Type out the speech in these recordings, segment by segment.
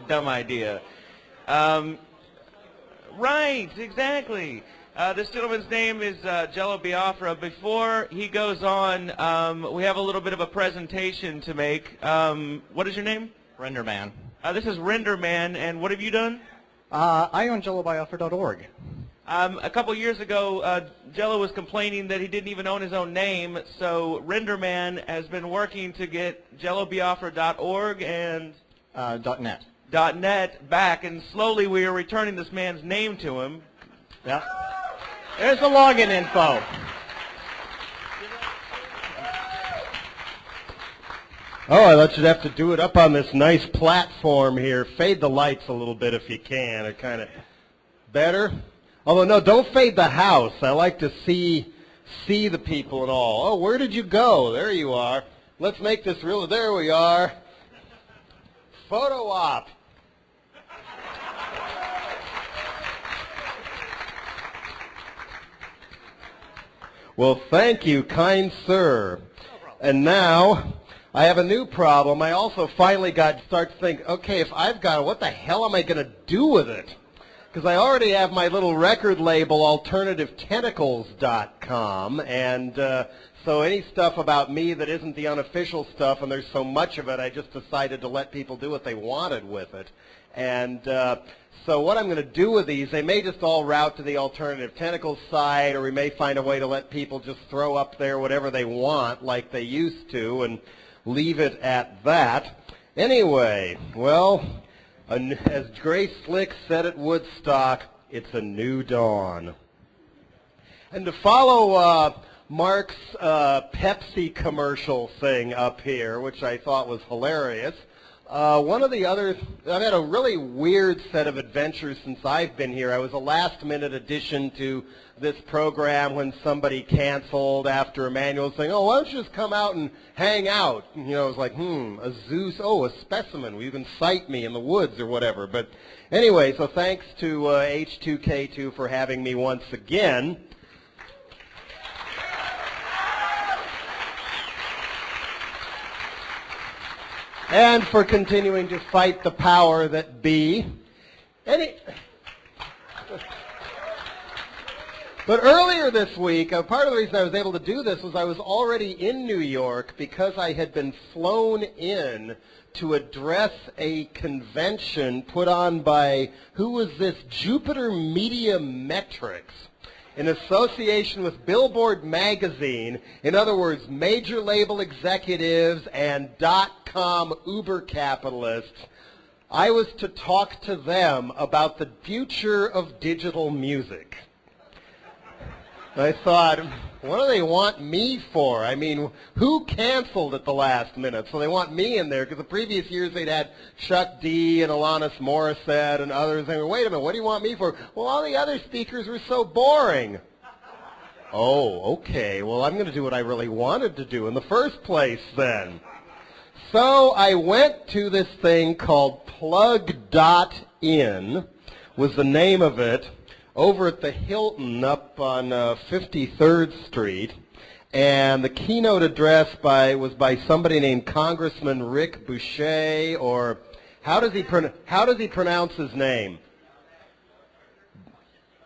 dumb idea. Right, exactly. This gentleman's name is Jello Biafra. Before he goes on, we have a little bit of a presentation to make. What is your name? Renderman. This is Renderman, and what have you done? I own JelloBiafra.org. A couple years ago, Jello was complaining that he didn't even own his own name, so Renderman has been working to get JelloBiafra.org and .net. .net back, and slowly we are returning this man's name to him. Yeah. There's the login info. Oh, I thought you'd have to do it up on this nice platform here. Fade the lights a little bit if you can. It kind of better. Although, no, don't fade the house. I like to see the people and all. Oh, where did you go? There you are. Let's make this real. There we are. Photo op. Well, thank you, kind sir. And now I have a new problem. I also finally got to start to think, okay, if I've got it, what the hell am I going to do with it? Because I already have my little record label, alternativetentacles.com, and so any stuff about me that isn't the unofficial stuff, and there's so much of it, I just decided to let people do what they wanted with it. And so what I'm going to do with these, they may just all route to the Alternative Tentacles site, or we may find a way to let people just throw up there whatever they want like they used to and leave it at that. Anyway, well, as Grace Slick said at Woodstock, it's a new dawn. And to follow Mark's Pepsi commercial thing up here, which I thought was hilarious, one of the others, I've had a really weird set of adventures since I've been here. I was a last-minute addition to this program when somebody canceled after Emmanuel saying, oh, why don't you just come out and hang out? And, you know, it was like, a Zeus, oh, a specimen. You can cite me in the woods or whatever. But anyway, so thanks to H2K2 for having me once again. And for continuing to fight the power that be. But earlier this week, part of the reason I was able to do this was I was already in New York because I had been flown in to address a convention put on by, who was this, Jupiter Media Metrics, in association with Billboard Magazine, in other words, major label executives and .com uber capitalists. I was to talk to them about the future of digital music. I thought, what do they want me for? I mean, who canceled at the last minute? So they want me in there, because the previous years they'd had Chuck D and Alanis Morissette and others. They were, wait a minute, what do you want me for? Well, all the other speakers were so boring. Oh, okay, well, I'm going to do what I really wanted to do in the first place then. So I went to this thing called Plug.in, was the name of it, over at the Hilton up on 53rd Street, and the keynote address was by somebody named Congressman Rick Boucher, or how does he pronounce his name?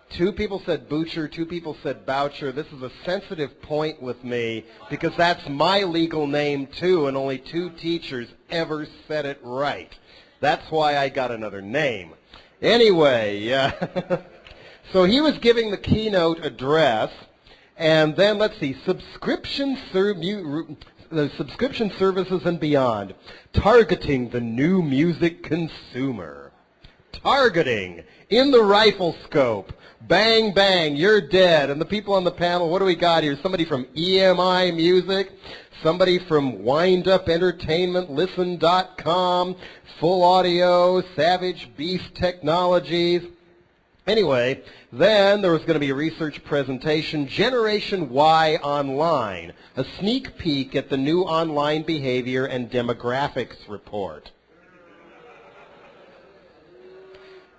Two people said Boucher, two people said Boucher. This is a sensitive point with me because that's my legal name too, and only two teachers ever said it right. That's why I got another name. Anyway, so he was giving the keynote address, and then, let's see, subscription services and beyond, targeting the new music consumer. Targeting, in the rifle scope, bang, bang, you're dead. And the people on the panel, what do we got here? Somebody from EMI Music, somebody from Wind Up Entertainment, Listen.com, Full Audio, Savage Beef Technologies. Anyway, then there was going to be a research presentation, Generation Y Online, a sneak peek at the new online behavior and demographics report.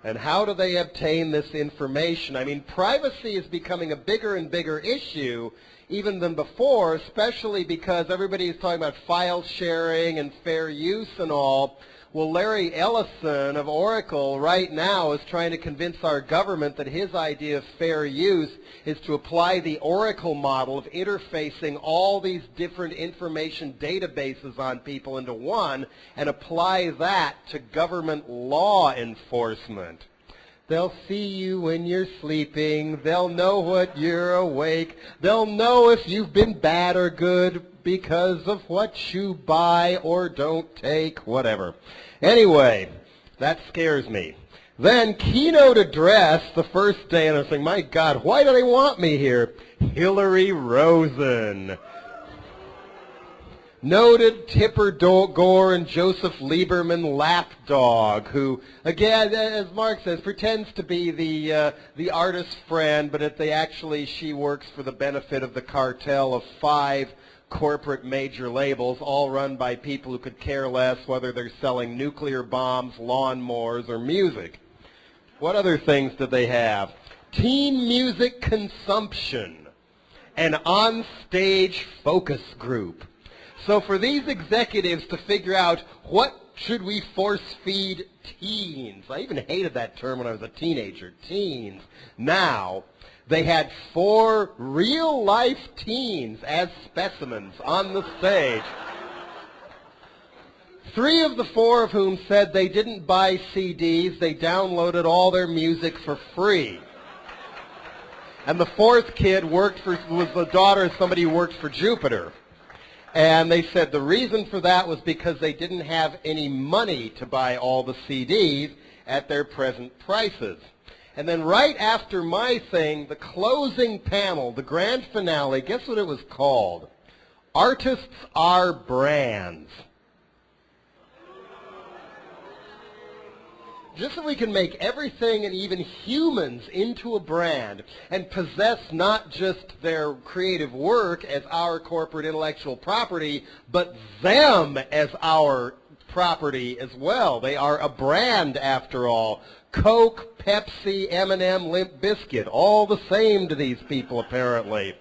And how do they obtain this information? I mean, privacy is becoming a bigger and bigger issue even than before, especially because everybody is talking about file sharing and fair use and all. Well, Larry Ellison of Oracle right now is trying to convince our government that his idea of fair use is to apply the Oracle model of interfacing all these different information databases on people into one and apply that to government law enforcement. They'll see you when you're sleeping. They'll know what you're awake. They'll know if you've been bad or good because of what you buy or don't take, whatever. Anyway, that scares me. Then keynote address the first day, and I'm saying, my God, why do they want me here? Hillary Rosen. Noted Tipper Gore and Joseph Lieberman lapdog, who, again, as Mark says, pretends to be the artist's friend, but she works for the benefit of the cartel of 5 corporate major labels, all run by people who could care less whether they're selling nuclear bombs, lawnmowers, or music. What other things did they have? Teen music consumption, an on-stage focus group. So for these executives to figure out what should we force-feed teens, I even hated that term when I was a teenager, teens. Now, they had 4 real-life teens as specimens on the stage. 3 of the 4 of whom said they didn't buy CDs, they downloaded all their music for free. And the 4th kid was the daughter of somebody who worked for Jupiter. And they said the reason for that was because they didn't have any money to buy all the CDs at their present prices. And then right after my thing, the closing panel, the grand finale, guess what it was called? Artists Are Brands. Just so we can make everything and even humans into a brand and possess not just their creative work as our corporate intellectual property, but them as our property as well. They are a brand after all. Coke, Pepsi, M&M, Limp Bizkit, all the same to these people apparently.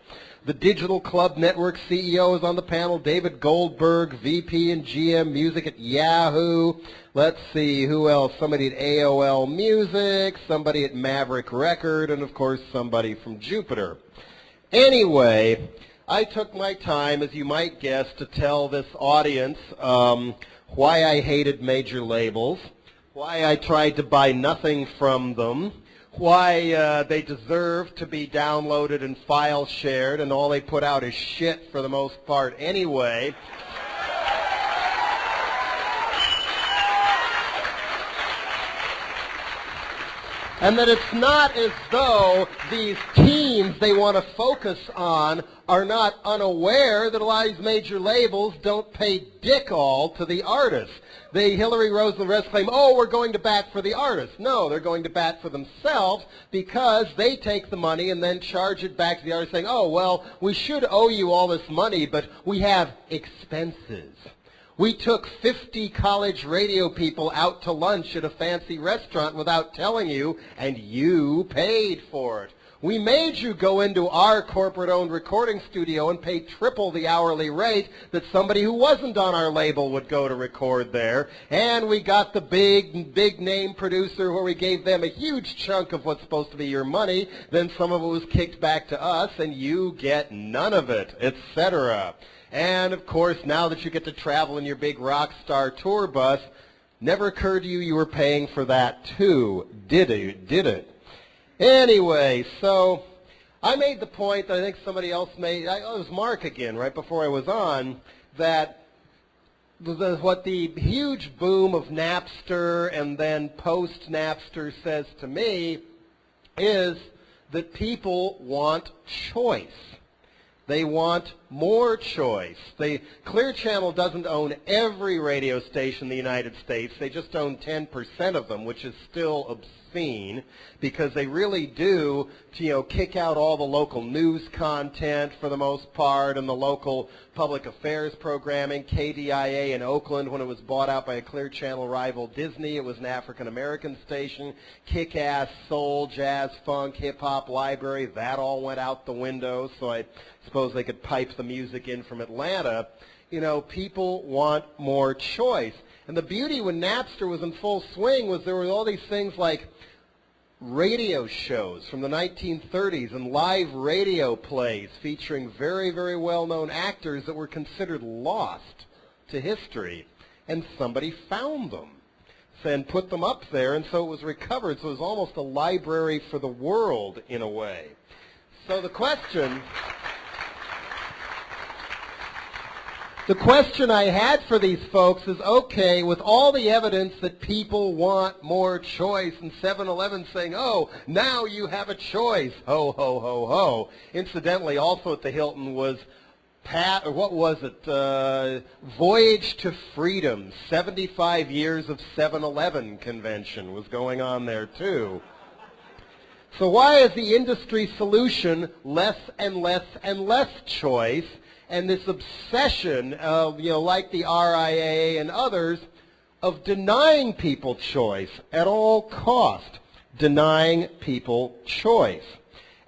The Digital Club Network CEO is on the panel, David Goldberg, VP and GM Music at Yahoo. Let's see, who else? Somebody at AOL Music, somebody at Maverick Record, and of course somebody from Jupiter. Anyway, I took my time, as you might guess, to tell this audience why I hated major labels, why I tried to buy nothing from them, why they deserve to be downloaded and file shared, and all they put out is shit for the most part anyway. And that it's not as though these teens they want to focus on are not unaware that a lot of these major labels don't pay dick all to the artists. Hillary Rosen and the rest claim, oh, we're going to bat for the artists. No, they're going to bat for themselves because they take the money and then charge it back to the artists saying, oh, well, we should owe you all this money, but we have expenses. We took 50 college radio people out to lunch at a fancy restaurant without telling you, and you paid for it. We made you go into our corporate-owned recording studio and pay triple the hourly rate that somebody who wasn't on our label would go to record there. And we got the big-name producer where we gave them a huge chunk of what's supposed to be your money. Then some of it was kicked back to us, and you get none of it, etc. And, of course, now that you get to travel in your big rock star tour bus, never occurred to you you were paying for that, too, did it? Anyway, so I made the point that I think somebody else made, it was Mark again, right before I was on, that what the huge boom of Napster and then post-Napster says to me is that people want choice. They want more choice. Clear Channel doesn't own every radio station in the United States. They just own 10% of them, which is still obscene, because they really do, kick out all the local news content for the most part and the local public affairs programming. KDIA in Oakland, when it was bought out by a Clear Channel rival Disney, it was an African-American station. Kick-ass soul, jazz, funk, hip-hop library, that all went out the window, so I suppose they could pipe the music in from Atlanta. People want more choice. And the beauty when Napster was in full swing was there were all these things like radio shows from the 1930s and live radio plays featuring very, very well-known actors that were considered lost to history. And somebody found them and put them up there, and so it was recovered. So it was almost a library for the world in a way. So the question I had for these folks is, okay, with all the evidence that people want more choice, and 7-Eleven saying, oh, now you have a choice, ho, ho, ho, ho. Incidentally, also at the Hilton was Voyage to Freedom, 75 years of 7-Eleven convention was going on there too. So why is the industry solution less and less and less choice, and this obsession of, like the RIA and others, of denying people choice at all cost, denying people choice?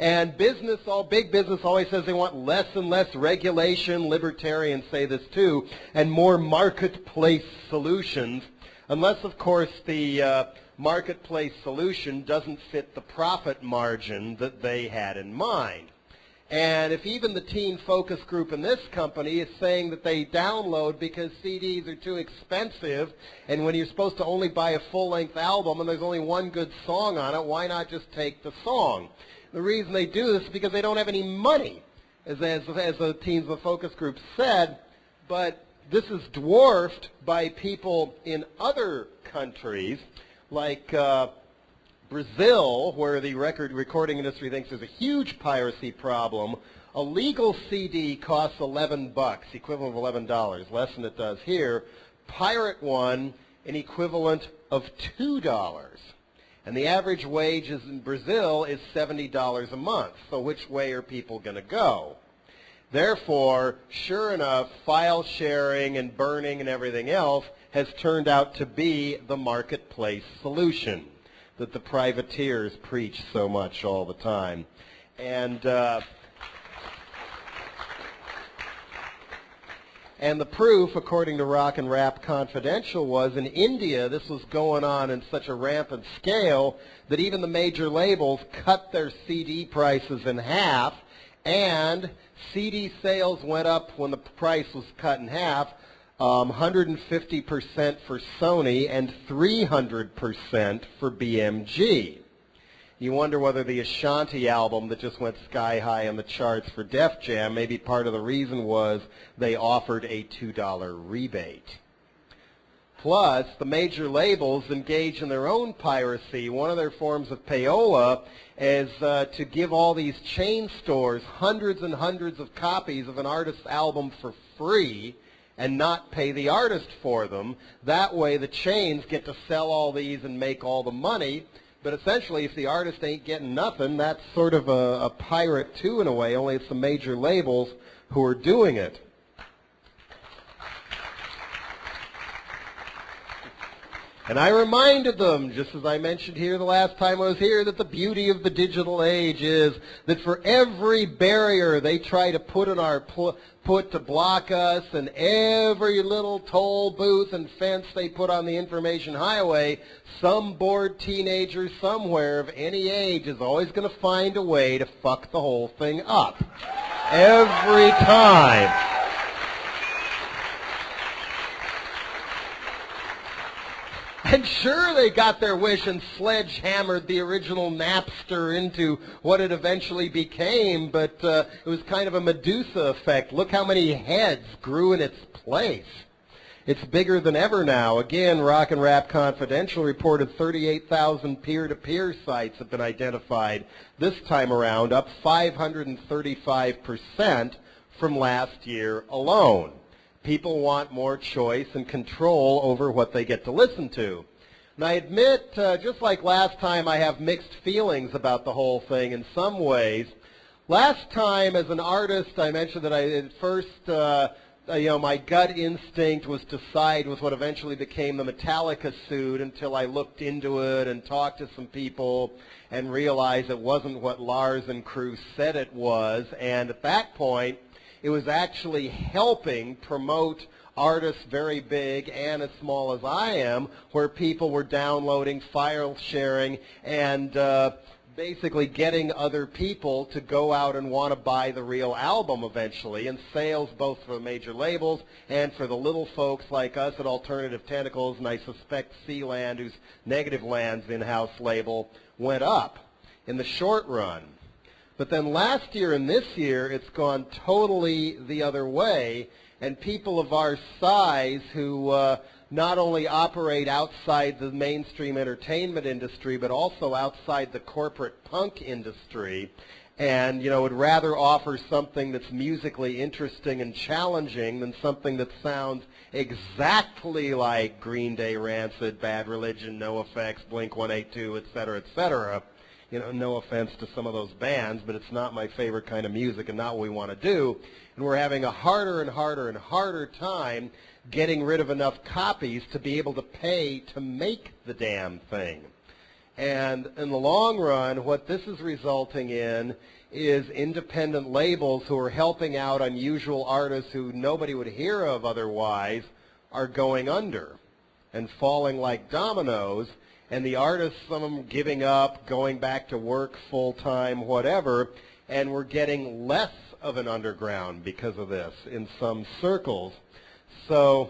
And big business always says they want less and less regulation. Libertarians say this too, and more marketplace solutions, unless, of course, the marketplace solution doesn't fit the profit margin that they had in mind. And if even the teen focus group in this company is saying that they download because CDs are too expensive, and when you're supposed to only buy a full-length album and there's only one good song on it, why not just take the song? The reason they do this is because they don't have any money, as the teens of the focus group said, but this is dwarfed by people in other countries, like Brazil, where the recording industry thinks there's a huge piracy problem. A legal CD costs $11, equivalent of $11, less than it does here. Pirate one, an equivalent of $2. And the average wage in Brazil is $70 a month. So which way are people going to go? Therefore, sure enough, file sharing and burning and everything else has turned out to be the marketplace solution that the privateers preach so much all the time. And the proof, according to Rock and Rap Confidential, was in India this was going on in such a rampant scale that even the major labels cut their CD prices in half, and CD sales went up when the price was cut in half, 150% for Sony and 300% for BMG. You wonder whether the Ashanti album that just went sky high on the charts for Def Jam, maybe part of the reason was they offered a $2 rebate. Plus, the major labels engage in their own piracy. One of their forms of payola is to give all these chain stores hundreds and hundreds of copies of an artist's album for free and not pay the artist for them. That way the chains get to sell all these and make all the money. But essentially, if the artist ain't getting nothing, that's sort of a pirate too in a way, only it's the major labels who are doing it. And I reminded them, just as I mentioned here the last time I was here, that the beauty of the digital age is that for every barrier they try to put in our put to block us, and every little toll booth and fence they put on the information highway, some bored teenager somewhere of any age is always going to find a way to fuck the whole thing up. Every time. And sure, they got their wish and sledgehammered the original Napster into what it eventually became, but it was kind of a Medusa effect. Look how many heads grew in its place. It's bigger than ever now. Again, Rock and Rap Confidential reported 38,000 peer-to-peer sites have been identified this time around, up 535% from last year alone. People want more choice and control over what they get to listen to. And I admit, just like last time, I have mixed feelings about the whole thing in some ways. Last time, as an artist, I mentioned that at first, my gut instinct was to side with what eventually became the Metallica suit until I looked into it and talked to some people and realized it wasn't what Lars and crew said it was. And at that point, it was actually helping promote artists very big and as small as I am, where people were downloading, file sharing, and basically getting other people to go out and want to buy the real album eventually, and sales both for the major labels and for the little folks like us at Alternative Tentacles, and I suspect Sealand, whose Negative Land's in-house label, went up in the short run. But then last year and this year, it's gone totally the other way, and people of our size who not only operate outside the mainstream entertainment industry, but also outside the corporate punk industry, and would rather offer something that's musically interesting and challenging than something that sounds exactly like Green Day, Rancid, Bad Religion, NoFX, Blink-182, et cetera, no offense to some of those bands, but it's not my favorite kind of music and not what we want to do. And we're having a harder and harder and harder time getting rid of enough copies to be able to pay to make the damn thing. And in the long run, what this is resulting in is independent labels who are helping out unusual artists who nobody would hear of otherwise are going under and falling like dominoes, and the artists, some of them giving up, going back to work full-time, whatever, and we're getting less of an underground because of this in some circles. So,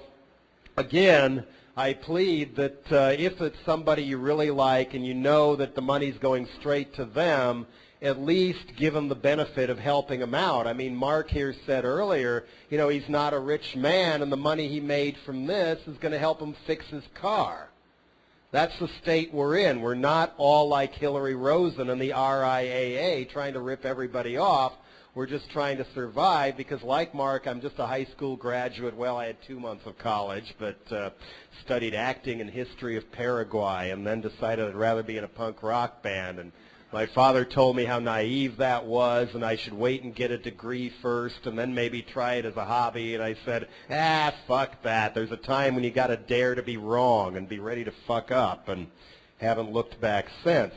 again, I plead that if it's somebody you really like and you know that the money's going straight to them, at least give them the benefit of helping them out. I mean, Mark here said earlier, he's not a rich man, and the money he made from this is going to help him fix his car. That's the state we're in. We're not all like Hillary Rosen and the RIAA trying to rip everybody off. We're just trying to survive because, like Mark, I'm just a high school graduate. Well, I had 2 months of college, but studied acting and history of Paraguay and then decided I'd rather be in a punk rock band. And my father told me how naive that was and I should wait and get a degree first and then maybe try it as a hobby. And I said, fuck that. There's a time when you got to dare to be wrong and be ready to fuck up, and haven't looked back since.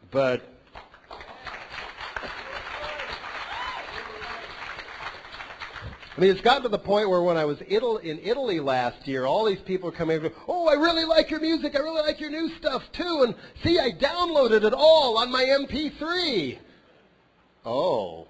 But I mean, it's gotten to the point where when I was in Italy last year, all these people are coming over, oh, I really like your music, I really like your new stuff too, and see, I downloaded it all on my MP3. Oh,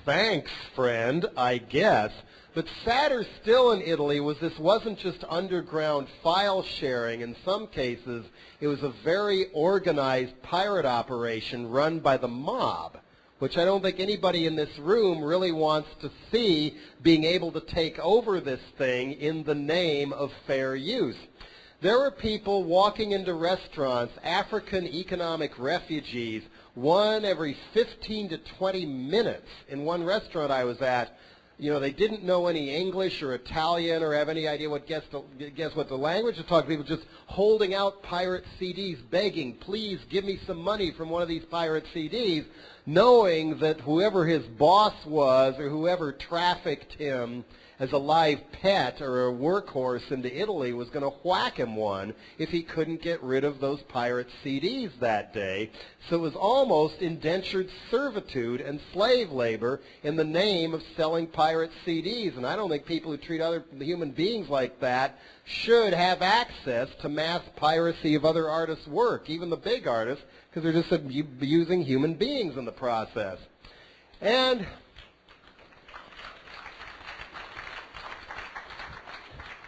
thanks, friend, I guess. But sadder still in Italy was this wasn't just underground file sharing. In some cases, it was a very organized pirate operation run by the mob, which I don't think anybody in this room really wants to see being able to take over this thing in the name of fair use. There were people walking into restaurants, African economic refugees, one every 15 to 20 minutes. In one restaurant I was at, they didn't know any English or Italian or have any idea what guess what the language to talk to people, just holding out pirate CDs, begging, please give me some money from one of these pirate CDs, knowing that whoever his boss was or whoever trafficked him as a live pet or a workhorse into Italy was going to whack him one if he couldn't get rid of those pirate CDs that day. So it was almost indentured servitude and slave labor in the name of selling pirate CDs. And I don't think people who treat other human beings like that should have access to mass piracy of other artists' work, even the big artists, because they're just abusing human beings in the process.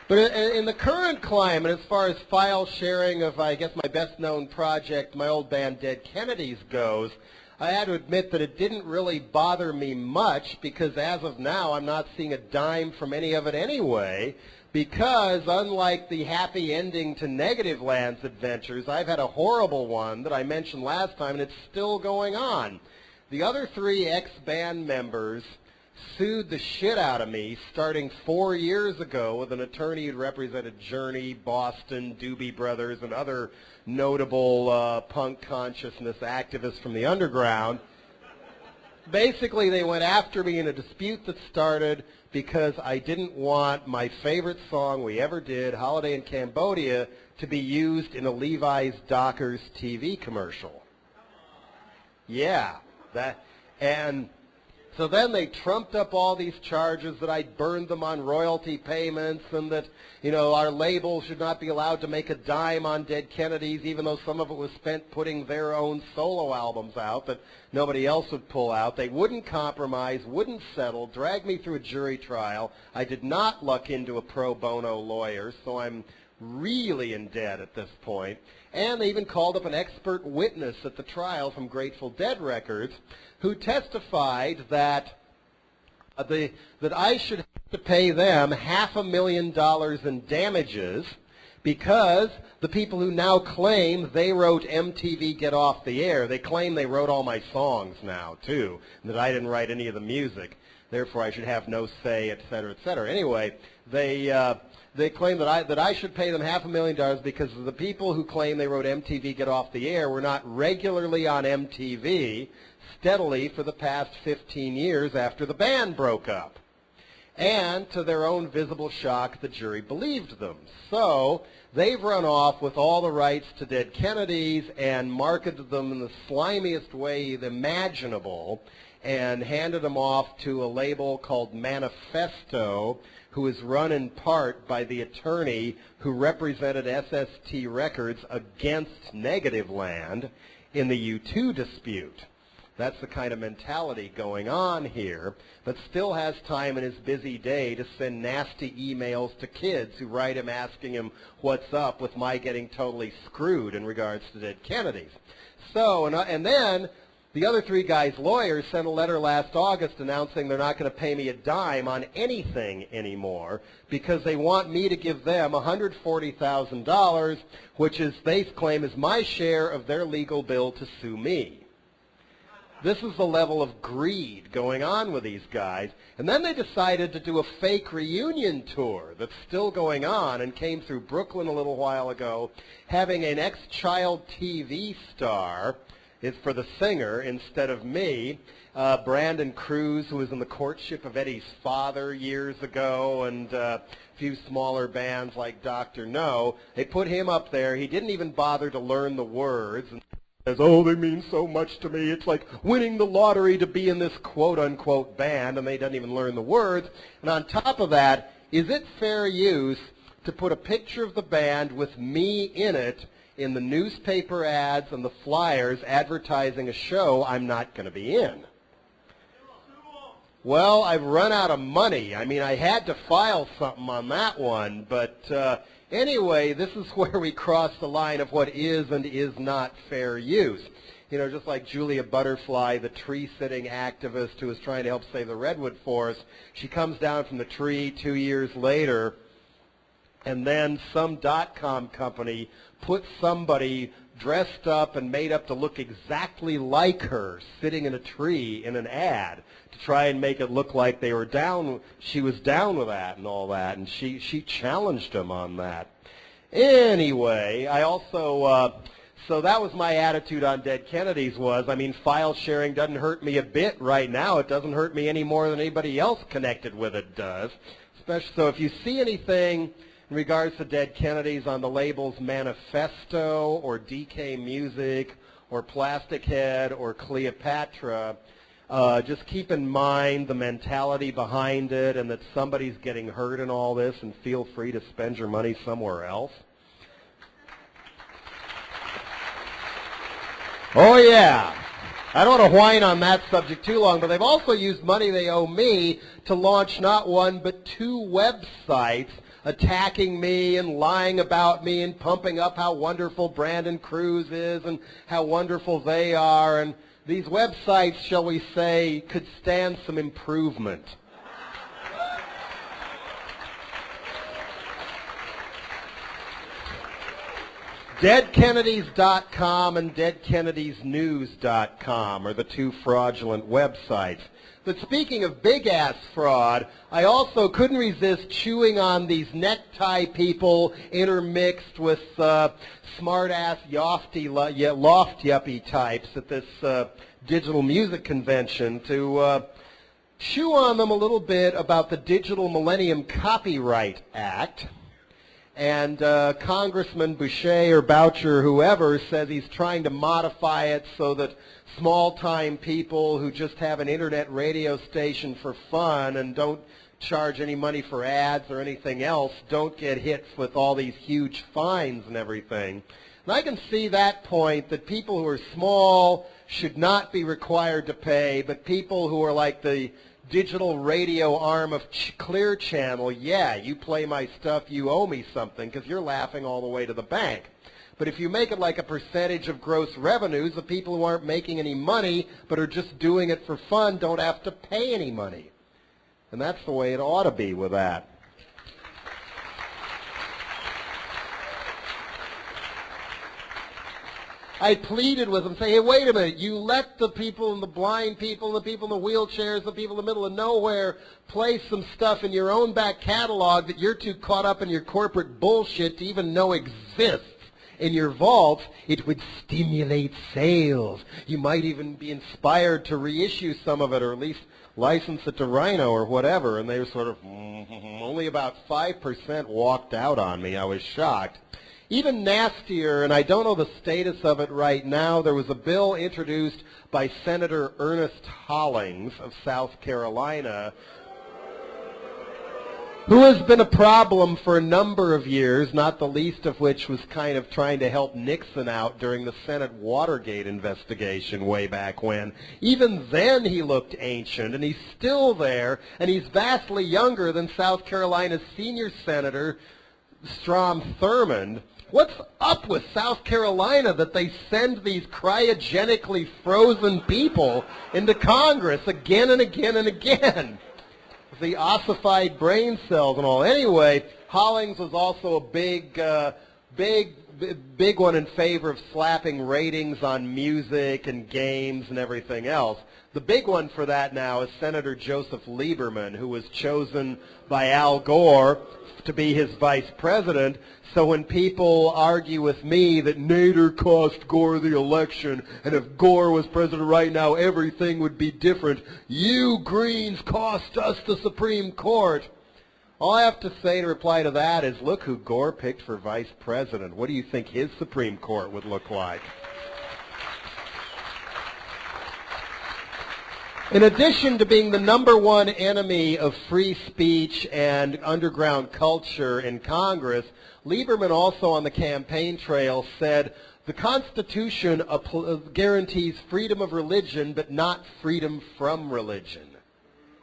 But in the current climate, as far as file sharing of, I guess, my best-known project, my old band Dead Kennedys, goes, I had to admit that it didn't really bother me much because as of now, I'm not seeing a dime from any of it anyway, because unlike the happy ending to Negative Land's adventures, I've had a horrible one that I mentioned last time, and it's still going on. The other 3 ex-band members sued the shit out of me starting 4 years ago with an attorney who'd represented Journey, Boston, Doobie Brothers, and other notable punk consciousness activists from the underground. Basically, they went after me in a dispute that started because I didn't want my favorite song we ever did, Holiday in Cambodia, to be used in a Levi's Dockers TV commercial. Yeah, and So then they trumped up all these charges that I burned them on royalty payments and that, our label should not be allowed to make a dime on Dead Kennedys, even though some of it was spent putting their own solo albums out that nobody else would pull out. They wouldn't compromise, wouldn't settle, dragged me through a jury trial. I did not luck into a pro bono lawyer, so I'm really in debt at this point. And they even called up an expert witness at the trial from Grateful Dead Records who testified that I should have to pay them $500,000 in damages because the people who now claim they wrote MTV Get Off the Air, they claim they wrote all my songs now too, and that I didn't write any of the music. Therefore, I should have no say, et cetera, et cetera. Anyway, they claim that I should pay them $500,000 because the people who claim they wrote MTV Get Off the Air were not regularly on MTV steadily for the past 15 years after the band broke up. And to their own visible shock, the jury believed them. So they've run off with all the rights to Dead Kennedys and marketed them in the slimiest way imaginable and handed them off to a label called Manifesto, who is run in part by the attorney who represented SST Records against Negativland in the U2 dispute. That's the kind of mentality going on here, but still has time in his busy day to send nasty emails to kids who write him asking him what's up with my getting totally screwed in regards to Dead Kennedys. So, and then the other three guys' lawyers sent a letter last August announcing they're not going to pay me a dime on anything anymore because they want me to give them $140,000, which is, they claim, is my share of their legal bill to sue me. This is the level of greed going on with these guys. And then they decided to do a fake reunion tour that's still going on and came through Brooklyn a little while ago, having an ex-child TV star is for the singer instead of me. Brandon Cruz, who was in the courtship of Eddie's father years ago, and a few smaller bands like Dr. No. They put him up there. He didn't even bother to learn the words. And says, oh, they mean so much to me. It's like winning the lottery to be in this quote-unquote band, and they didn't even learn the words. And on top of that, is it fair use to put a picture of the band with me in it in the newspaper ads and the flyers advertising a show I'm not going to be in? Well, I've run out of money. I mean, I had to file something on that one, but anyway, this is where we cross the line of what is and is not fair use. Just like Julia Butterfly, the tree-sitting activist who was trying to help save the redwood forest, she comes down from the tree 2 years later, and then some .com company put somebody dressed up and made up to look exactly like her sitting in a tree in an ad to try and make it look like they were down, she was down with that and all that, and she challenged him on that. Anyway, I also, so that was my attitude on Dead Kennedys was, I mean, file sharing doesn't hurt me a bit right now. It doesn't hurt me any more than anybody else connected with it does. Especially, so if you see anything in regards to Dead Kennedys on the labels Manifesto or DK Music or Plastic Head or Cleopatra, just keep in mind the mentality behind it and that somebody's getting hurt in all this, and feel free to spend your money somewhere else. Oh, yeah. I don't want to whine on that subject too long, but they've also used money they owe me to launch not one but 2 websites attacking me and lying about me and pumping up how wonderful Brandon Cruz is and how wonderful they are. And these websites, shall we say, could stand some improvement. DeadKennedys.com and DeadKennedysNews.com are the 2 fraudulent websites. But speaking of big-ass fraud, I also couldn't resist chewing on these necktie people intermixed with smart-ass lofty yuppie types at this digital music convention to chew on them a little bit about the Digital Millennium Copyright Act. And Congressman Boucher or Boucher, whoever, says he's trying to modify it so that small-time people who just have an internet radio station for fun and don't charge any money for ads or anything else don't get hit with all these huge fines and everything. And I can see that point, that people who are small should not be required to pay, but people who are like the digital radio arm of Clear Channel, yeah, you play my stuff, you owe me something because you're laughing all the way to the bank. But if you make it like a percentage of gross revenues, the people who aren't making any money but are just doing it for fun don't have to pay any money. And that's the way it ought to be with that. I pleaded with them, saying, hey, wait a minute, you let the people and the blind people and the people in the wheelchairs, the people in the middle of nowhere play some stuff in your own back catalog that you're too caught up in your corporate bullshit to even know exists in your vaults. It would stimulate sales. You might even be inspired to reissue some of it, or at least license it to Rhino or whatever. And they were sort of, only about 5% walked out on me. I was shocked. Even nastier, and I don't know the status of it right now, there was a bill introduced by Senator Ernest Hollings of South Carolina, who has been a problem for a number of years, not the least of which was kind of trying to help Nixon out during the Senate Watergate investigation way back when. Even then he looked ancient, and he's still there, and he's vastly younger than South Carolina's senior senator, Strom Thurmond. What's up with South Carolina that they send these cryogenically frozen people into Congress again and again and again? The ossified brain cells and all. Anyway, Hollings was also a big one in favor of slapping ratings on music and games and everything else. The big one for that now is Senator Joseph Lieberman, who was chosen by Al Gore to be his vice president. So when people argue with me that Nader cost Gore the election, and if Gore was president right now, everything would be different, you Greens cost us the Supreme Court. All I have to say to reply to that is, look who Gore picked for vice president. What do you think his Supreme Court would look like? In addition to being the #1 enemy of free speech and underground culture in Congress, Lieberman also on the campaign trail said, the Constitution guarantees freedom of religion, but not freedom from religion.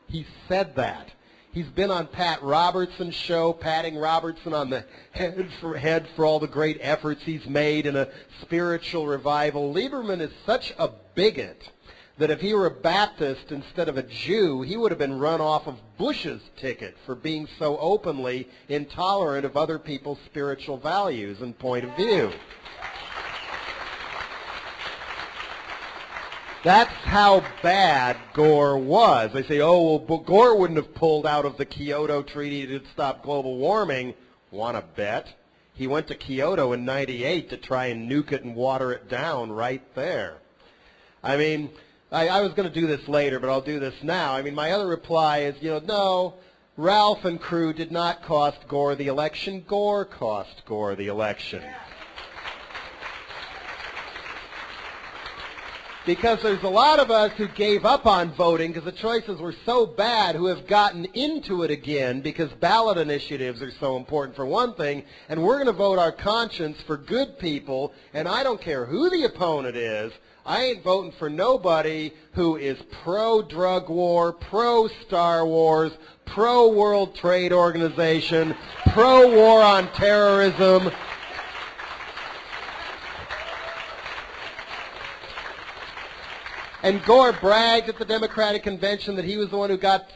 He said that. He's been on Pat Robertson's show, patting Robertson on the head for all the great efforts he's made in a spiritual revival. Lieberman is such a bigot that if he were a Baptist instead of a Jew, he would have been run off of Bush's ticket for being so openly intolerant of other people's spiritual values and point of view. That's how bad Gore was. They say, oh, well, Gore wouldn't have pulled out of the Kyoto Treaty to stop global warming. Want to bet? He went to Kyoto in '98 to try and nuke it and water it down right there. I mean, I was going to do this later, but I'll do this now. I mean, my other reply is, no, Ralph and crew did not cost Gore the election. Gore cost Gore the election. Because there's a lot of us who gave up on voting because the choices were so bad, who have gotten into it again because ballot initiatives are so important for one thing, and we're going to vote our conscience for good people, and I don't care who the opponent is. I ain't voting for nobody who is pro-drug war, pro-Star Wars, pro-World Trade Organization, pro-war on terrorism. And Gore bragged at the Democratic Convention that he was the one who got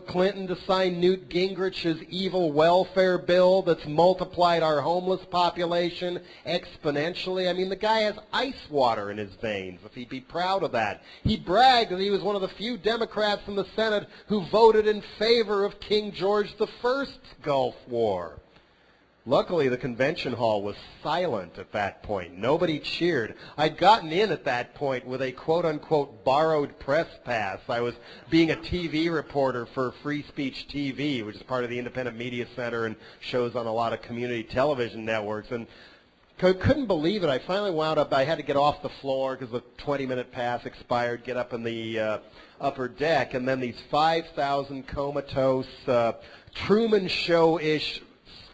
Clinton to sign Newt Gingrich's evil welfare bill that's multiplied our homeless population exponentially. I mean, the guy has ice water in his veins, if he'd be proud of that. He bragged that he was one of the few Democrats in the Senate who voted in favor of King George I's Gulf War. Luckily, the convention hall was silent at that point. Nobody cheered. I'd gotten in at that point with a quote-unquote borrowed press pass. I was being a TV reporter for Free Speech TV, which is part of the Independent Media Center and shows on a lot of community television networks. And couldn't believe it. I finally wound up, I had to get off the floor because the 20-minute pass expired, get up in the upper deck, and then these 5,000 comatose, Truman Show-ish,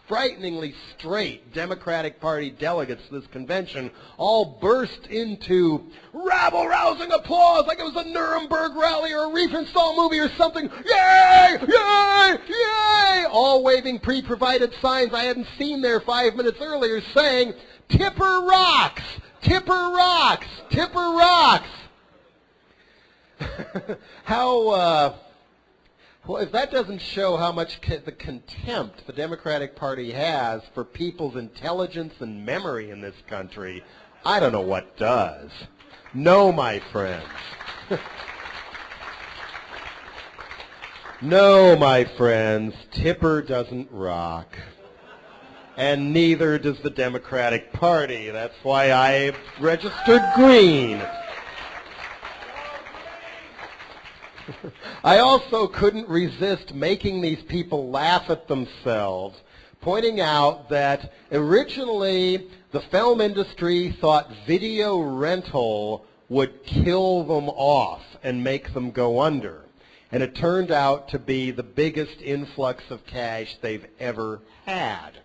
frighteningly straight Democratic Party delegates to this convention all burst into rabble-rousing applause like it was a Nuremberg rally or a Riefenstahl movie or something. Yay! Yay! Yay! All waving pre-provided signs I hadn't seen there 5 minutes earlier saying, Tipper rocks! Tipper rocks! Tipper rocks! Well, if that doesn't show how much the contempt the Democratic Party has for people's intelligence and memory in this country, I don't know what does. No, my friends. No, my friends, Tipper doesn't rock. And neither does the Democratic Party. That's why I registered green. I also couldn't resist making these people laugh at themselves, pointing out that originally the film industry thought video rental would kill them off and make them go under. And it turned out to be the biggest influx of cash they've ever had.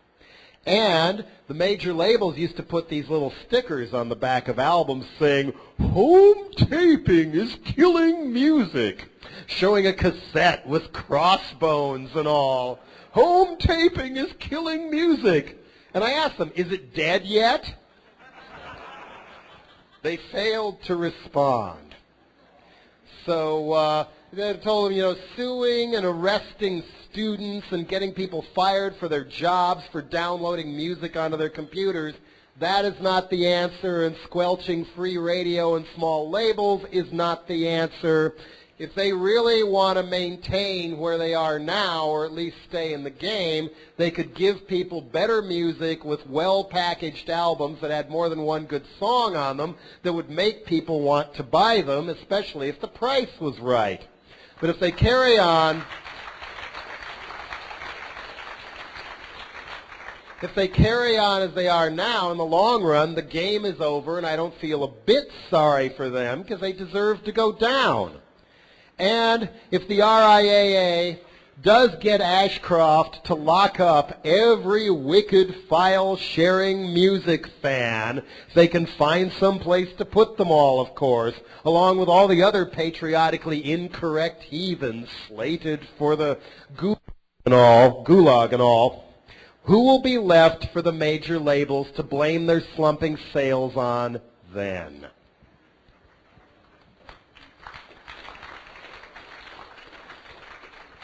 And the major labels used to put these little stickers on the back of albums saying, home taping is killing music, showing a cassette with crossbones and all. Home taping is killing music. And I asked them, is it dead yet? They failed to respond. So they told them, suing and arresting students and getting people fired for their jobs for downloading music onto their computers, that is not the answer, and squelching free radio and small labels is not the answer. If they really want to maintain where they are now, or at least stay in the game, they could give people better music with well-packaged albums that had more than one good song on them that would make people want to buy them, especially if the price was right. But if they carry on... If they carry on as they are now, in the long run, the game is over, and I don't feel a bit sorry for them because they deserve to go down. And if the RIAA does get Ashcroft to lock up every wicked file-sharing music fan, they can find some place to put them all, of course, along with all the other patriotically incorrect heathens slated for the gulag and all. Who will be left for the major labels to blame their slumping sales on then?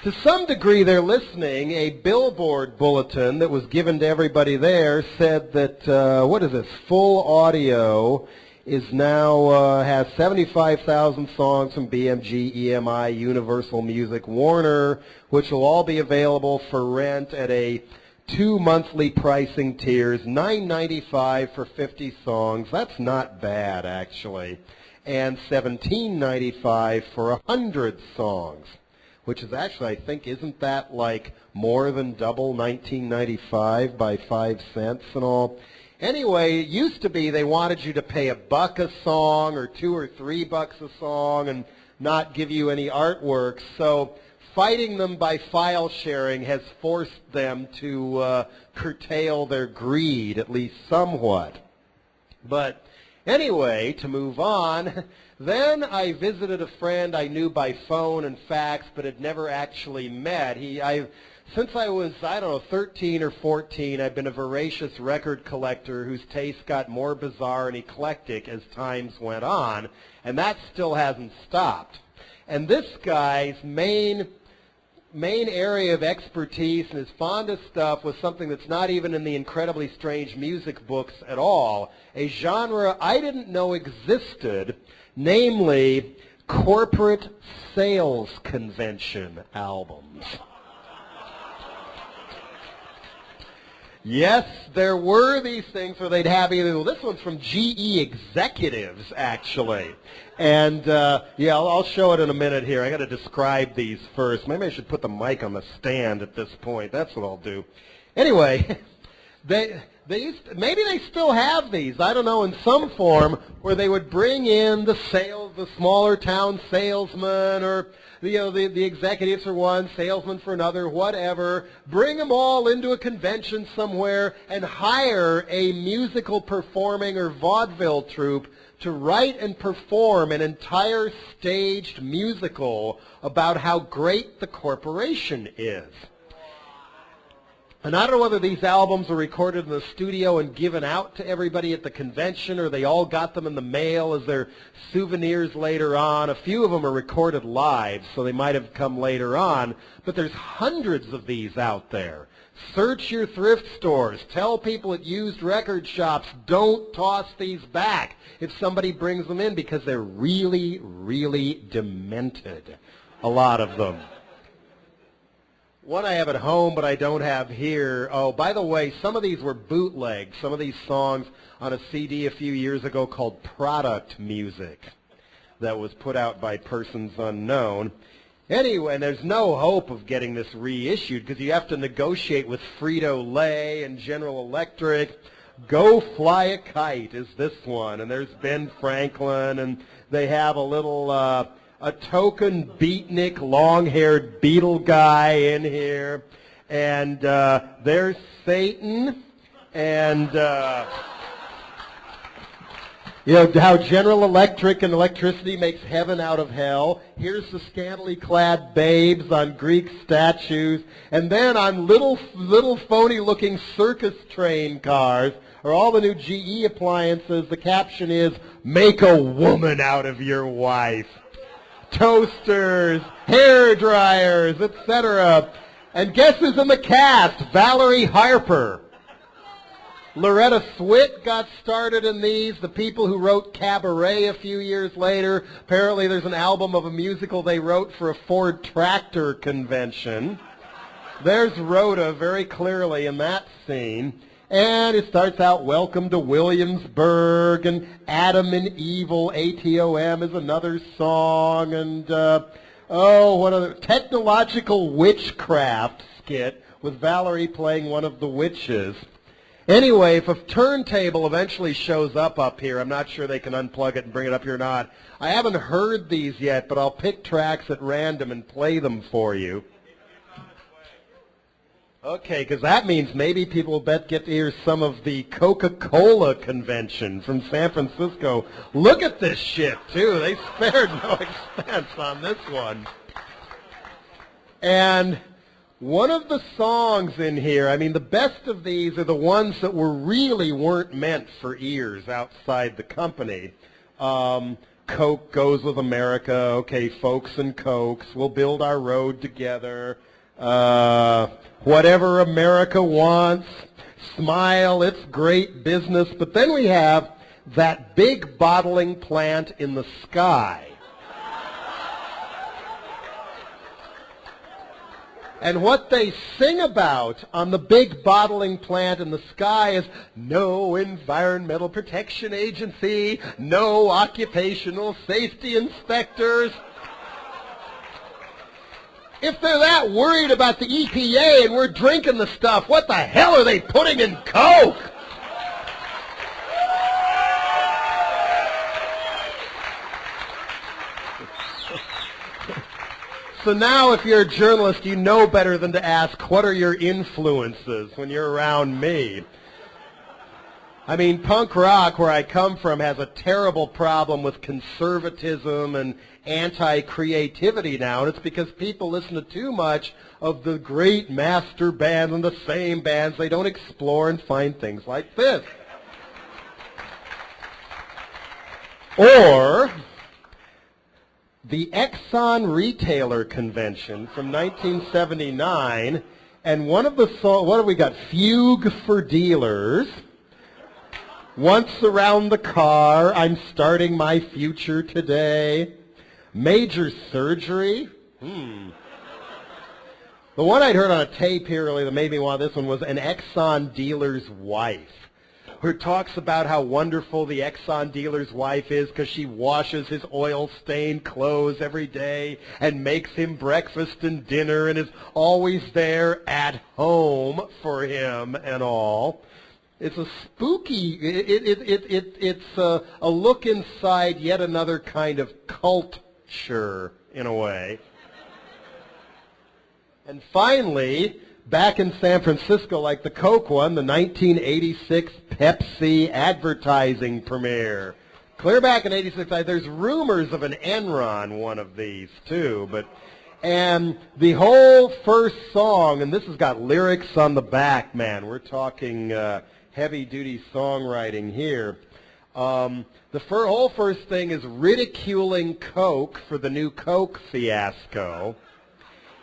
To some degree, they're listening. A Billboard bulletin that was given to everybody there said that, Full Audio is now, has 75,000 songs from BMG, EMI, Universal Music, Warner, which will all be available for rent at a 2 monthly pricing tiers, $9.95 for 50 songs. That's not bad, actually. And $17.95 for 100 songs, which is actually, I think, isn't that like more than double $19.95 by 5 cents and all? Anyway, it used to be they wanted you to pay $1 a song or $2 or $3 a song and not give you any artwork. So fighting them by file sharing has forced them to curtail their greed, at least somewhat. But anyway, to move on, then I visited a friend I knew by phone and fax but had never actually met. Since I was, 13 or 14, I've been a voracious record collector whose taste got more bizarre and eclectic as times went on, and that still hasn't stopped. And this guy's main area of expertise and his fondest stuff was something that's not even in the incredibly strange music books at all, a genre I didn't know existed, namely corporate sales convention albums. Yes, there were these things where they'd have either, well, this one's from GE executives, actually. And, yeah, I'll show it in a minute here. I got to describe these first. Maybe I should put the mic on the stand at this point. That's what I'll do. Anyway, maybe they still have these, I don't know, in some form, where they would bring in the smaller town salesman, or the executives for one, salesman for another, whatever, bring them all into a convention somewhere and hire a musical performing or vaudeville troupe to write and perform an entire staged musical about how great the corporation is. And I don't know whether these albums were recorded in the studio and given out to everybody at the convention, or they all got them in the mail as their souvenirs later on. A few of them are recorded live, so they might have come later on. But there's hundreds of these out there. Search your thrift stores. Tell people at used record shops, don't toss these back if somebody brings them in, because they're really, really demented, a lot of them. One I have at home, but I don't have here. Oh, by the way, some of these were bootlegs. Some of these songs on a CD a few years ago called Product Music that was put out by persons unknown. Anyway, and there's no hope of getting this reissued because you have to negotiate with Frito-Lay and General Electric. Go Fly a Kite is this one, and there's Ben Franklin, and they have a little... a token beatnik, long-haired Beatle guy in here. And there's Satan. And, how General Electric and electricity makes heaven out of hell. Here's the scantily clad babes on Greek statues. And then on little phony-looking circus train cars are all the new GE appliances. The caption is, "Make a woman out of your wife." Toasters, hair dryers, etc. And guess who's in the cast? Valerie Harper. Loretta Swit got started in these. The people who wrote Cabaret a few years later. Apparently there's an album of a musical they wrote for a Ford tractor convention. There's Rhoda very clearly in that scene. And it starts out, "Welcome to Williamsburg," and "Adam and Evil," ATOM is another song, and, what other, Technological Witchcraft skit with Valerie playing one of the witches. Anyway, if a turntable eventually shows up here, I'm not sure they can unplug it and bring it up here or not. I haven't heard these yet, but I'll pick tracks at random and play them for you. Okay, because that means maybe people will get to hear some of the Coca-Cola convention from San Francisco. Look at this shit, too. They spared no expense on this one. And one of the songs in here, I mean, the best of these are the ones that weren't meant for ears outside the company. Coke Goes with America, okay, Folks and Cokes, We'll Build Our Road Together. Whatever America Wants, Smile, It's Great Business. But then we have That Big Bottling Plant in the Sky. And what they sing about on the big bottling plant in the sky is no environmental protection agency, no occupational safety inspectors. If they're that worried about the EPA and we're drinking the stuff, what the hell are they putting in Coke? So now if you're a journalist, you know better than to ask, what are your influences when you're around me? I mean, punk rock, where I come from, has a terrible problem with conservatism and anti-creativity now, and it's because people listen to too much of the great master bands and the same bands. They don't explore and find things like this. Or the Exxon Retailer Convention from 1979, and one of the songs, what have we got? Fugue for Dealers. Once Around the Car, I'm Starting My Future Today. Major Surgery. The one I'd heard on a tape here earlier that made me want this one was an Exxon dealer's wife, who talks about how wonderful the Exxon dealer's wife is because she washes his oil-stained clothes every day and makes him breakfast and dinner and is always there at home for him and all. It's a spooky, it's a look inside yet another kind of culture, in a way. And finally, back in San Francisco, like the Coke one, the 1986 Pepsi advertising premiere. Clear back in 86, there's rumors of an Enron one of these too, and the whole first song, and this has got lyrics on the back, man. We're talking heavy-duty songwriting here. The whole first thing is ridiculing Coke for the new Coke fiasco.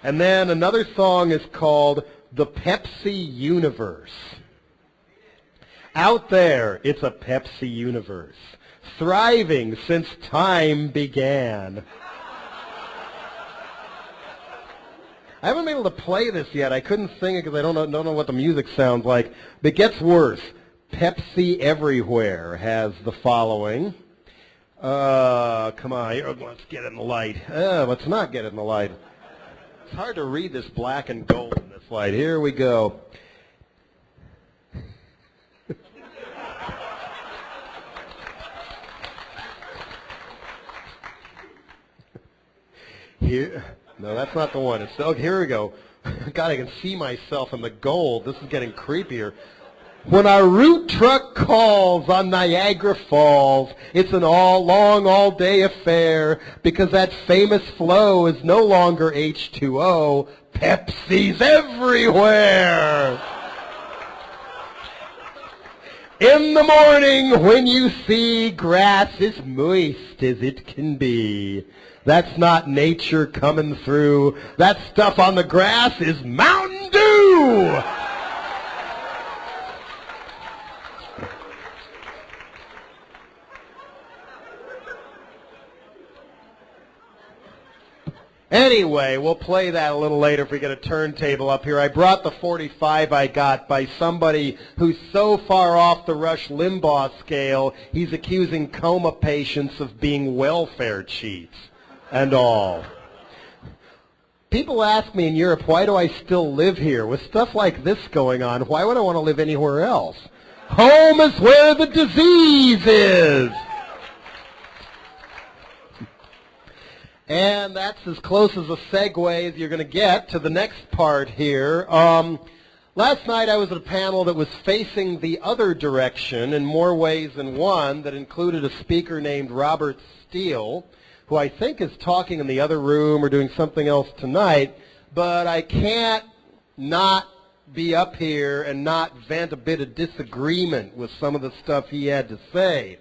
And then another song is called The Pepsi Universe. Out there, it's a Pepsi universe, thriving since time began. I haven't been able to play this yet. I couldn't sing it because I don't know what the music sounds like. But it gets worse. Pepsi Everywhere has the following. Come on, let's get it in the light. Let's not get it in the light. It's hard to read this black and gold in this light. Here we go. Here, no, that's not the one. It's here we go. God, I can see myself in the gold. This is getting creepier. When our route truck calls on Niagara Falls, it's an all-day affair because that famous flow is no longer H2O. Pepsi's everywhere. In the morning when you see grass as moist as it can be, that's not nature coming through. That stuff on the grass is Mountain Dew. Anyway, we'll play that a little later if we get a turntable up here. I brought the 45 I got by somebody who's so far off the Rush Limbaugh scale, he's accusing coma patients of being welfare cheats and all. People ask me in Europe, why do I still live here? With stuff like this going on, why would I want to live anywhere else? Home is where the disease is. And that's as close as a segue as you're going to get to the next part here. Last night I was at a panel that was facing the other direction in more ways than one, that included a speaker named Robert Steele, who I think is talking in the other room or doing something else tonight, but I can't not be up here and not vent a bit of disagreement with some of the stuff he had to say.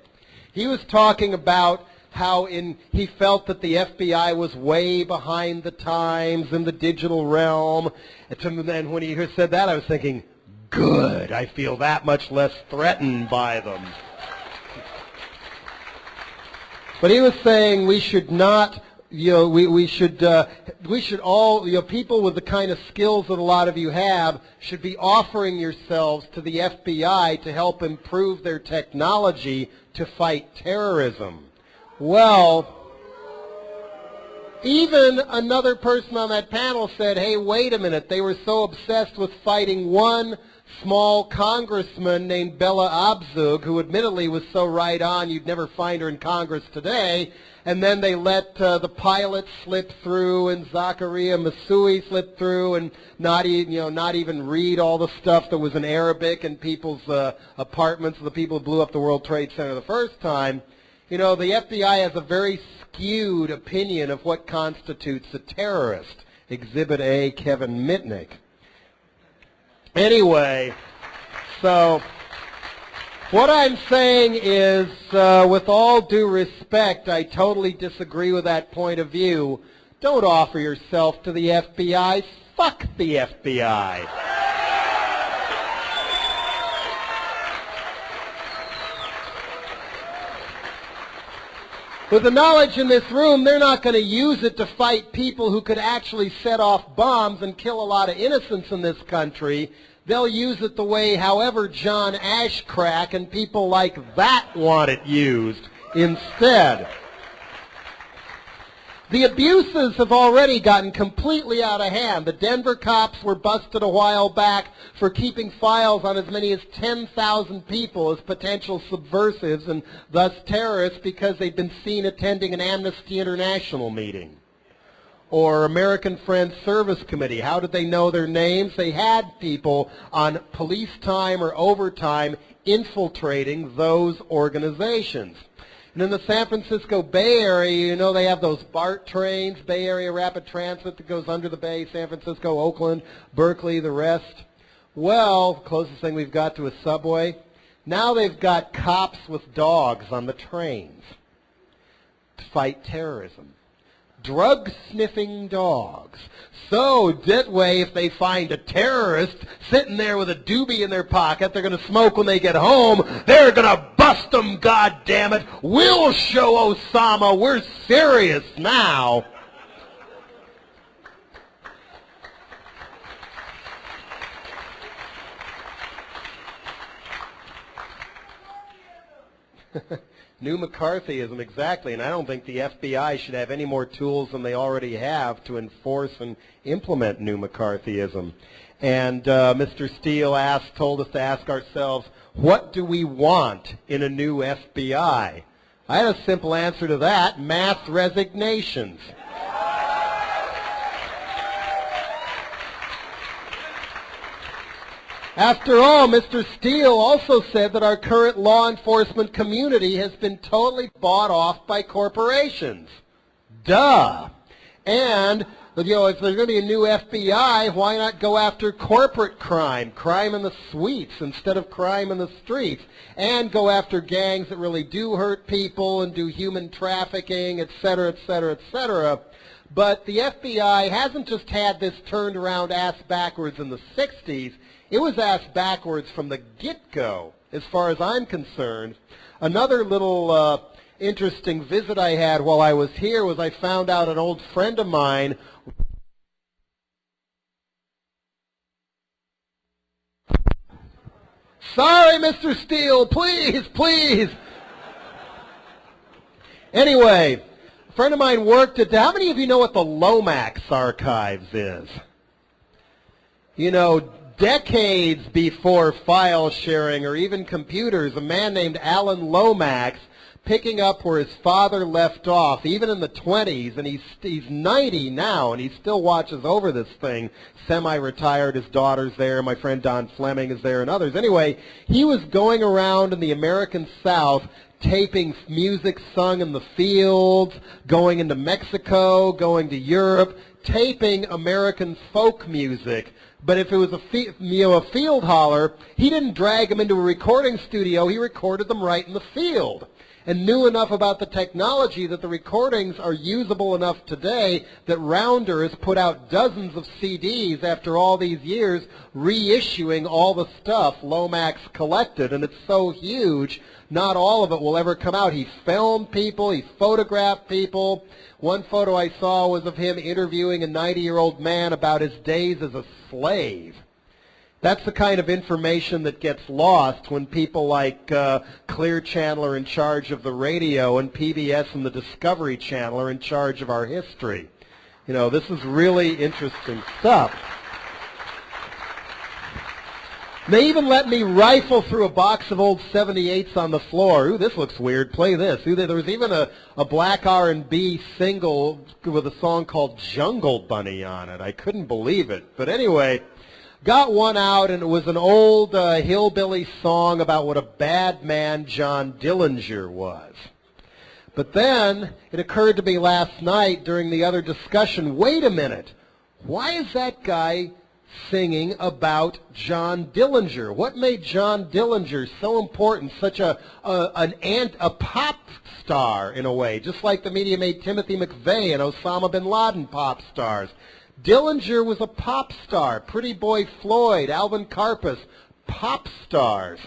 He was talking about how he felt that the FBI was way behind the times in the digital realm. And when he said that, I was thinking, good, I feel that much less threatened by them. But he was saying we should not, we should all, people with the kind of skills that a lot of you have should be offering yourselves to the FBI to help improve their technology to fight terrorism. Well, even another person on that panel said, hey, wait a minute, they were so obsessed with fighting one small congressman named Bella Abzug, who admittedly was so right on you'd never find her in Congress today, and then they let the pilot slip through and Zakaria Masui slip through and not even read all the stuff that was in Arabic in people's apartments of the people who blew up the World Trade Center the first time. The FBI has a very skewed opinion of what constitutes a terrorist. Exhibit A, Kevin Mitnick. Anyway, so what I'm saying is, with all due respect, I totally disagree with that point of view. Don't offer yourself to the FBI. Fuck the FBI. With the knowledge in this room, they're not going to use it to fight people who could actually set off bombs and kill a lot of innocents in this country. They'll use it the way, however, John Ashcrack and people like that want it used instead. The abuses have already gotten completely out of hand. The Denver cops were busted a while back for keeping files on as many as 10,000 people as potential subversives and thus terrorists because they'd been seen attending an Amnesty International meeting. Or American Friends Service Committee. How did they know their names? They had people on police time or overtime infiltrating those organizations. And in the San Francisco Bay Area, you know, they have those BART trains, Bay Area Rapid Transit, that goes under the Bay, San Francisco, Oakland, Berkeley, the rest. Well, the closest thing we've got to a subway. Now they've got cops with dogs on the trains to fight terrorism. Drug-sniffing dogs. So that way, if they find a terrorist sitting there with a doobie in their pocket, they're going to smoke when they get home. They're going to bust them, goddammit. We'll show Osama we're serious now. New McCarthyism, exactly, and I don't think the FBI should have any more tools than they already have to enforce and implement new McCarthyism. And Mr. Steele told us to ask ourselves, what do we want in a new FBI? I had a simple answer to that: mass resignations. After all, Mr. Steele also said that our current law enforcement community has been totally bought off by corporations. Duh. And, you know, if there's going to be a new FBI, why not go after corporate crime, crime in the suites instead of crime in the streets, and go after gangs that really do hurt people and do human trafficking, et cetera, et cetera, et cetera. But the FBI hasn't just had this turned around ass backwards in the 60s. It was ass backwards from the get-go, as far as I'm concerned. Another little interesting visit I had while I was here was I found out an old friend of mine. Sorry, Mr. Steele, please, please. Anyway, a friend of mine worked at, how many of you know what the Lomax archives is? You know, decades before file sharing or even computers, a man named Alan Lomax, picking up where his father left off, even in the 20s, and he's 90 now, and he still watches over this thing, semi-retired, his daughter's there, my friend Don Fleming is there, and others. Anyway, he was going around in the American South taping music sung in the fields, going into Mexico, going to Europe, taping American folk music. But if it was a field holler, he didn't drag them into a recording studio. He recorded them right in the field and knew enough about the technology that the recordings are usable enough today that Rounder has put out dozens of CDs after all these years reissuing all the stuff Lomax collected. And it's so huge, not all of it will ever come out. He filmed people. He photographed people. One photo I saw was of him interviewing a 90-year-old man about his days as a slave. That's the kind of information that gets lost when people like Clear Channel are in charge of the radio and PBS and the Discovery Channel are in charge of our history. You know, this is really interesting stuff. They even let me rifle through a box of old 78s on the floor. Ooh, this looks weird. Play this. Ooh, there was even a black R&B single with a song called Jungle Bunny on it. I couldn't believe it. But anyway, got one out, and it was an old hillbilly song about what a bad man John Dillinger was. But then it occurred to me last night during the other discussion, wait a minute, why is that guy singing about John Dillinger? What made John Dillinger so important, such a pop star in a way, just like the media made Timothy McVeigh and Osama bin Laden pop stars? Dillinger was a pop star. Pretty Boy Floyd, Alvin Karpis, pop stars.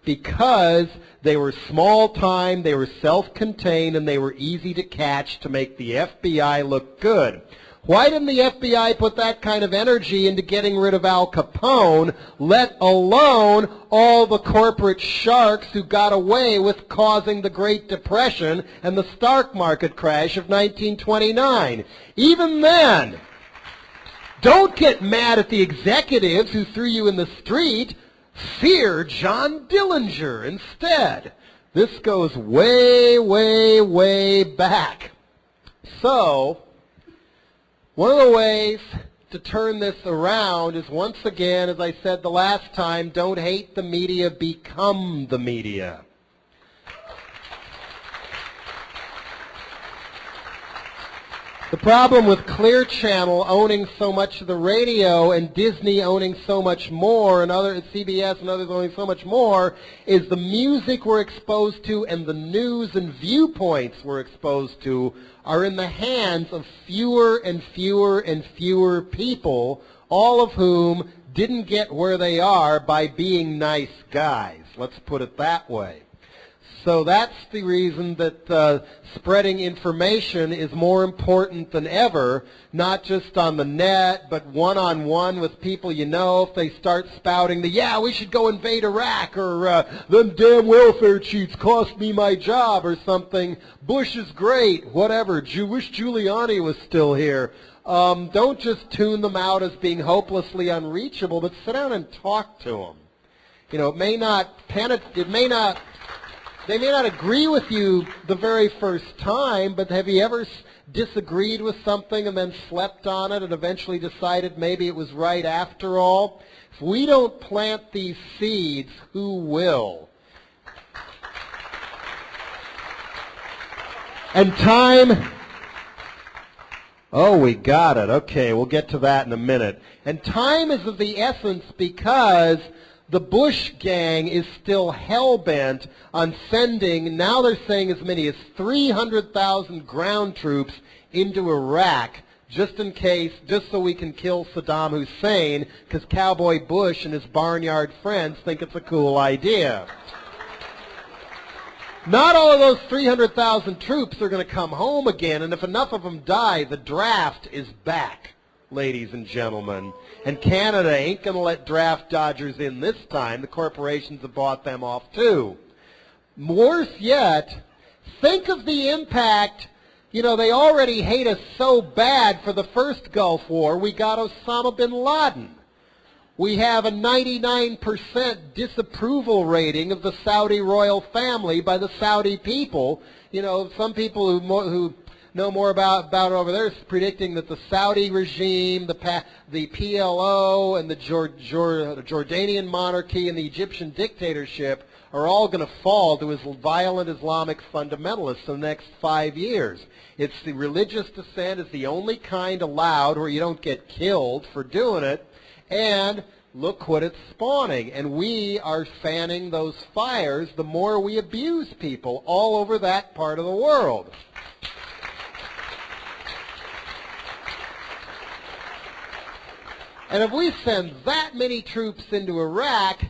because they were small time, they were self-contained, and they were easy to catch to make the FBI look good. Why didn't the FBI put that kind of energy into getting rid of Al Capone, let alone all the corporate sharks who got away with causing the Great Depression and the stock market crash of 1929? Even then, don't get mad at the executives who threw you in the street. Fear John Dillinger instead. This goes way, way, way back. So, one of the ways to turn this around is, once again, as I said the last time, don't hate the media, become the media. The problem with Clear Channel owning so much of the radio and Disney owning so much more and CBS and others owning so much more is the music we're exposed to and the news and viewpoints we're exposed to are in the hands of fewer and fewer and fewer people, all of whom didn't get where they are by being nice guys. Let's put it that way. So that's the reason that spreading information is more important than ever, not just on the net, but one-on-one with people you know. If they start spouting yeah, we should go invade Iraq, or them damn welfare cheats cost me my job, or something, Bush is great, whatever, wish Giuliani was still here. Don't just tune them out as being hopelessly unreachable, but sit down and talk to them. You know, they may not agree with you the very first time, but have you ever disagreed with something and then slept on it and eventually decided maybe it was right after all? If we don't plant these seeds, who will? And time... Oh, we got it. Okay, we'll get to that in a minute. And time is of the essence because the Bush gang is still hell-bent on sending, now they're saying as many as 300,000 ground troops into Iraq, just in case, just so we can kill Saddam Hussein, because Cowboy Bush and his barnyard friends think it's a cool idea. Not all of those 300,000 troops are going to come home again, and if enough of them die, the draft is back, ladies and gentlemen. And Canada ain't going to let draft dodgers in this time. The corporations have bought them off too. Worse yet, think of the impact. You know, they already hate us so bad for the first Gulf War. We got Osama bin Laden. We have a 99% disapproval rating of the Saudi royal family by the Saudi people. You know, some people who know more about it over there is predicting that the Saudi regime, the PLO, and the Jordanian monarchy and the Egyptian dictatorship are all going to fall to violent Islamic fundamentalists in the next 5 years. It's the religious dissent is the only kind allowed where you don't get killed for doing it, and look what it's spawning. And we are fanning those fires the more we abuse people all over that part of the world. And if we send that many troops into Iraq,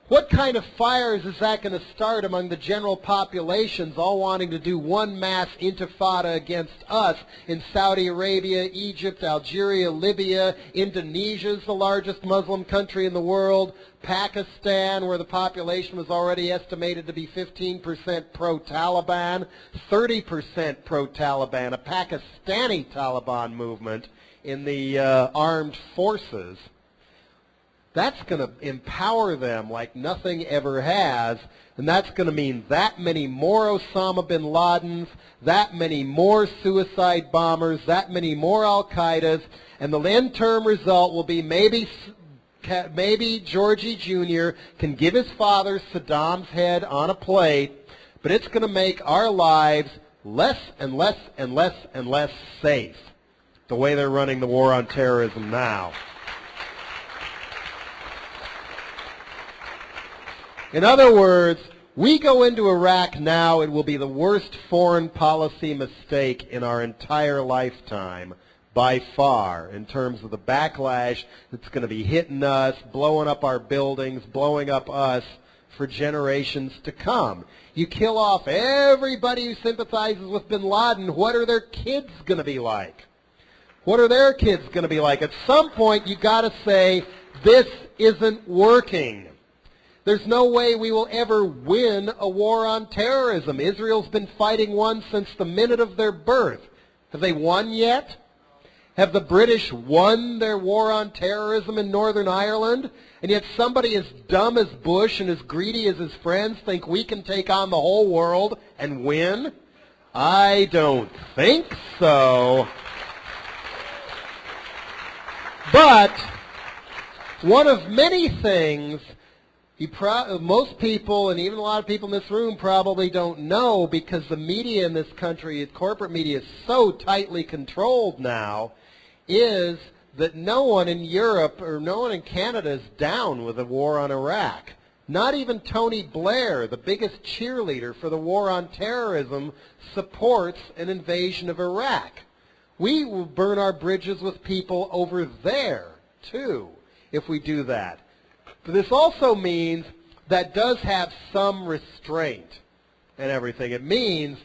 what kind of fires is that going to start among the general populations all wanting to do one mass intifada against us in Saudi Arabia, Egypt, Algeria, Libya, Indonesia is the largest Muslim country in the world, Pakistan, where the population was already estimated to be 15% pro-Taliban, 30% pro-Taliban, a Pakistani Taliban movement in the armed forces. That's going to empower them like nothing ever has, and that's going to mean that many more Osama bin Ladens, that many more suicide bombers, that many more Al-Qaedas, and the end-term result will be maybe Georgie Jr. can give his father Saddam's head on a plate, but it's going to make our lives less and less and less and less safe, the way they're running the war on terrorism now. In other words, we go into Iraq now, it will be the worst foreign policy mistake in our entire lifetime, by far, in terms of the backlash that's going to be hitting us, blowing up our buildings, blowing up us for generations to come. You kill off everybody who sympathizes with bin Laden, what are their kids going to be like? What are their kids going to be like? At some point, you got to say, this isn't working. There's no way we will ever win a war on terrorism. Israel's been fighting one since the minute of their birth. Have they won yet? Have the British won their war on terrorism in Northern Ireland? And yet somebody as dumb as Bush and as greedy as his friends think we can take on the whole world and win? I don't think so. But one of many things most people, and even a lot of people in this room, probably don't know, because the media in this country, corporate media, is so tightly controlled now, is that no one in Europe or no one in Canada is down with the war on Iraq. Not even Tony Blair, the biggest cheerleader for the war on terrorism, supports an invasion of Iraq. We will burn our bridges with people over there, too, if we do that. But this also means that does have some restraint and everything. It means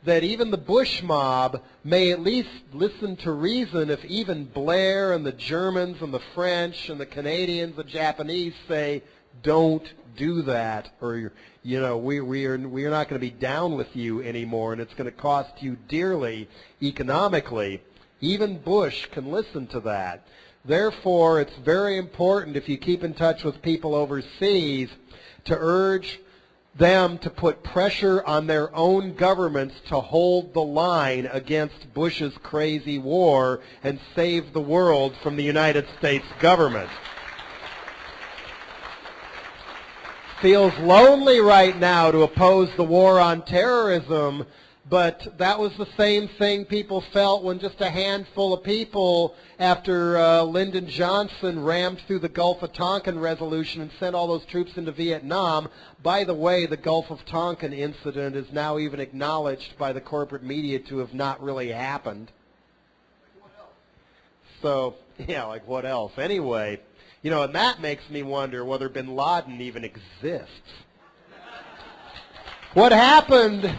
that even the Bush mob may at least listen to reason if even Blair and the Germans and the French and the Canadians, the Japanese say, don't do that, or we are not going to be down with you anymore, and it's going to cost you dearly economically. Even Bush can listen to that. Therefore, it's very important, if you keep in touch with people overseas, to urge them to put pressure on their own governments to hold the line against Bush's crazy war and save the world from the United States government. Feels lonely right now to oppose the war on terrorism, but that was the same thing people felt when just a handful of people, after Lyndon Johnson rammed through the Gulf of Tonkin resolution and sent all those troops into Vietnam. By the way, the Gulf of Tonkin incident is now even acknowledged by the corporate media to have not really happened. So, yeah, like what else? Anyway, and that makes me wonder whether bin Laden even exists. What happened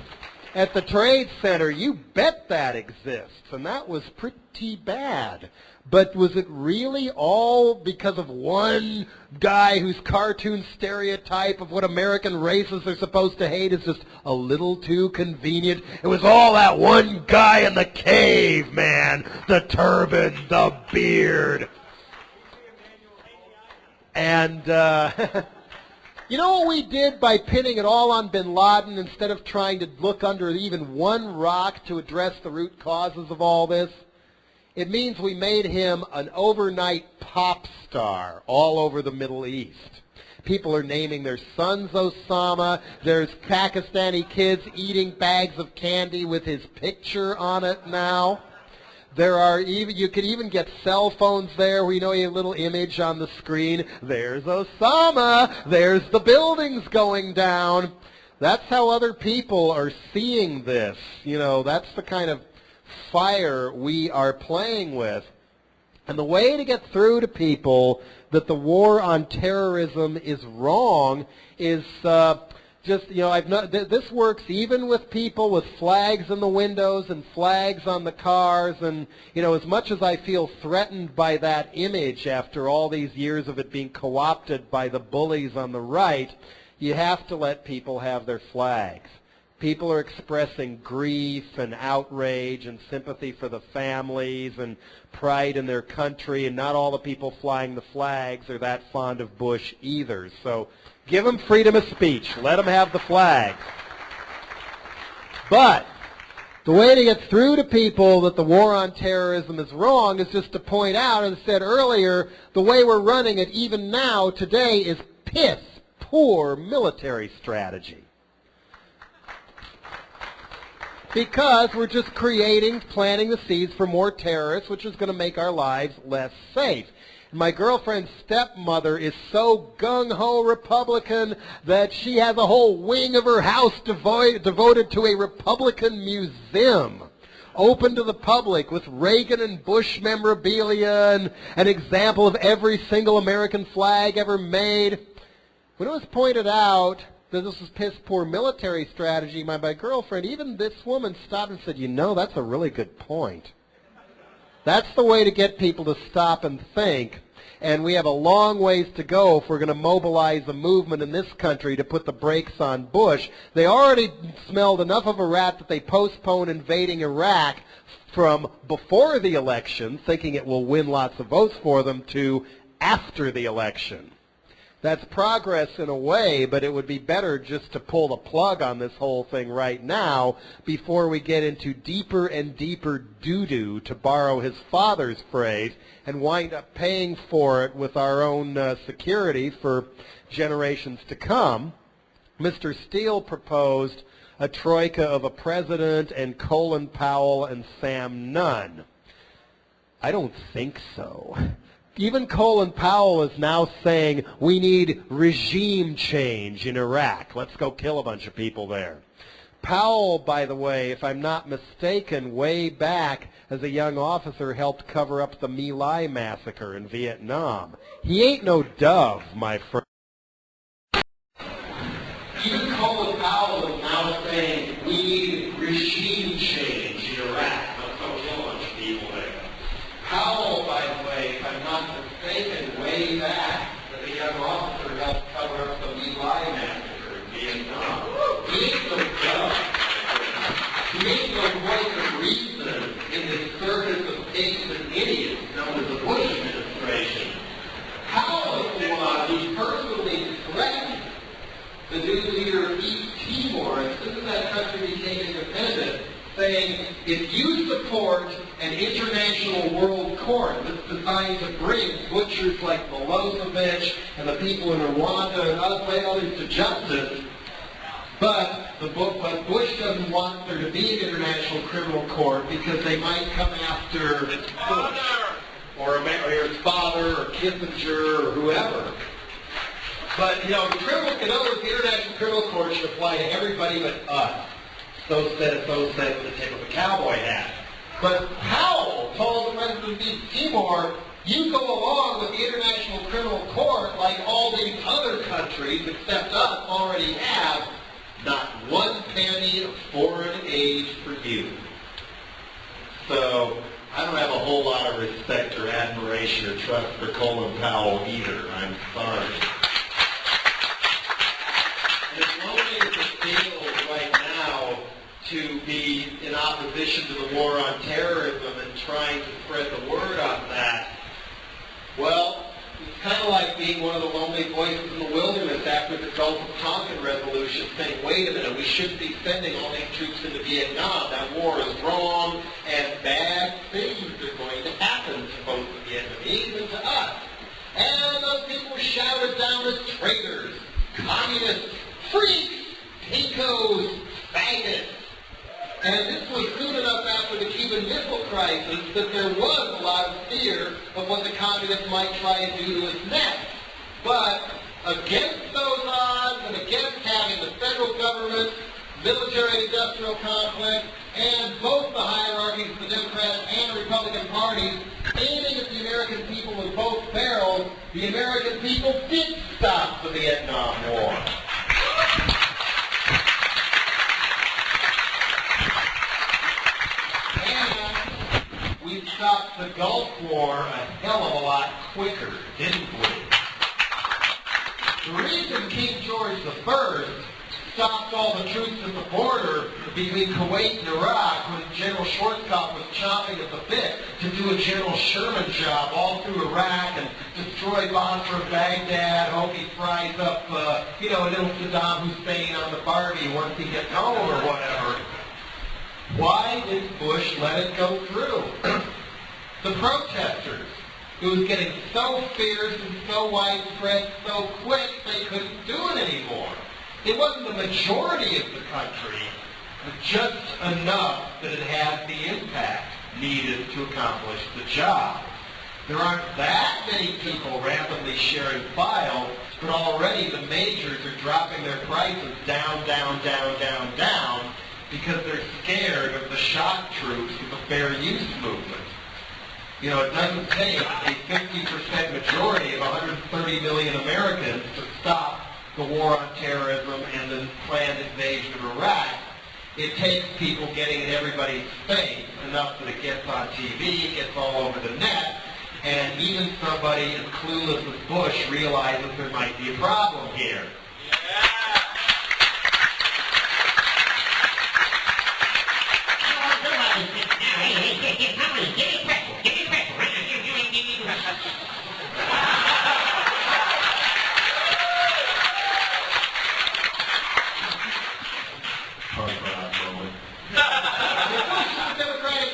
at the Trade Center, you bet that exists, and that was pretty bad. But was it really all because of one guy whose cartoon stereotype of what American races are supposed to hate is just a little too convenient? It was all that one guy in the cave, man. The turban, the beard. And you know what we did by pinning it all on bin Laden instead of trying to look under even one rock to address the root causes of all this? It means we made him an overnight pop star all over the Middle East. People are naming their sons Osama. There's Pakistani kids eating bags of candy with his picture on it now. You could even get cell phones there where you have a little image on the screen. There's Osama. There's the buildings going down. That's how other people are seeing this. That's the kind of fire we are playing with. And the way to get through to people that the war on terrorism is wrong is this works even with people with flags in the windows and flags on the cars. And, as much as I feel threatened by that image after all these years of it being co-opted by the bullies on the right, you have to let people have their flags. People are expressing grief and outrage and sympathy for the families and pride in their country, and not all the people flying the flags are that fond of Bush either. So give them freedom of speech. Let them have the flags. But the way to get through to people that the war on terrorism is wrong is just to point out, as I said earlier, the way we're running it even now, today, is piss poor military strategy. Because we're just planting the seeds for more terrorists, which is going to make our lives less safe. My girlfriend's stepmother is so gung-ho Republican that she has a whole wing of her house devoted to a Republican museum, open to the public, with Reagan and Bush memorabilia and an example of every single American flag ever made. when it was pointed out that this was piss-poor military strategy by my girlfriend, even this woman stopped and said, you know, that's a really good point. That's the way to get people to stop and think. And we have a long ways to go if we're going to mobilize a movement in this country to put the brakes on Bush. They already smelled enough of a rat that they postponed invading Iraq from before the election, thinking it will win lots of votes for them, to after the election. That's progress in a way, but it would be better just to pull the plug on this whole thing right now before we get into deeper and deeper doo-doo, to borrow his father's phrase, and wind up paying for it with our own security for generations to come. Mr. Steele proposed a troika of a president and Colin Powell and Sam Nunn. I don't think so. Even Colin Powell is now saying we need regime change in Iraq. Let's go kill a bunch of people there. Powell, by the way, if I'm not mistaken, way back as a young officer helped cover up the My Lai massacre in Vietnam. He ain't no dove, my friend. Even Colin Powell is now saying we need regime change in Iraq. Let's go kill a bunch of people there. Powell, by the way, if I'm not mistaken, way back as a young officer helped cover up the My Lai massacre in Vietnam. He ain't no dove. He ain't no voice of reason in this circus of pigs and idiots known as the Bush administration. Powell is the one who personally threatened the new leader of East Timor, as soon as that country became independent, saying, if you support an international world court that's designed to bring butchers like Milosevic and the people in Rwanda and others to justice, but Bush doesn't want there to be an international criminal court because they might come after Bush or his father or Kissinger or whoever. But, in other words, the International Criminal Court should apply to everybody but us. So said with the tip of a cowboy hat. But Powell told the president of East Timor, you go along with the International Criminal Court like all these other countries, except us, already have. Not one penny of foreign aid for you. So, I don't have a whole lot of respect or admiration or trust for Colin Powell either. I'm sorry. And as lonely as it feels right now to be in opposition to the war on terrorism and trying to spread the word on that, well, it's kind of like being one of the lonely voices in the wilderness after the Gulf of Tonkin Revolution saying, wait a minute, we shouldn't be sending all these troops into Vietnam. That war is wrong, and bad things are going to happen to both the Vietnamese and to us. And those people were shouted down as traitors, communists, freaks, pinkos, faggots. And this was soon enough after the Cuban Missile Crisis that there was a lot of fear of what the communists might try and do to its neck. But against those odds and against having the federal government, military-industrial complex, and both the hierarchies of the Democratic and the Republican parties aiming at the American people with both barrels, the American people did stop the Vietnam War. We stopped the Gulf War a hell of a lot quicker, didn't we? The reason King George I stopped all the troops at the border between Kuwait and Iraq when General Schwarzkopf was chopping at the bit to do a General Sherman job all through Iraq and destroy Basra, Baghdad, hope he fries up, a little Saddam Hussein on the Barbie once he gets home or whatever. Why did Bush let it go through? The protesters, it was getting so fierce and so widespread so quick they couldn't do it anymore. It wasn't the majority of the country, but just enough that it had the impact needed to accomplish the job. There aren't that many people rapidly sharing files, but already the majors are dropping their prices down, because they're scared of the shock troops of the fair use movement. It doesn't take a 50% majority of 130 million Americans to stop the war on terrorism and the planned invasion of Iraq, it takes people getting in everybody's face enough that it gets on TV, it gets all over the net, and even somebody as clueless as Bush realizes there might be a problem here.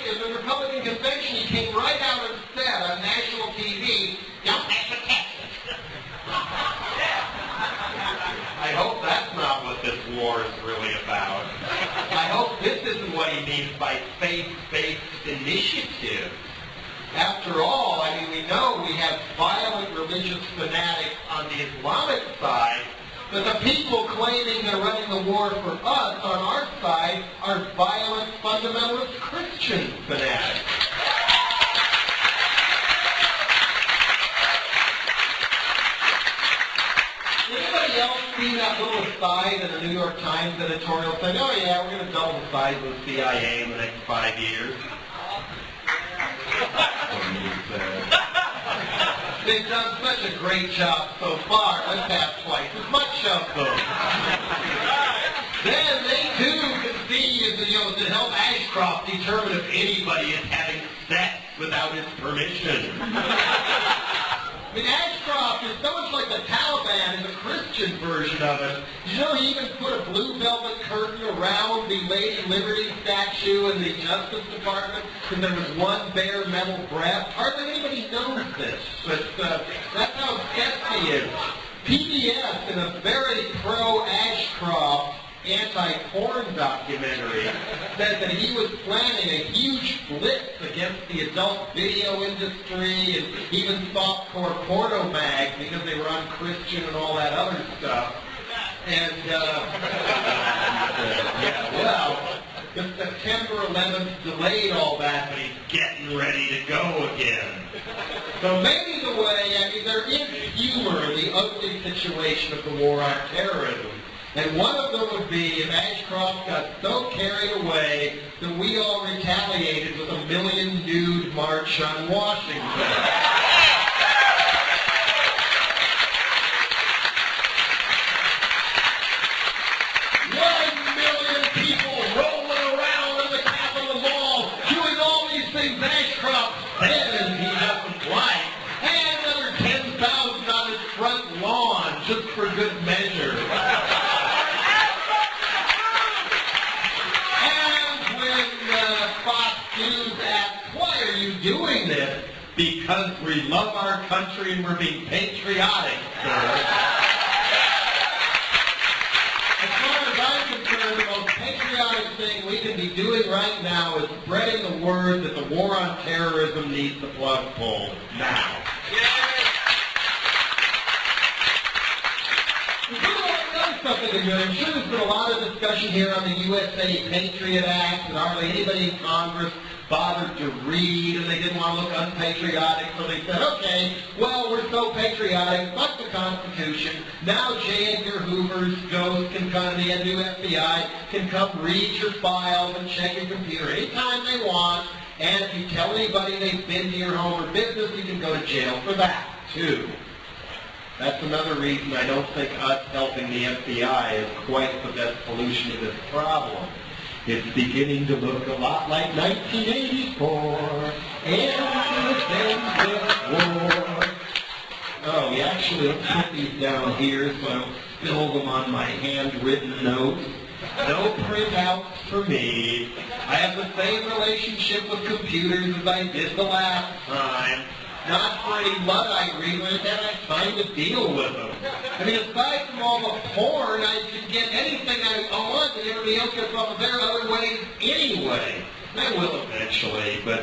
The Republican convention, he came right out and said on national TV, "Don't mess with Texas." I hope that's not what this war is really about. I hope this isn't what he means by faith-based initiative. After all, I mean, we know we have violent religious fanatics on the Islamic side, but the people claiming they're running the war for us on our side are violent fundamentalist Christian fanatics. Anybody else see that little aside in the New York Times editorial saying, oh yeah, we're going to double the size of the CIA in the next 5 years? They've done such a great job so far. Let's have twice as much of them. Then they too concede, to help Ashcroft determine if anybody is having sex without his permission. I mean, Ashcroft is so much like the Taliban in the Christian version of it. You know, he even put a blue velvet curtain around the Lady Liberty statue in the Justice Department, and there was one bare metal breast. Hardly anybody knows this, but that's how obsessed he is. PBS, in a very pro-Ashcroft anti-porn documentary, said that he was planning a huge blitz against the adult video industry and even softcore porno mags because they were unchristian and all that other stuff. And, the September 11th delayed all that, but he's getting ready to go again. So maybe the way, I mean, there is humor in the ugly situation of the war on terrorism. And one of them would be if Ashcroft got so carried away that we all retaliated with a million nude march on Washington. 1 million people rolling around in the Capitol Mall doing all these things Ashcroft says he doesn't like, and another 10,000 on his front lawn just for good measure. Doing this because we love our country and we're being patriotic, sir. As far as I'm concerned, the most patriotic thing we can be doing right now is spreading the word that the war on terrorism needs the plug pulled now. Something to do. I'm sure there's been a lot of discussion here on the USA Patriot Act, and hardly anybody in Congress bothered to read, and they didn't want to look unpatriotic, so they said, okay, well, we're so patriotic, fuck the Constitution. Now J. Edgar Hoover's ghost can come, the new FBI can come read your files and check your computer anytime they want, and if you tell anybody they've been to your home or business, you can go to jail for that, too. That's another reason I don't think us helping the FBI is quite the best solution to this problem. It's beginning to look a lot like 1984 and the war. Oh, we actually put these down here so I don't spill them on my handwritten notes. No printouts for me. I have the same relationship with computers as I did the last time. Not for any Luddite reason, that I find to deal with them. I mean, aside from all the porn, I can get anything I want, and everybody else gets off of their other ways anyway. I will eventually, but,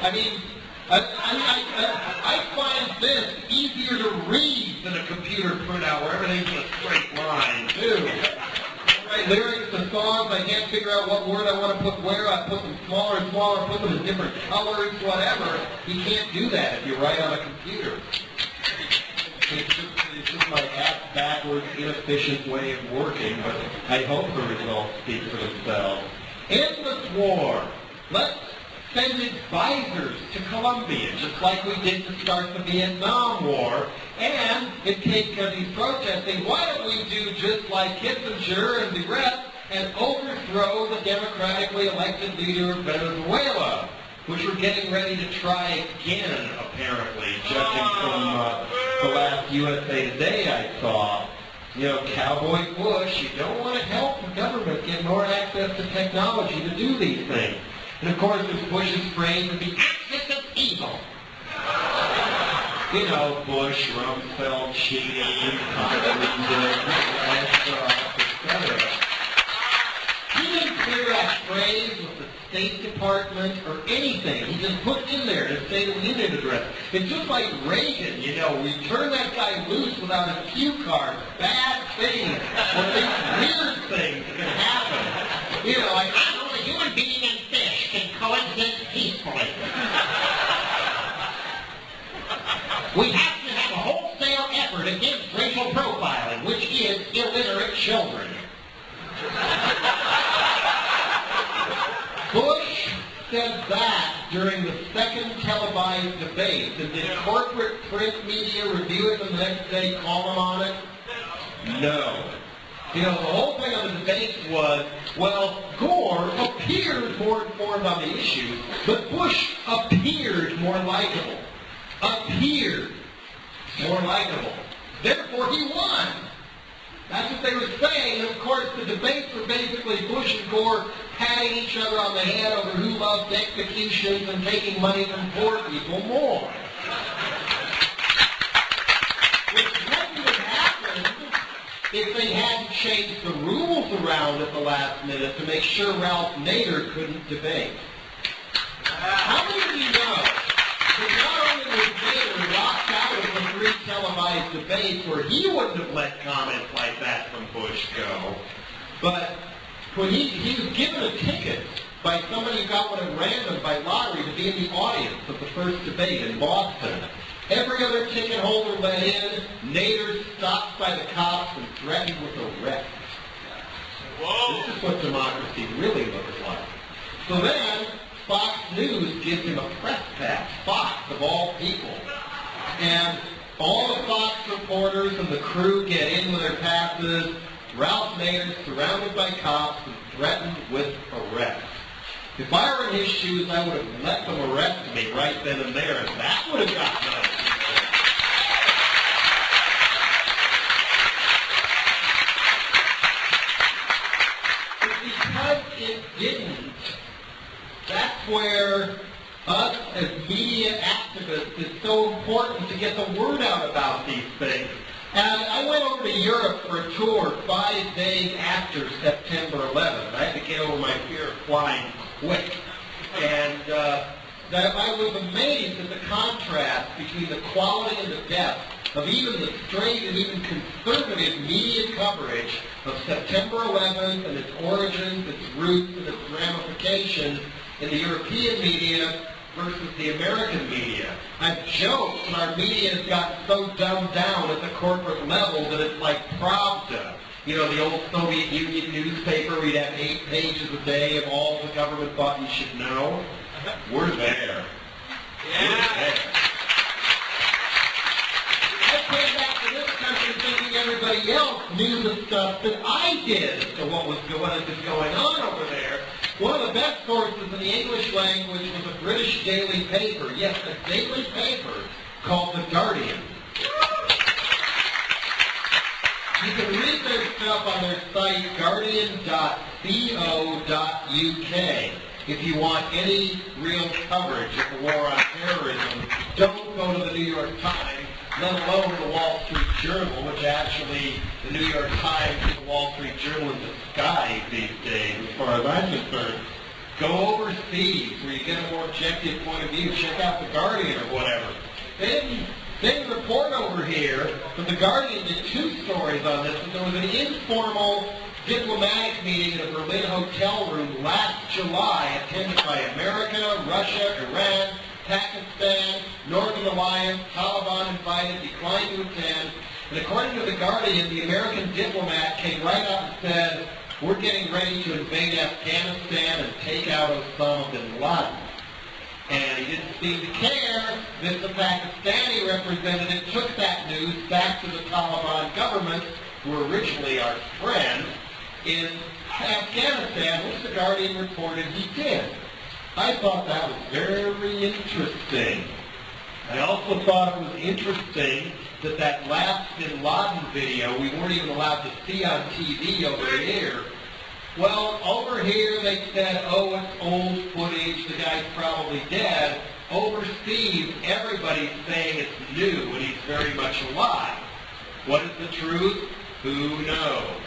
I mean, I find this easier to read than a computer printout where everything's in a straight line, too. Right, lyrics to songs, I can't figure out what word I want to put where. I put them smaller and smaller, put them in different colors, whatever. You can't do that if you write on a computer. It's just like backwards, inefficient way of working, but I hope the results speak for themselves. Endless war. Let's send advisors to Colombia, just like we did to start the Vietnam War. And in case of these protesting, why don't we do just like Kissinger and the rest and overthrow the democratically elected leader of Venezuela, which we're getting ready to try again, apparently, judging from the last USA Today I saw. You know, Cowboy Bush, you don't want to help the government get more access to technology to do these things. And of course, there's Bush's phrase of the axis of evil. You know, Bush, Rumsfeld, Cheney, etc. He didn't clear that phrase with the State Department or anything. He just put in there in a State of the Union address. It's just like Reagan, you know, we turn that guy loose without a cue card. Bad things, or these weird things can happen. You know, like, I know a human being and fish can coexist peacefully. We have to have a wholesale effort against racial profiling, which is illiterate children. Bush said that during the second televised debate. And did corporate print media review it the next day, call him on it? No. You know, the whole thing on the debates was, well, Gore appeared more informed on the issues, but Bush appeared more likable. Appeared more likable. Therefore, he won. That's what they were saying. And of course, the debates were basically Bush and Gore patting each other on the head over who loved executions and taking money from poor people more. Which wouldn't have happened if they hadn't changed the rules around at the last minute to make sure Ralph Nader couldn't debate. How many of you know that not only was Nader locked out of the 3 televised debates where he wouldn't have let comments like that from Bush go, but when he was given a ticket by somebody who got one at random by lottery to be in the audience of the first debate in Boston. Every other ticket holder let in. Nader stopped by the cops and threatened with arrest. Whoa. This is what democracy really looks like. So then, Fox News gives him a press pass, Fox of all people. And all the Fox reporters and the crew get in with their passes. Ralph Nader surrounded by cops and threatened with arrest. If I were in his shoes, I would have let them arrest me right then and there, and that would have gotten us. But because it didn't, that's where us as media activists is so important to get the word out about these things. And I went over to Europe for a tour 5 days after September 11th. I had to get over my fear of flying quick. And that I was amazed at the contrast between the quality and the depth of even the straight and even conservative media coverage of September 11th and its origins, its roots, and its ramifications in the European media versus the American media. I've joked that our media has gotten so dumbed down at the corporate level that it's like Pravda. You know, the old Soviet Union newspaper, we'd have 8 pages a day of all the government thought you should know. We're there. Yeah. We're there. I came back to this country thinking everybody else knew the stuff that I did as to what was going on over there. One of the best sources in the English language was a British daily paper, yes, a daily paper called The Guardian. You can read their stuff on their site, guardian.co.uk. If you want any real coverage of the war on terrorism, don't go to the New York Times, let alone the Wall Street Journal, which actually the New York Times is the Wall Street Journal in disguise these days, as far as I'm concerned. Go overseas where you get a more objective point of view. Check out The Guardian or whatever. They didn't report over here, but The Guardian did 2 stories on this. And there was an informal diplomatic meeting in a Berlin hotel room last July attended by America, Russia, Iran, Pakistan, Northern Alliance, Taliban invited, declined to attend. And according to The Guardian, the American diplomat came right out and said, we're getting ready to invade Afghanistan and take out Osama bin Laden. And he didn't seem to care that the Pakistani representative took that news back to the Taliban government, who were originally our friends, in Afghanistan, which The Guardian reported he did. I thought that was very interesting. I also thought it was interesting that that last bin Laden video we weren't even allowed to see on TV over here. Well, over here they said, oh, it's old footage, the guy's probably dead. Overseas, everybody's saying it's new and he's very much alive. What is the truth? Who knows?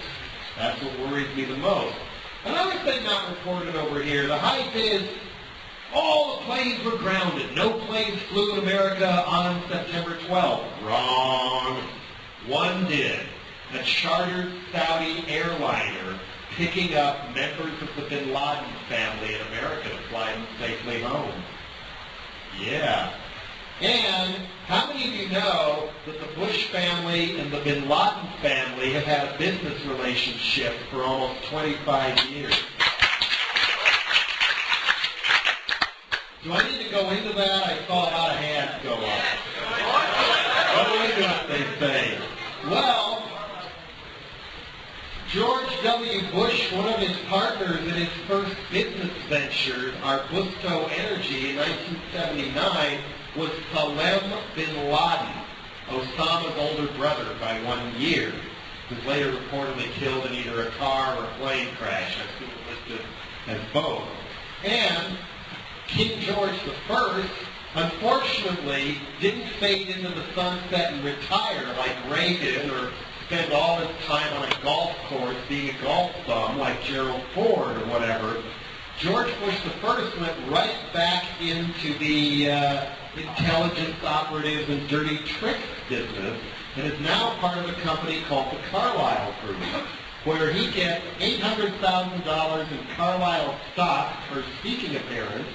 That's what worries me the most. Another thing not reported over here, the hype is all the planes were grounded. No planes flew in America on September 12th. Wrong. One did. A chartered Saudi airliner picking up members of the bin Laden family in America to fly them safely home. Yeah. And how many of you know that the Bush family and the bin Laden family have had a business relationship for almost 25 years? Do I need to go into that? I saw a lot of hands go up. What do what they say? Well, George W. Bush, one of his partners in his first business venture, Arbusto Energy, in 1979, was Salem bin Laden, Osama's older brother by 1 year, who was later reportedly killed in either a car or a plane crash. I've seen it listed as both. And King George I, unfortunately, didn't fade into the sunset and retire like Reagan or spend all his time on a golf course being a golf bum like Gerald Ford or whatever. George Bush I went right back into the intelligence operative and dirty tricks business and is now part of a company called the Carlyle Group, where he gets $800,000 in Carlyle stock for speaking appearance.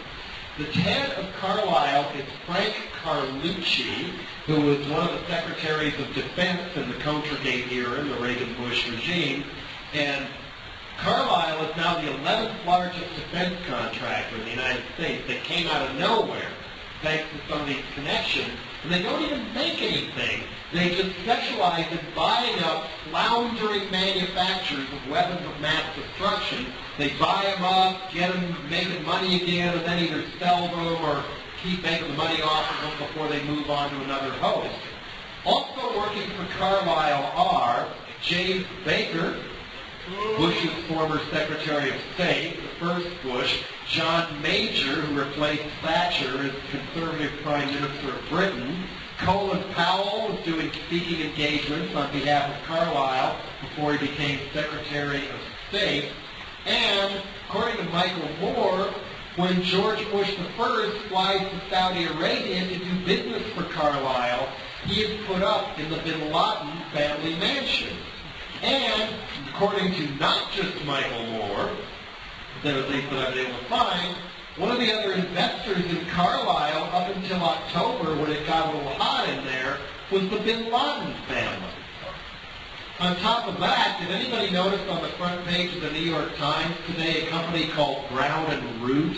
The head of Carlyle is Frank Carlucci, who was one of the secretaries of defense in the Contragate era in the Reagan-Bush regime. And Carlyle is now the 11th largest defense contractor in the United States. They came out of nowhere thanks to some of these connections. And they don't even make anything. They just specialize in buying up floundering manufacturers of weapons of mass destruction. They buy them up, get them making money again, and then either sell them or keep making the money off of them before they move on to another host. Also working for Carlyle are James Baker, Bush's former Secretary of State, the first Bush, John Major, who replaced Thatcher as Conservative Prime Minister of Britain. Colin Powell was doing speaking engagements on behalf of Carlyle before he became Secretary of State. And according to Michael Moore, when George Bush I flies to Saudi Arabia to do business for Carlyle, he is put up in the bin Laden family mansion. And according to not just Michael Moore, that at least that I've been able to find, one of the other investors in Carlyle up until October, when it got a little hot in there, was the bin Laden family. On top of that, did anybody notice on the front page of the New York Times today a company called Brown and Root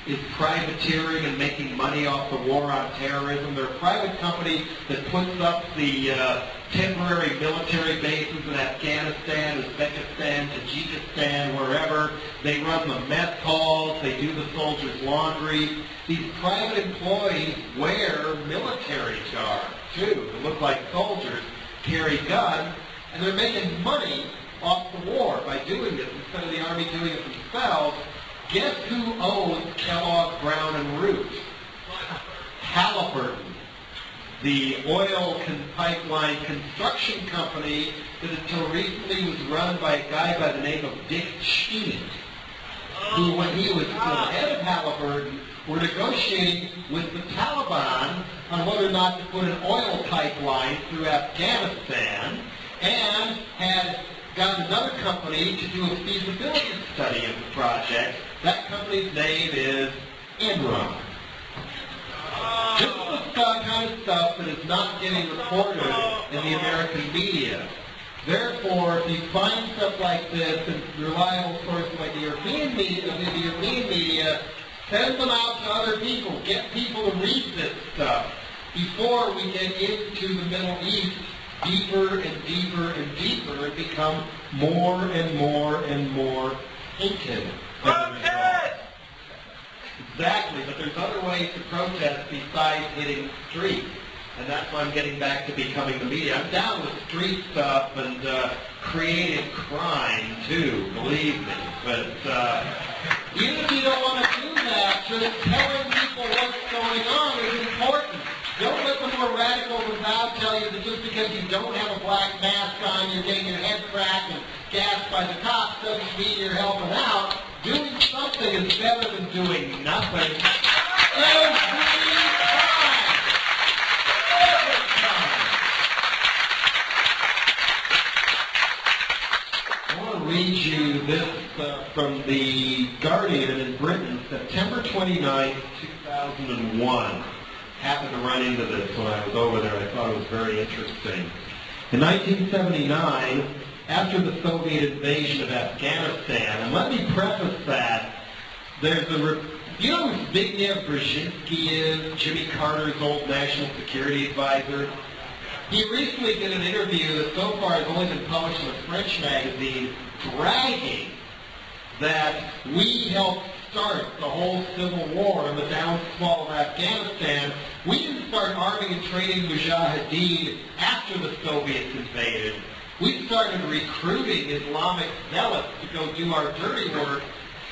is privateering and making money off the war on terrorism? They're a private company that puts up the temporary military bases in Afghanistan, Uzbekistan, Tajikistan, wherever. They run the mess halls. They do the soldiers' laundry. These private employees wear military garb, too, that look like soldiers, carry guns, and they're making money off the war by doing this instead of the Army doing it themselves. Guess who owns Kellogg, Brown and Root? Halliburton, the oil pipeline construction company that until recently was run by a guy by the name of Dick Cheney, who, when he was still head of Halliburton, were negotiating with the Taliban on whether or not to put an oil pipeline through Afghanistan, and had got another company to do a feasibility study of the project. That company's name is Enron. This was kind of stuff that is not getting reported in the American media. Therefore, if you find stuff like this in reliable sources like the European media, send them out to other people. Get people to read this stuff before we get into the Middle East deeper and deeper and deeper and become more and more and more hated. Exactly, but there's other ways to protest besides hitting streets. And that's why I'm getting back to becoming the media. I'm down with street stuff and creative crime, too, believe me. But even if you don't want to do that, just telling people what's going on is important. Don't let the more radical crowd tell you that just because you don't have a black mask on, you're getting your head cracked and gassed by the cops doesn't mean you're helping out. Doing something is better than doing nothing. I want to read you this from the Guardian in Britain, September 29, 2001. Happened to run into this when I was over there. I thought it was very interesting. In 1979, after the Soviet invasion of Afghanistan, and let me preface that, there's you know who Zbigniew Brzezinski is, Jimmy Carter's old national security advisor? He recently did an interview that so far has only been published in a French magazine, bragging that we helped start the whole civil war and the downfall of Afghanistan. We didn't start arming and training Mujahideen after the Soviets invaded. We started recruiting Islamic zealots to go do our dirty work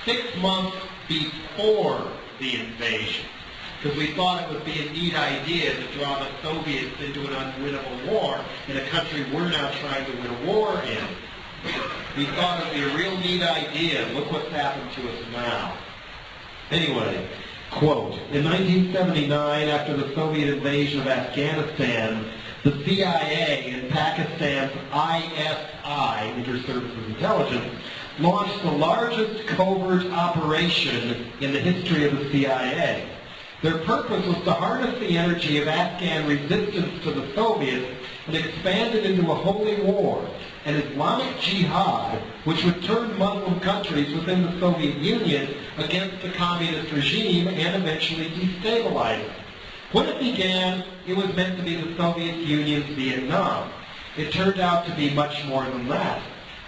6 months before the invasion, because we thought it would be a neat idea to draw the Soviets into an unwinnable war in a country we're now trying to win a war in. We thought it would be a real neat idea. Look what's happened to us now. Anyway, quote, in 1979, after the Soviet invasion of Afghanistan, the CIA and Pakistan's ISI, Inter-Services Intelligence, launched the largest covert operation in the history of the CIA. Their purpose was to harness the energy of Afghan resistance to the Soviets and expand it into a holy war, an Islamic jihad, which would turn Muslim countries within the Soviet Union against the communist regime and eventually destabilize it. When it began, it was meant to be the Soviet Union's Vietnam. It turned out to be much more than that.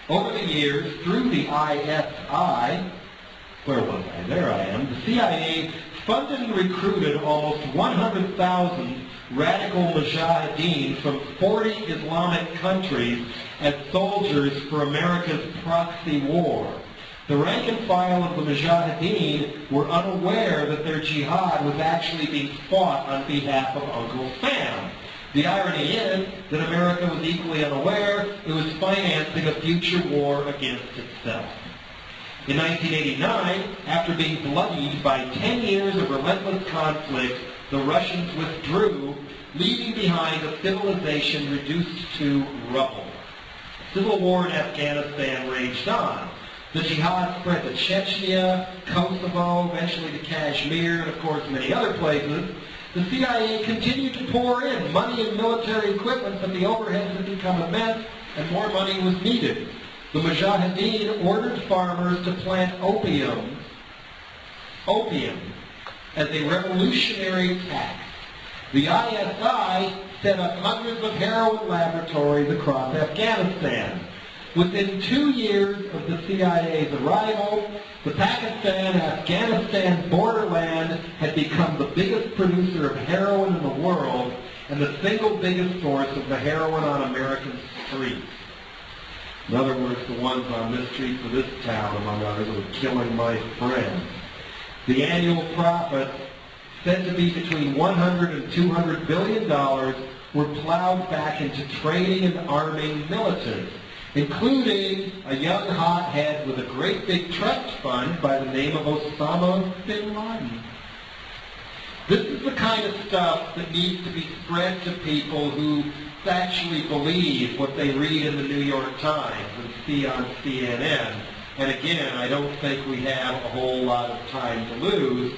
Over the years, through the ISI, where was I? There I am. The CIA funded and recruited almost 100,000 radical mujahideen from 40 Islamic countries as soldiers for America's proxy war. The rank and file of the mujahideen were unaware that their jihad was actually being fought on behalf of Uncle Sam. The irony is that America was equally unaware it was financing a future war against itself. In 1989, after being bloodied by 10 years of relentless conflict, the Russians withdrew, leaving behind a civilization reduced to rubble. Civil war in Afghanistan raged on. The jihad spread to Chechnya, Kosovo, eventually to Kashmir, and of course many other places. The CIA continued to pour in money and military equipment, but the overheads had become immense and more money was needed. The Mujahideen ordered farmers to plant opium as a revolutionary tax. The ISI set up hundreds of heroin laboratories across Afghanistan. Within 2 years of the CIA's arrival, the Pakistan-Afghanistan borderland had become the biggest producer of heroin in the world and the single biggest source of the heroin on American streets. In other words, the ones on the streets of this town, among others, were killing my friends. The annual profits, said to be between $100 and $200 billion, were plowed back into training and arming militants, including a young hothead with a great big trust fund by the name of Osama bin Laden. This is the kind of stuff that needs to be spread to people who actually believe what they read in the New York Times and see on CNN. And again, I don't think we have a whole lot of time to lose.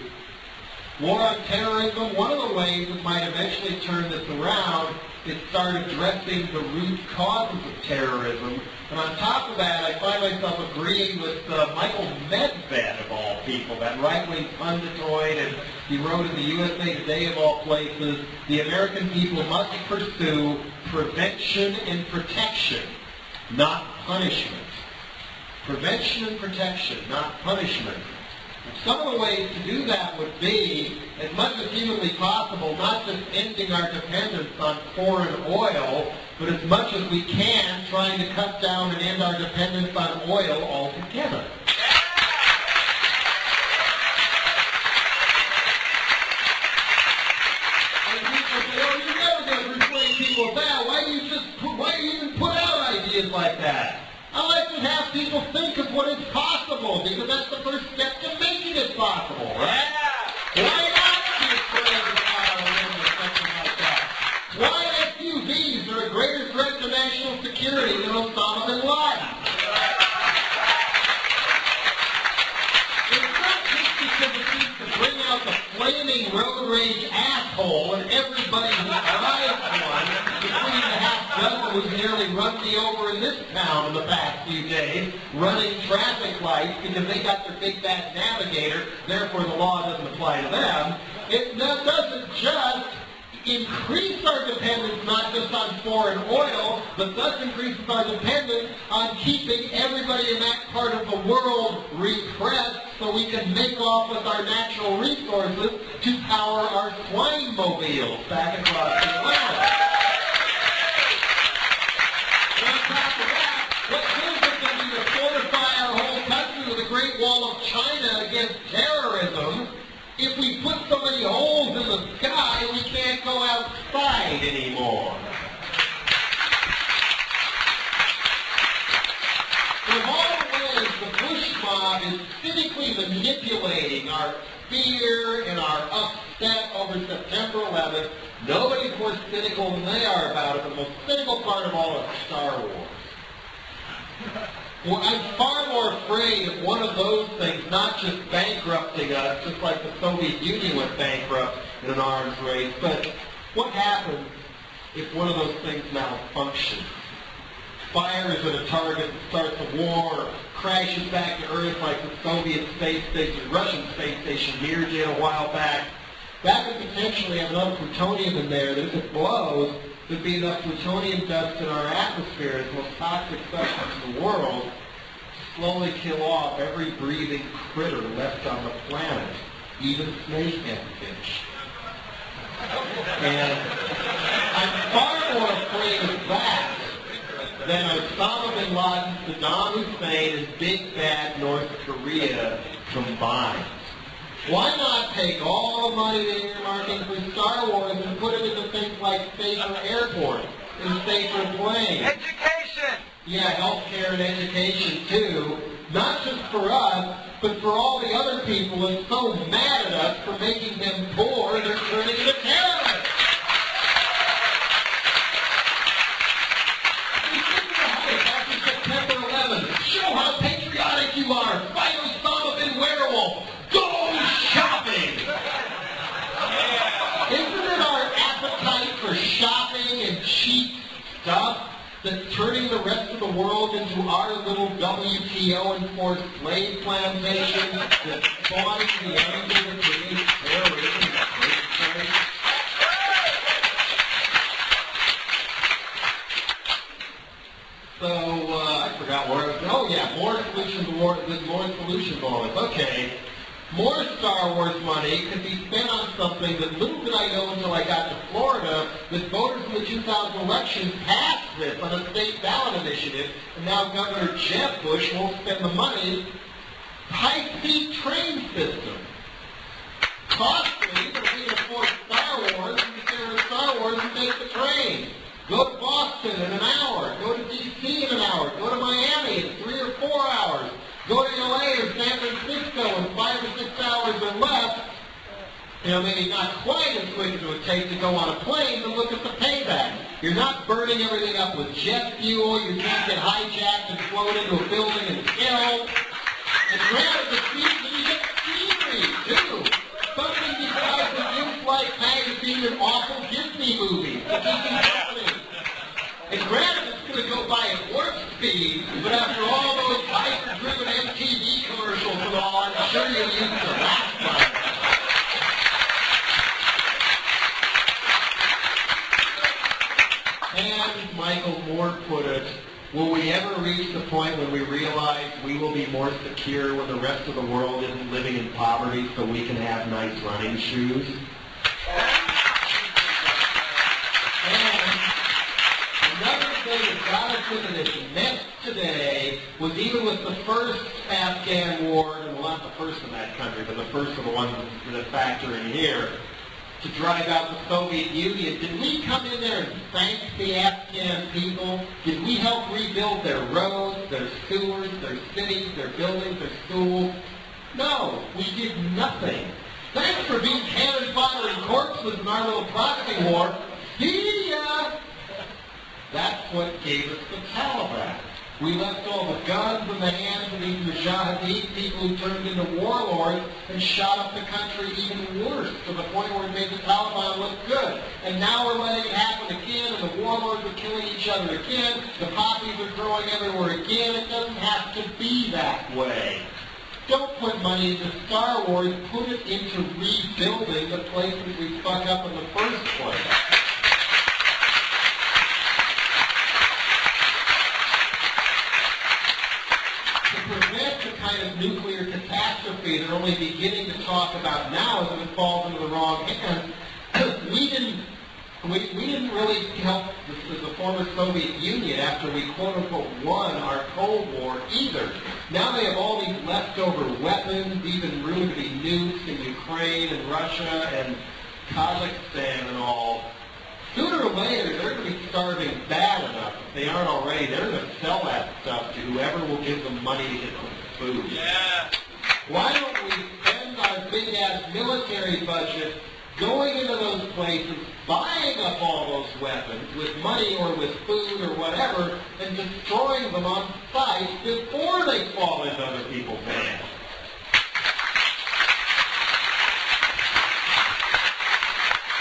war on terrorism, one of the ways that might eventually turn this around is start addressing the root causes of terrorism. And on top of that, I find myself agreeing with Michael Medved, of all people, that right-wing punditoid, and he wrote in the USA Today, of all places, the American people must pursue prevention and protection, not punishment. Prevention and protection, not punishment. Some of the ways to do that would be, as much as humanly possible, not just ending our dependence on foreign oil, but as much as we can, trying to cut down and end our dependence on oil altogether. And people say, oh, you're never going to persuade people of that. Why do you even put out ideas like that? I like to have people think of what is possible, because that's the first step to making it possible, right? Why not be afraid of fire or something like that? Why SUVs are a greater threat to national security than Osama bin Laden? It's not just because it needs to bring out the flaming road rage asshole and everybody who drives one, including the half-dozen who's nearly run me over in this town in the past few days, running traffic lights because they got their big bad navigator, therefore the law doesn't apply to them. It doesn't just increase our dependence not just on foreign oil, but thus increases our dependence on keeping everybody in that part of the world repressed so we can make off with our natural resources to power our swine mobiles back across the Atlantic. And on top of that, what good is it going to be to fortify our whole country with a Great Wall of China against terrorism if we put so many holes in the sky we can't go outside anymore? In all ways, the Bush mob is cynically manipulating our fear and our upset over September 11th. Nobody's more cynical than they are about it. The most cynical part of all is Star Wars. Well, I'm far more afraid of one of those things not just bankrupting us, just like the Soviet Union went bankrupt in an arms race, but what happens if one of those things malfunctions? Fires at a target that starts a war, crashes back to Earth like the Soviet space station, Russian space station Mir did a while back. That could potentially have enough plutonium in there that if it blows, there'd be enough plutonium dust in our atmosphere, the most toxic substance in the world, to slowly kill off every breathing critter left on the planet, even snake and fish. And I'm far more afraid of that than Osama bin Laden, Saddam Hussein, and big bad North Korea combined. Why not take all the money that you're earmarking for Star Wars and put it into things like safer airports and safer planes? Education! Yeah, healthcare and education too. Not just for us, but for all the other people who are so mad at us for making them poor, they're turning into terrorists. After September 11th, show how patriotic you are. Fight Osama bin Werewolf. Go shopping! Isn't it our appetite for shopping and cheap stuff that's turning the rest of the world into our little WTO-enforced slave plantation that's spawning the energy that creates terrorism in the first place? So, I forgot where I was. Oh yeah, more solutions always. Okay. More Star Wars money could be spent on something that little did I know until I got to Florida, that voters in the 2000 elections passed this on a state ballot initiative, and now Governor Jeb Bush won't spend the money. High-speed train system. Costly, but if we can afford Star Wars, we can get rid of Star Wars and take the train. Go to Boston in an hour. Go to D.C. in an hour. Go to Miami in 3 or 4 hours. Go to L.A. or San Francisco in 5 or 6 hours or less. You know, maybe not quite as quick as it would take to go on a plane, but look at the payback. You're not burning everything up with jet fuel. You can't get hijacked and flown into a building and killed. And granted, the speed, you get scenery, too. Something you seen an awful Disney movie to keep him company. And granted, it's going to go by at warp speed, but after all those hyper-driven MTV commercials and all, I'm sure you'll use the last one. And Michael Moore put it, will we ever reach the point when we realize we will be more secure when the rest of the world isn't living in poverty so we can have nice running shoes? And another thing that got us into this mess today was even with the first Afghan war, and well, not the first in that country, but the first of the ones that factor in here, to drive out the Soviet Union. Did we come in there and thank the Afghan people? Did we help rebuild their roads, their sewers, their cities, their buildings, their schools? No, we did nothing. Thanks for being cannon fodder and corpses in our little proxy war. See ya! That's what gave us the Taliban. We left all the guns in the hands of these mujahideen people who turned into warlords and shot up the country even worse, to the point where it made the Taliban look good. And now we're letting it happen again, and the warlords are killing each other again. The poppies are growing everywhere again. It doesn't have to be that way. Don't put money into Star Wars. Put it into rebuilding the places we fuck up in the first place. To prevent the kind of nuclear catastrophe they're only beginning to talk about now as it falls into the wrong hands, we didn't really help the former Soviet Union after we quote-unquote won our Cold War either. Now they have all these leftover weapons, even rumored to be nukes in Ukraine and Russia and Kazakhstan and all. Sooner or later, they're going to be starving bad enough. If they aren't already, they're going to sell that stuff to whoever will give them money to get them food. Yeah. Why don't we spend our big-ass military budget going into those places, buying up all those weapons with money or with food or whatever, and destroying them on sight before they fall into other people's hands?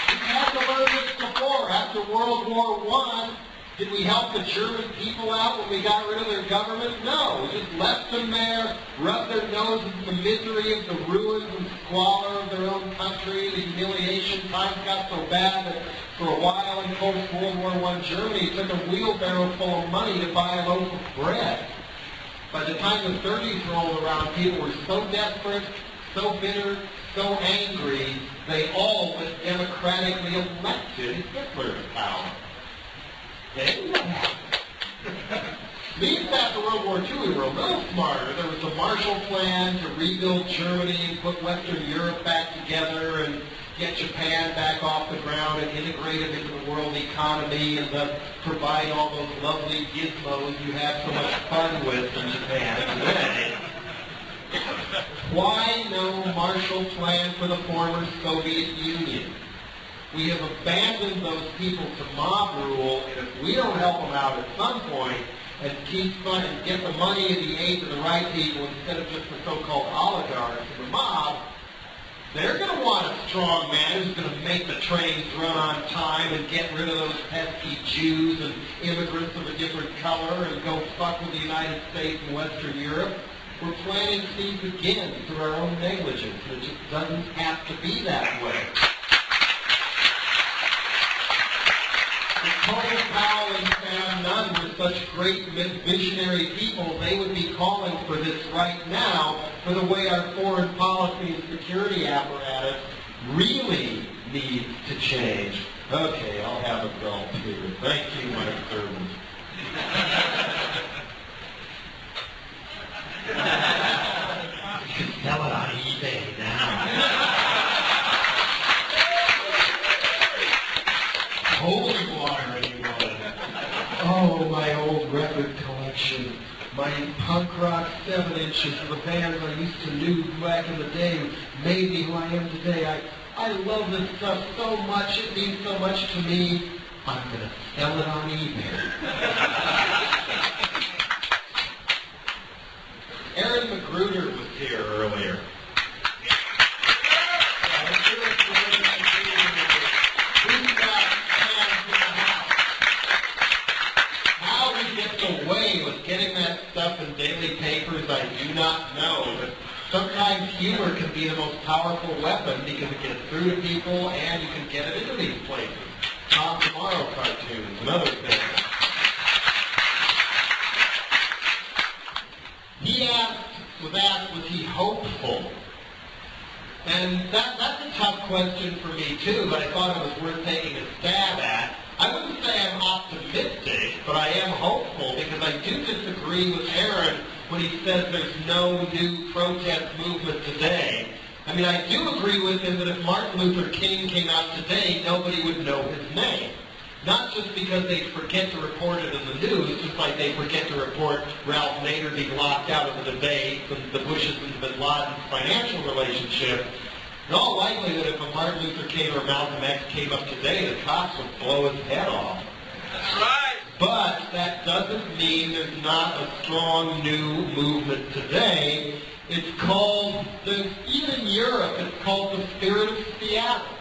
We've had to learn this before. After World War I, did we help the German people out when we got rid of their government? No. We just left them there, rubbed their noses in the misery of the ruins and squalor of their own country, the humiliation. Times got so bad that for a while in post-World War I Germany, it took a wheelbarrow full of money to buy a loaf of bread. By the time the 30s rolled around, people were so desperate, so bitter, so angry, they all went democratically elected Hitler to power. Then what happened? Means after World War II, we were a little smarter. There was the Marshall Plan to rebuild Germany and put Western Europe back together and get Japan back off the ground and integrate it into the world economy and provide all those lovely gizmos you have so much fun with in Japan today. Why no Marshall Plan for the former Soviet Union? We have abandoned those people to mob rule, and if we don't help them out at some point and keep fun and get the money and the aid to the right people instead of just the so-called oligarchs and the mob, they're going to want a strong man who's going to make the trains run on time and get rid of those pesky Jews and immigrants of a different color and go fuck with the United States and Western Europe. We're planting seeds again through our own negligence, and it just doesn't have to be that way. If Colin Powell and Sam Nunn were such great visionary people, they would be calling for this right now for the way our foreign policy and security apparatus really needs to change. Okay, I'll have a gulp here. Thank you, my servant. You can sell it on eBay now. Holy water, anyone. Oh, my old record collection. My punk rock 7 inches of the bands I used to do back in the day made me who I am today. I love this stuff so much. It means so much to me. I'm going to sell it on eBay. Aaron Magruder was here earlier. be the most powerful weapon because it gets through to people and you can get it into these places. Tom Tomorrow cartoons and other things. Was he hopeful? And that's a tough question for me too, but I thought it was worth taking a stab at. I wouldn't say I'm optimistic, but I am hopeful because I do disagree with Aaron when he says there's no new protest movement today. I mean, I do agree with him that if Martin Luther King came out today, nobody would know his name. Not just because they forget to report it in the news, just like they forget to report Ralph Nader being locked out of the debate and the Bushes and Bin Laden's financial relationship. In all likelihood, if a Martin Luther King or Malcolm X came up today, the cops would blow his head off. That's right. But that doesn't mean there's not a strong new movement today. It's called, even in Europe, it's called the Spirit of Seattle.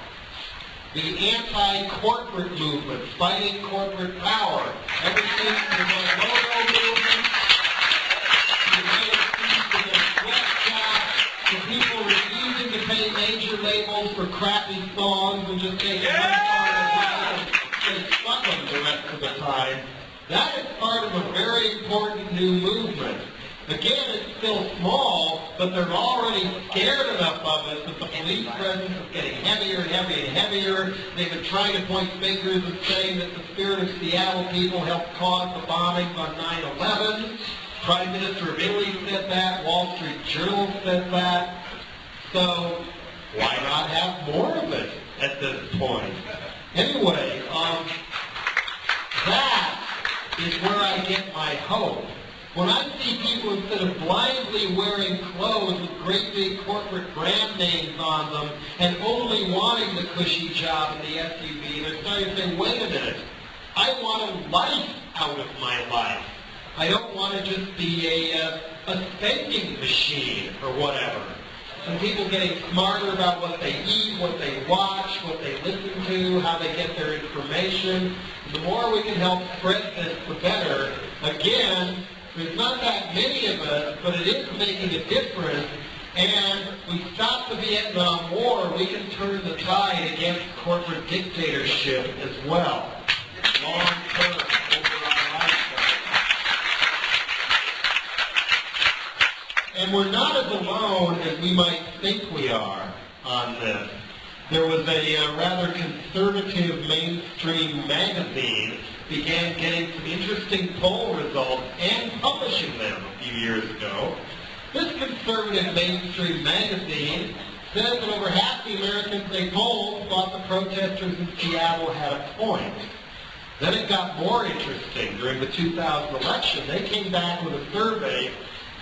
The anti-corporate movement, fighting corporate power. Everything from the logo movement, the United States against sweatshops, to people refusing to pay major labels for crappy songs and just taking one part of the and fuck them the rest of the time. That is part of a very important new movement. Again, it's still small, but they're already scared enough of it that the police presence is getting heavier and heavier and heavier. They've been trying to point fingers and saying that the Spirit of Seattle people helped cause the bombings on 9/11. Prime Minister of Italy said that. Wall Street Journal said that. So why not have more of it at this point? Anyway, that is where I get my hope. When I see people, instead of blindly wearing clothes with great big corporate brand names on them and only wanting the cushy job in the SUV, they're starting to say, wait a minute, I want a life out of my life. I don't want to just be a spending machine or whatever. And people getting smarter about what they eat, what they watch, what they listen to, how they get their information. The more we can help spread this, the better. Again, there's not that many of us, but it is making a difference. And we stop the Vietnam War, we can turn the tide against corporate dictatorship as well. Long term, over our lifetime. And we're not as alone as we might think we are on this. There was a rather conservative mainstream magazine began getting some interesting poll results and publishing them a few years ago. This conservative mainstream magazine says that over half the Americans they polled thought the protesters in Seattle had a point. Then it got more interesting. During the 2000 election, they came back with a survey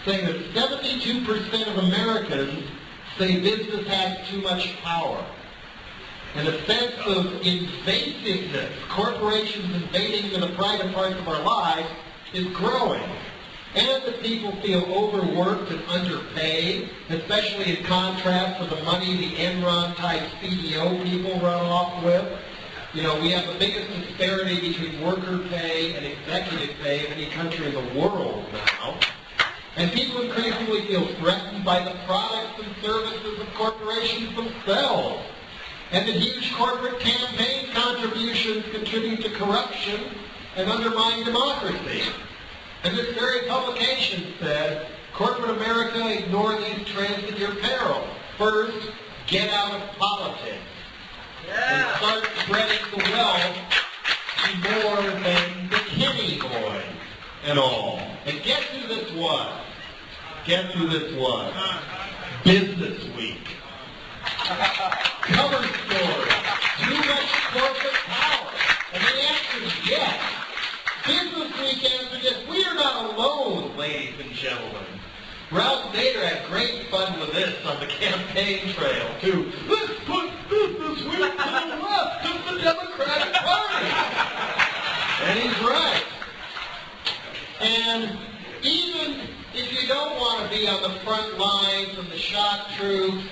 saying that 72% of Americans say business has too much power. And a sense of invasiveness, corporations invading into the private parts of our lives, is growing. And that people feel overworked and underpaid, especially in contrast to the money the Enron-type CEO people run off with. You know, we have the biggest disparity between worker pay and executive pay of any country in the world now. And people increasingly feel threatened by the products and services of corporations themselves. And that huge corporate campaign contributions contribute to corruption and undermine democracy. And this very publication said, corporate America, ignore these trends at your peril. First, get out of politics. And start spreading the wealth to more than the Kenny boy and all. And guess who this was? Guess who this was? Business Week. Cover story. Too much corporate power. And the answer is yes. Business Week answered yes. We are not alone, ladies and gentlemen. Ralph Nader had great fun with this on the campaign trail, too. Let's put Business Week to the left of the Democratic Party. And he's right. And even if you don't want to be on the front lines of the shock troops,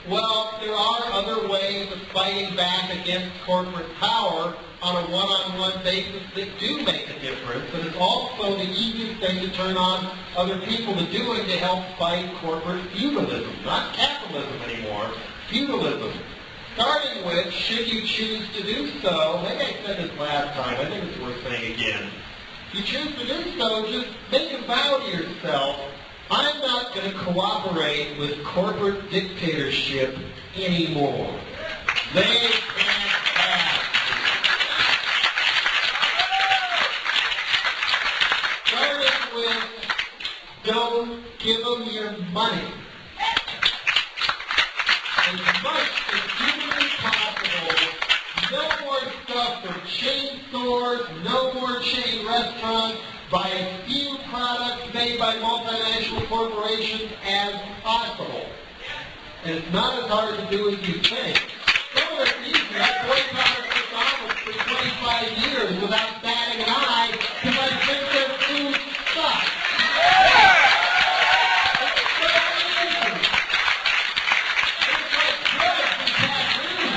well, there are other ways of fighting back against corporate power on a one-on-one basis that do make a difference, and it's also the easiest thing to turn on other people to doing to help fight corporate feudalism, not capitalism. capitalism anymore, feudalism. Starting with, should you choose to do so, maybe I said this last time, I think it's worth saying again. If you choose to do so, just make a vow to yourself, I'm not going to cooperate with corporate dictatorship anymore. They can't pass. Starting with, don't give them your money. As much as humanly possible, no more stuff for chain stores, no more chain restaurants, buy as few products made by multinational corporations as possible. And it's not as hard to do as you think. Some of it's easy. I've worked on McDonald's for 25 years without batting an eye because I think their food sucks.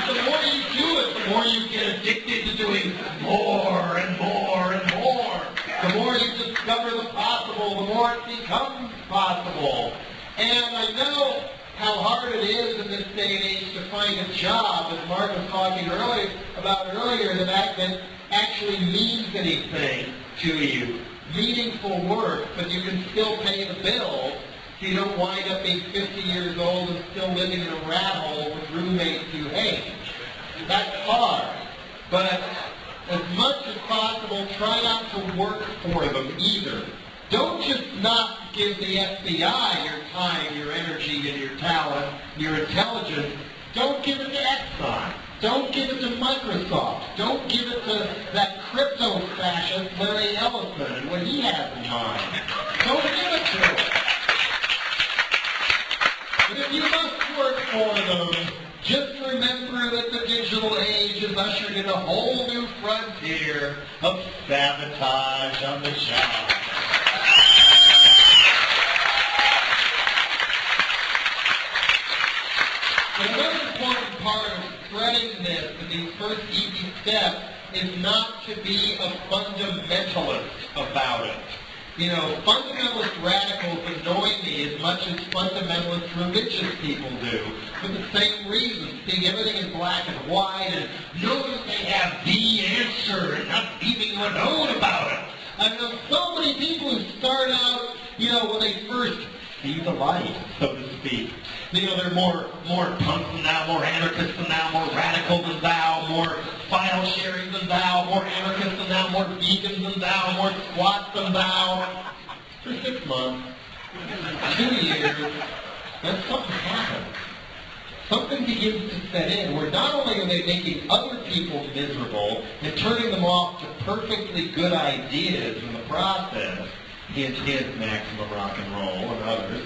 The more you get addicted to doing more and more and more. The more you discover the possible, the more it becomes possible. And I know how hard it is in this day and age to find a job, as Mark was talking earlier, the fact that actually means anything to you. Meaningful work, but you can still pay the bills, so you don't wind up being 50 years old and still living in a rat hole with roommates you hate. That's hard. But as much as possible, try not to work for them either. Don't just not give the FBI your time, your energy, and your talent, your intelligence. Don't give it to Exxon. Don't give it to Microsoft. Don't give it to that crypto fascist Larry Ellison and what he has in mind. Don't give it to him. But if you must work for them, just remember that the digital age has ushered in a whole new frontier of sabotage on the job. And another important part of spreading this and these first easy steps is not to be a fundamentalist about it. You know, fundamentalist radicals annoy me as much as fundamentalist religious people do, for the same reason, seeing everything in black and white and knowing they have the answer and not leaving you alone about it. I know so many people who start out, when they first see the light, so to speak. They're more punk than thou, more anarchist than thou, more radical than thou, more file sharing than thou, more anarchist than thou, more vegan than thou, more squat than thou. For 6 months, 2 years, then something happens. Something begins to set in where not only are they making other people miserable and turning them off to perfectly good ideas in the process, hint, maximum rock and roll and others,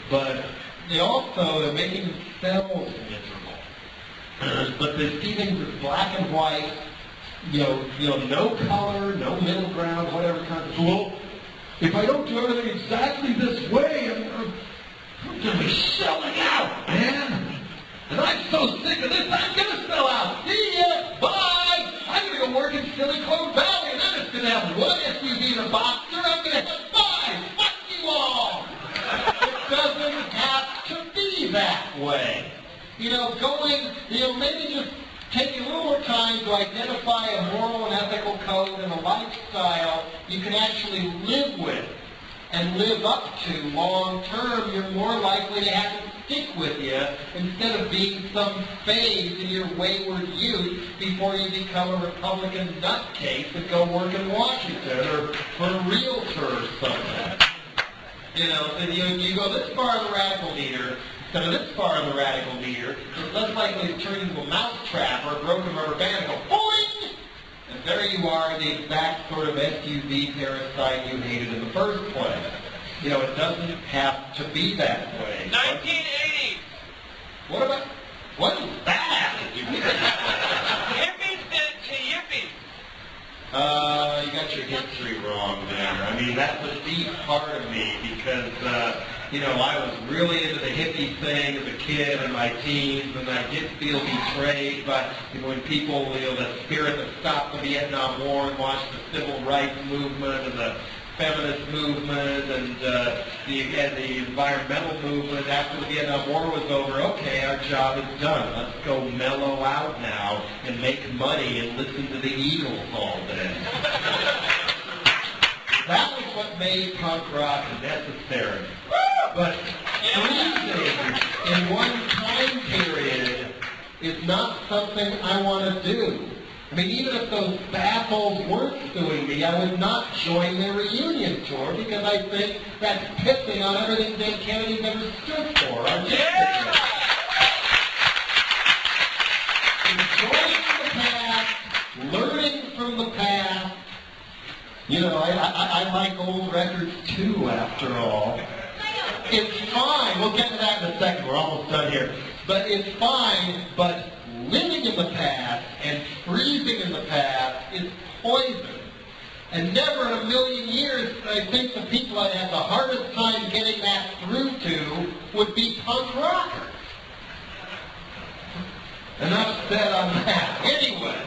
but they also are making themselves miserable. But they see things as black and white, no color, no middle ground, whatever kind of. Well, if I don't do everything exactly this way, I'm going to be selling out, man. And I'm so sick of this, I'm going to sell out. See ya, bye. I'm going to go work in Silicon Valley, and I'm just going to have one SUV and a Boxster. I'm going to have 5. Fuck you all. It doesn't have to be that way. Maybe just taking a little more time to identify a moral and ethical code and a lifestyle you can actually live with and live up to long term, you're more likely to have it stick with you instead of being some phase in your wayward youth before you become a Republican nutcase and go work in Washington or for a realtor or something. You go this far on the radical meter instead of this far on the radical meter, it's less likely to turn into a mousetrap or a broken rubber band and go boing! And there you are, the exact sort of SUV parasite you hated in the first place. It doesn't have to be that way. 1980s! What is that? Hippies to yippies. You got your history wrong there. That's the deep part of me because, I was really into the hippie thing as a kid in my teens, and I did feel betrayed by when people, the spirit that stopped the Vietnam War and watched the civil rights movement and the feminist movement and the environmental movement after the Vietnam War was over. Okay, our job is done. Let's go mellow out now and make money and listen to the Eagles all day. That was what made punk rock necessary. But freezing in one time period is not something I want to do. I mean, even if those assholes weren't suing me, I would not join their reunion tour because I think that's pissing on everything Dead Kennedy's ever stood for. Enjoying the past, learning from the past. You know, I like old records too, after all. It's fine. We'll get to that in a second. We're almost done here. But it's fine, but living in the past and freezing in the past is poison. And never in a million years I think the people I'd have the hardest time getting that through to would be punk rockers. Enough said on that. Anyway,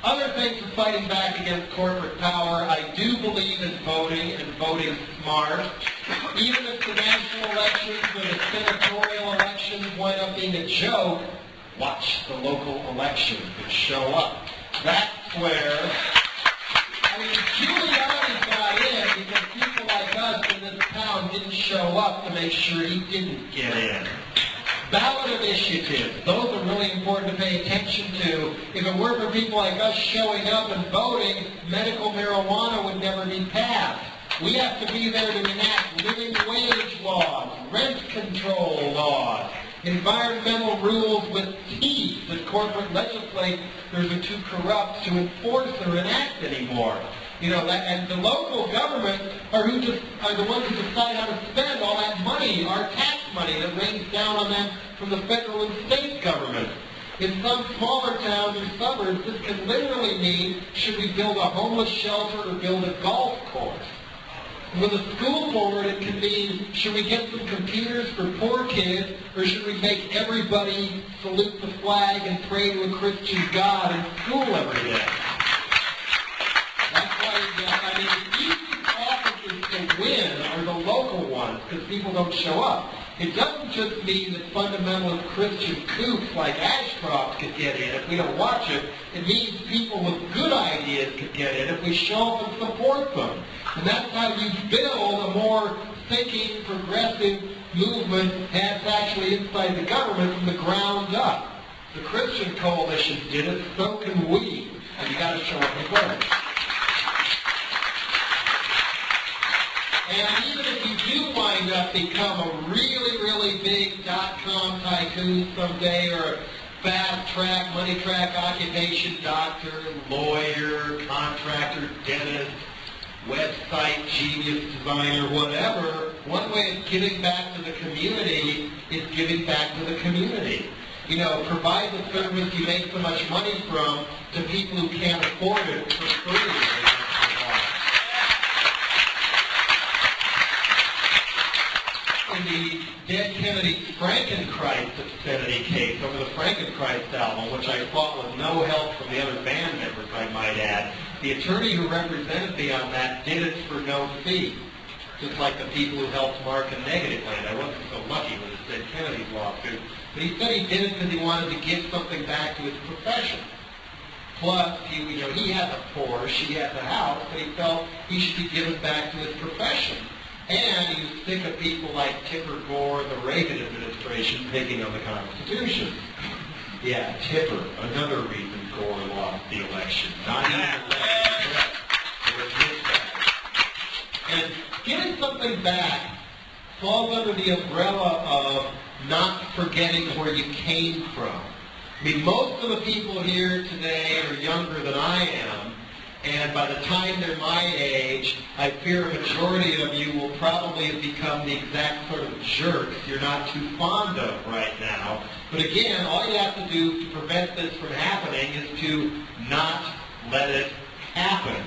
other things for fighting back against corporate power, I do believe in voting and voting smart. Even if the national elections or the senatorial elections wind up being a joke, watch the local elections that show up. That's where, I mean, Giuliani got in because people like us in this town didn't show up to make sure he didn't get in. Ballot initiatives, those are really important to pay attention to. If it weren't for people like us showing up and voting, medical marijuana would never be passed. We have to be there to enact living wage laws, rent control laws, environmental rules with teeth that corporate legislators are too corrupt to enforce or enact anymore. You know, and the local governments are the ones who decide how to spend all that money, our tax money that rains down on them from the federal and state governments. In some smaller towns or suburbs, this can literally mean, should we build a homeless shelter or build a golf course? With a school board, it can mean, should we get some computers for poor kids, or should we make everybody salute the flag and pray to a Christian God in school every day? That's why, I mean, the easiest offices to win are the local ones, because people don't show up. It doesn't just mean that fundamentalist Christian kooks like Ashcroft could get in if we don't watch it. It means people with good ideas could get in if we show up and support them. And that's how you build a more thinking, progressive movement that's actually inside the government from the ground up. The Christian coalition did it, so can we. And you got to show up and vote. And even if you do wind up become a really, really big .com tycoon someday, or a fast-track, money-track occupation doctor, lawyer, contractor, dentist, website genius designer, whatever, one way of giving back to the community is giving back to the community. You know, provide the service you make so much money from to people who can't afford it for free. In the Dead Kennedy's Frankenchrist obscenity case over the Frankenchrist album, which I fought with no help from the other band members, I might add, the attorney who represented me on that did it for no fee. Just like the people who helped mark a negative land. I wasn't so lucky with the Dead Kennedy's lawsuit. But he said he did it because he wanted to give something back to his profession. Plus, he had the Porsche, he had the house, but he felt he should be given back to his profession. And he was sick of people like Tipper Gore and the Reagan administration picking on the Constitution. Yeah, Tipper, another reason Gore lost the election. Not even election. It was his fact. And getting something back falls under the umbrella of not forgetting where you came from. I mean, most of the people here today are younger than I am, and by the time they're my age, I fear a majority of you will probably have become the exact sort of jerks you're not too fond of right now. But again, all you have to do to prevent this from happening is to not let it happen.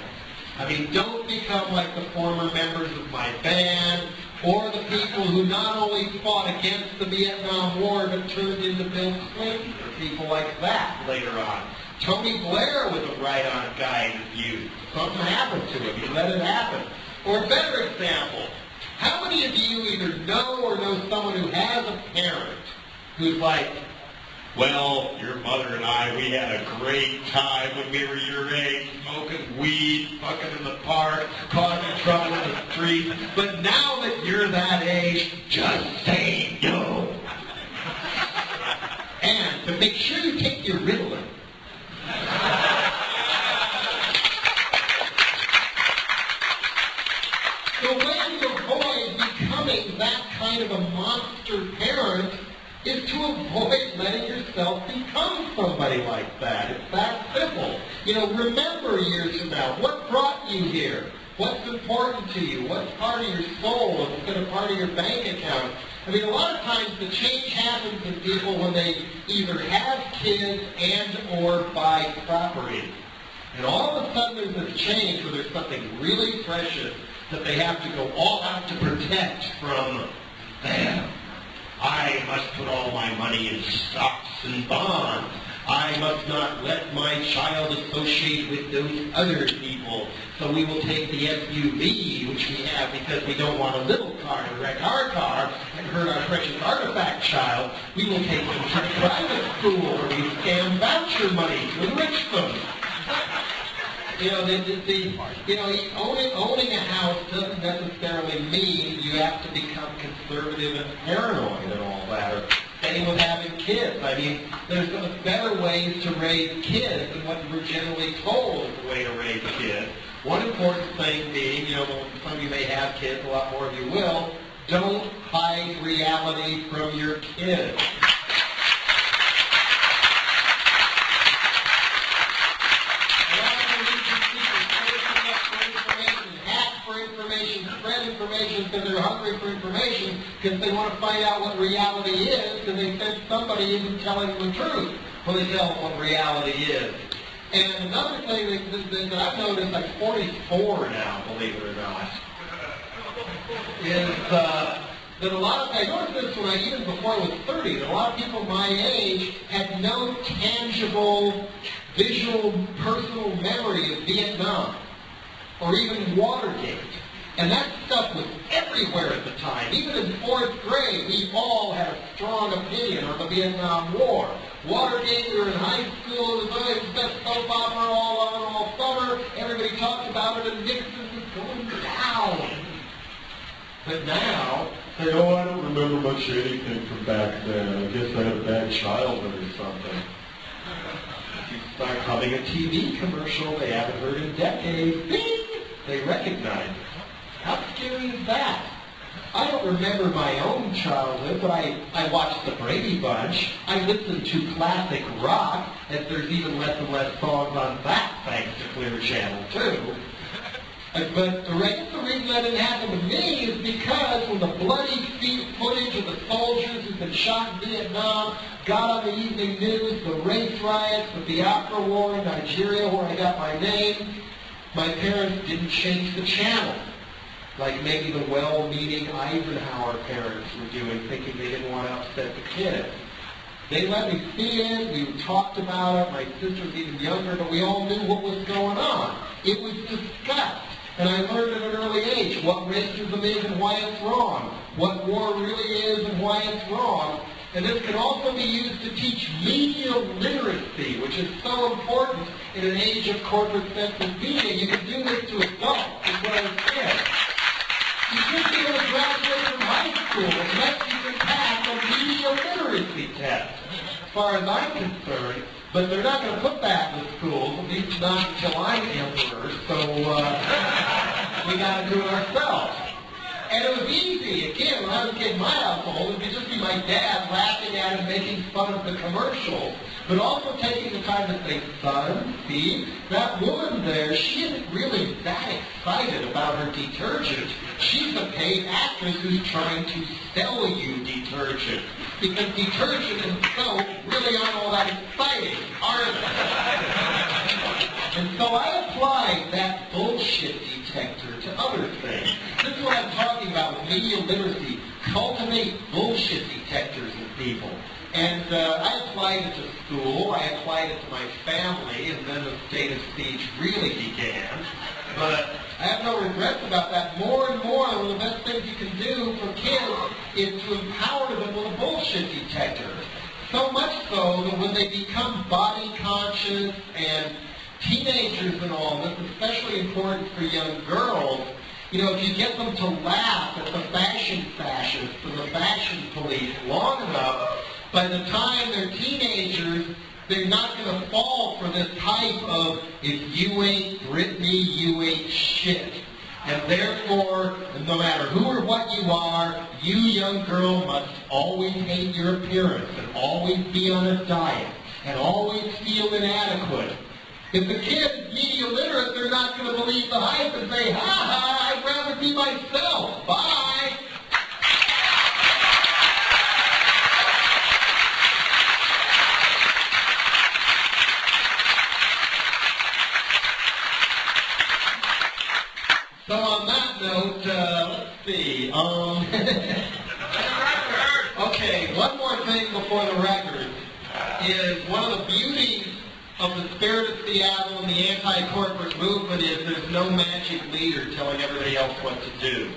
I mean, don't become like the former members of my band Or the people who not only fought against the Vietnam War but turned into Bill Clinton, or people like that later on. Tony Blair was a right-on guy in his youth. Something happened to him. He let it happen. Or a better example, how many of you either know or know someone who has a parent who's like, well, your mother and I, we had a great time when we were your age, smoking weed, fucking in the park, causing trouble in the street, but now that you're that age, just say no. And to make sure you take your Ritalin. The way to avoid becoming that kind of a monster parent is to avoid letting yourself become somebody like that. It's that simple. You know, remember years from now, what brought you here? What's important to you? What's part of your soul instead of part of your bank account? I mean, a lot of times the change happens in people when they either have kids and or buy property. And all of a sudden there's this change where there's something really precious that they have to go all out to protect from them. I must put all my money in stocks and bonds. I must not let my child associate with those other people. So we will take the SUV, which we have because we don't want a little car to wreck our car and hurt our precious artifact child. We will take them to private school where we scam voucher money to enrich them. You know, owning a house doesn't necessarily mean you have to become conservative and paranoid and all that. Or same with having kids. I mean, there's better ways to raise kids than what we're generally told is the way to raise kids. One important thing being, you know, some of you may have kids, a lot more of you will, don't hide reality from your kids. Spread information because they're hungry for information because they want to find out what reality is because they think somebody isn't telling them the truth when they tell them what reality is. And another thing that I've noticed, I'm 44 now, believe it or not, is that a lot of, I noticed this when even before I was 30, that a lot of people my age had no tangible, visual, personal memory of Vietnam or even Watergate. And that stuff was everywhere at the time. Even in 4th grade, we all had a strong opinion on the Vietnam War. Watergate, we were in high school, it was always the best soap opera all summer. Everybody talked about it, and Nixon was going down. But now, I don't remember much of anything from back then. I guess I had a bad childhood or something. You start having a TV commercial they haven't heard in decades. Bing! They recognize it. How scary is that? I don't remember my own childhood, but I watched the Brady Bunch. I listened to classic rock, as there's even less and less songs on that, thanks to Clear Channel 2. But the reason that didn't happen to me is because when the bloody footage of the soldiers who've been shot in Vietnam got on the evening news, the race riots, the Biafra War in Nigeria, where I got my name, my parents didn't change the channel. Like maybe the well-meaning Eisenhower parents were doing, thinking they didn't want to upset the kids. They let me see it, we talked about it, my sister was even younger, but we all knew what was going on. It was discussed, and I learned at an early age what racism is and why it's wrong, what war really is and why it's wrong. And this can also be used to teach media literacy, which is so important in an age of corporate-centered media. You can do this to adults as well as kids. You shouldn't be able to graduate from high school unless you can pass a media literacy test, as far as I'm concerned. But they're not going to put that in the schools, at least not until I'm emperor, so we got to do it ourselves. And it was easy. Again, when I was a kid in my household, it would just be my dad laughing at it, making fun of the commercials, but also taking the time to say, son, see, that woman there, she isn't really that excited about her detergent. She's a paid actress who's trying to sell you detergent. Because detergent and soap really aren't all that exciting, are they? And so I applied that bullshit detector to other things. This is what I'm talking about with media literacy, cultivate bullshit detectors in people. And I applied it to school, I applied it to my family, and then the state of siege really began. But I have no regrets about that. More and more, one of the best things you can do for kids is to empower them with a bullshit detector. So much so that when they become body conscious and teenagers and all, this is especially important for young girls. You know, if you get them to laugh at the fashion fascists and the fashion police long enough, by the time they're teenagers, they're not going to fall for this type of, if you ain't Britney, you ain't shit. And therefore, no matter who or what you are, you, young girl, must always hate your appearance and always be on a diet and always feel inadequate. If the kid is media literate, they're not going to believe the hype and say, ha ha, I'd rather be myself. Bye. So on that note, let's see. Okay, one more thing before the record is one of the beauties of the spirit of Seattle and the anti-corporate movement is there's no magic leader telling everybody else what to do.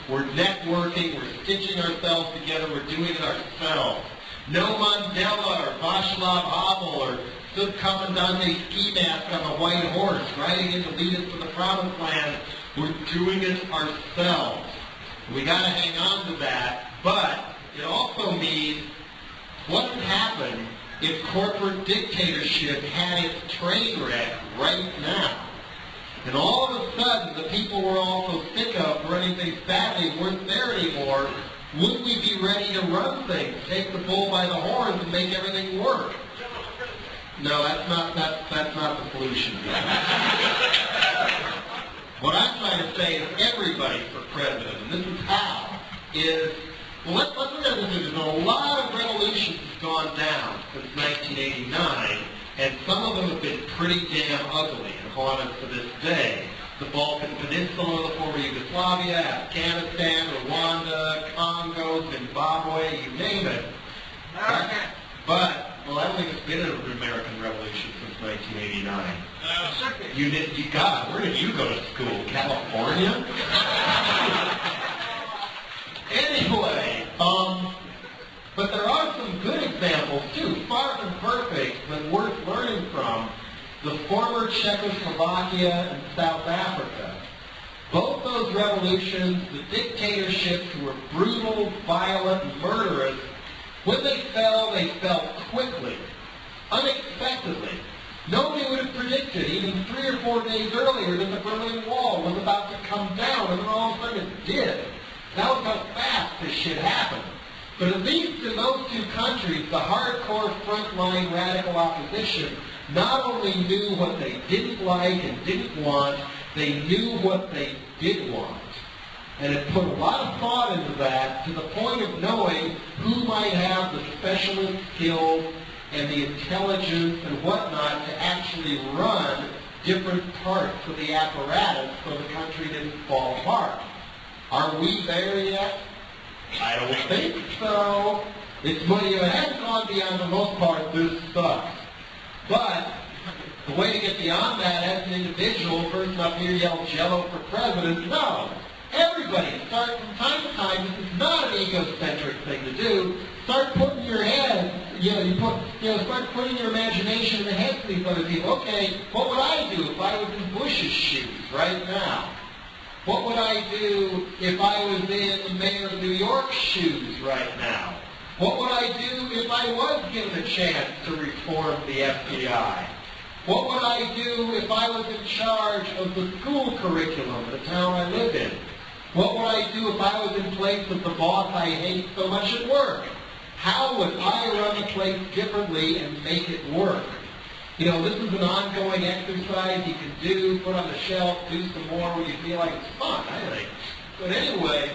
We're networking, we're stitching ourselves together, we're doing it ourselves. No Mandela or Václav Havel or Subcommandante Ski Mask on a white horse riding in to lead us to the promised land. We're doing it ourselves. We got to hang on to that, but it also means what would happen if corporate dictatorship had its train wreck right now? And all of a sudden, the people we're all so sick of running things badly weren't there anymore. Would we be ready to run things, take the bull by the horns, and make everything work? No, that's not the solution. What I'm trying to say is everybody for president, and this is how, is, well, let's look at this. There's a lot of revolutions that's gone down since 1989, and some of them have been pretty damn ugly and haunt us to this day. The Balkan Peninsula, the former Yugoslavia, Afghanistan, Rwanda, Congo, Zimbabwe, you name it. But, well, I don't think it's been an American Revolution since 1989. Where did you go to school? California? Anyway, but there are some good examples too, far from perfect, but worth learning from. The former Czechoslovakia and South Africa. Both those revolutions, the dictatorships who were brutal, violent, and murderous, when they fell quickly, unexpectedly. Nobody would have predicted, even 3 or 4 days earlier, that the Berlin Wall was about to come down, and then all of a sudden it did. That was how fast this shit happened. But at least in those two countries, the hardcore frontline radical opposition not only knew what they didn't like and didn't want, they knew what they did want. And it put a lot of thought into that to the point of knowing who might have the specialist skills and the intelligence and whatnot to actually run different parts of the apparatus so the country didn't fall apart. Are we there yet? I don't think so. It hasn't gone beyond the most part, this sucks. But the way to get beyond that as an individual, person up here yelled Jello for president, no. Everybody, start from time to time, this is not an egocentric thing to do, start putting your head, start putting your imagination in the heads of these other people. Okay, what would I do if I was in Bush's shoes right now? What would I do if I was in the mayor of New York's shoes right now? What would I do if I was given a chance to reform the FBI? What would I do if I was in charge of the school curriculum of the town I live in? What would I do if I was in place of the boss I hate so much at work? How would I run the place differently and make it work? You know, this is an ongoing exercise you can do, put on the shelf, do some more when you feel like it's fun, I think. But anyway,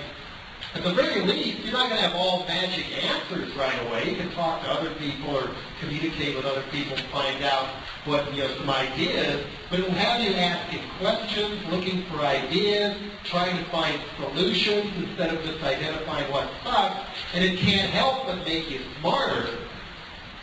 At the very least, you're not going to have all magic answers right away. You can talk to other people or communicate with other people and find out what, some ideas, but it'll have you asking questions, looking for ideas, trying to find solutions instead of just identifying what sucks, and it can't help but make you smarter.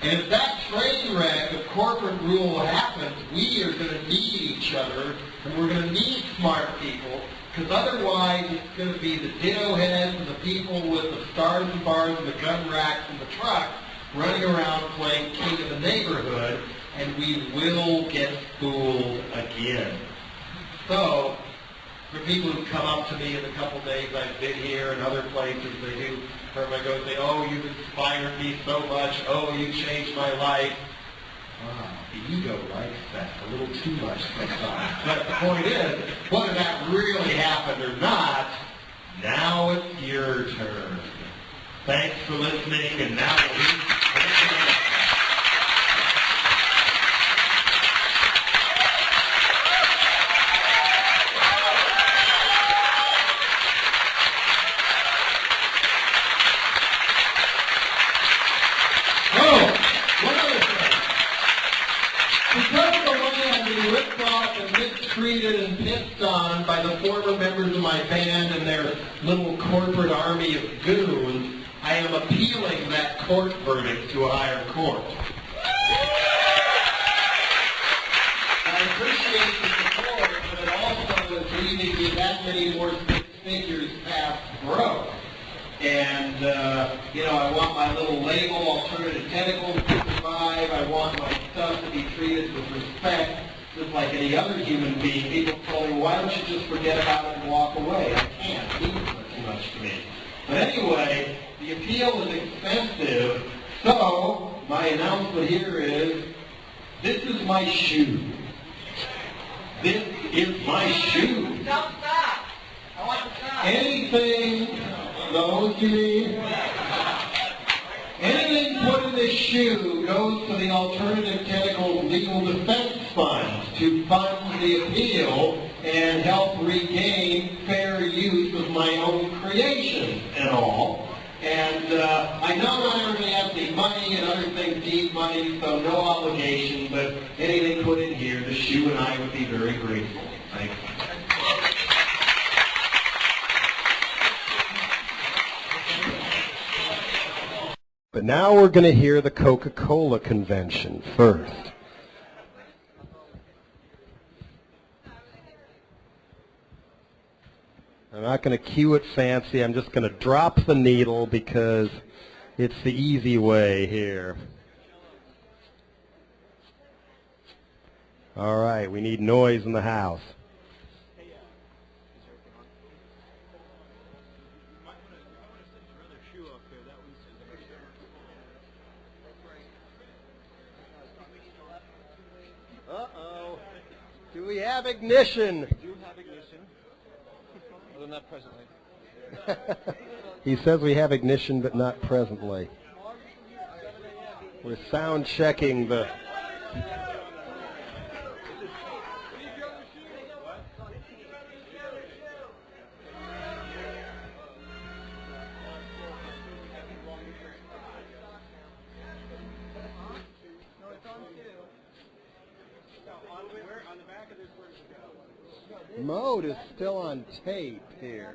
And if that train wreck of corporate rule happens, we are going to need each other, and we're going to need smart people, because otherwise it's going to be the ditto heads and the people with the stars and bars and the gun racks and the trucks running around playing king of the neighborhood, and we will get fooled again. So, for people who come up to me in the couple days I've been here and other places, they do, or I go say, oh, you've inspired me so much, oh, you changed my life. The ego likes that a little too much sometimes. But the point is, whether that really happened or not, now it's your turn. Thanks for listening, and now treated and pissed on by the former members of my band and their little corporate army of goons, I am appealing that court verdict to a higher court. I appreciate the support, but it also is leaving me that many more six figures past broke. And, I want my little label, Alternative Tentacles, to survive. I want my stuff to be treated with respect. Just like any other human being, people told me, why don't you just forget about it and walk away? I can't. It means too much to me. But anyway, the appeal is expensive, so my announcement here is, this is my shoe. This is my shoe. Don't stop. I want to stop. Anything, those you mean? Anything put in this shoe goes to the Alternative Tentacles Legal Defense Fund to fund the appeal and help regain fair use of my own creations and all. And I know not everybody has any money and other things need money, so no obligation, but anything put in here, the shoe and I would be very grateful. Thanks. But now we're going to hear the Coca-Cola convention first. I'm not going to cue it fancy. I'm just going to drop the needle because it's the easy way here. All right, we need noise in the house. Uh-oh. Do we have ignition? Do you have ignition? Although not presently. He says we have ignition, but not presently. We're sound checking the... Mode is still on tape here.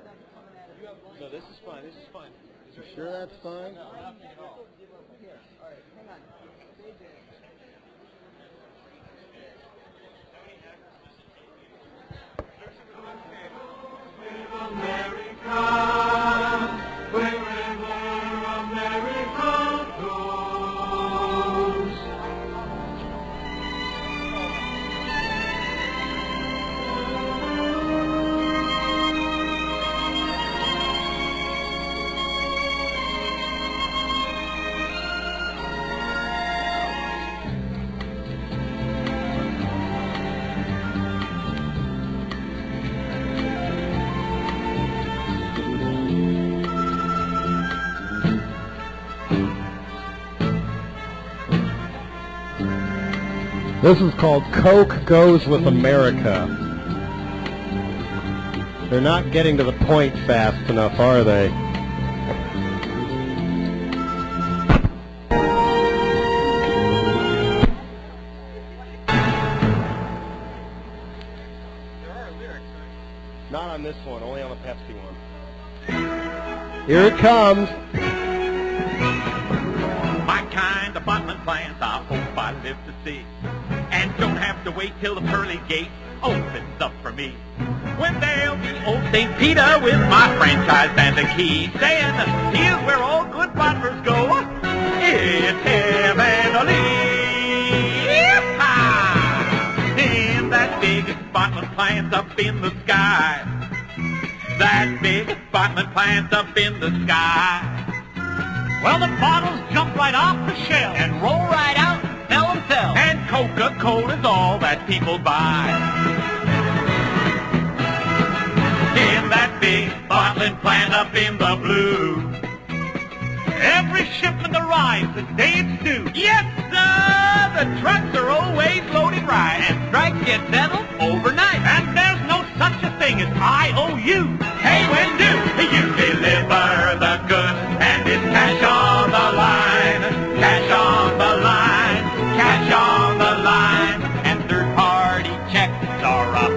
No, this is fine. This is fine. You sure that's fine? This is called Coke Goes with America. They're not getting to the point fast enough, are they? Pepsi one. Here it comes. My kind of bottling plans I hope I live to see, and don't have to wait till the pearly gate opens up for me. When there'll be old St. Peter with my franchise and a key, saying, here's where all good bottlers go. It's heavenly. In that big bottling plant up in the sky. That big bottling plant up in the sky. Well, the bottles jump right off the shelf and roll right out and sell themselves. And Coca-Cola's all that people buy. In that big bottling plant up in the blue. Every shipment arrives the day it's due. Yes, sir! The trucks are always loaded right. And strikes get settled overnight. And there's no such a thing as IOU. Hey, when do you deliver the goods? And it's cash on the line. Cash on the line. Cash on the line. And third-party checks are a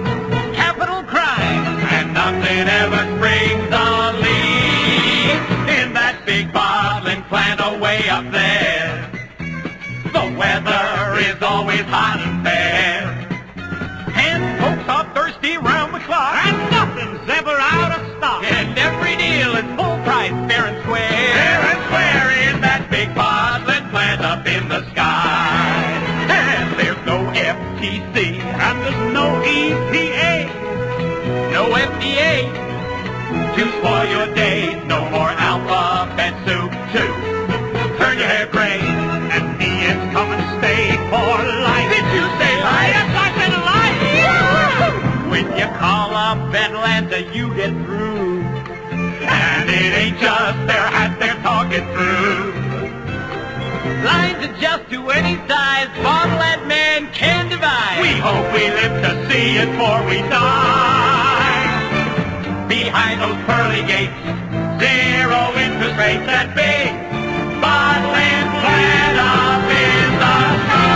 capital crime. And nothing ever springs on leave. In that big bottling plant away up there, the weather is always hot and fair. And folks are thirsty round the clock, and nothing's ever out of stock. And every deal is full price, fair and square. Fair and square in that big bottling plant up in the sky. And there's no FTC, and there's no EPA, no FDA to spoil your day. No more alphabet soup to turn your hair gray. And me is coming to stay for life. Did you say life? Yes, I said life. When you call up Atlanta, you get through. And it ain't just their hat they're talking through. Lines adjust to any size, bottle that man can divide. We hope we live to see it before we die. Behind those pearly gates, zero interest rates, that big bottling plant up in the sky.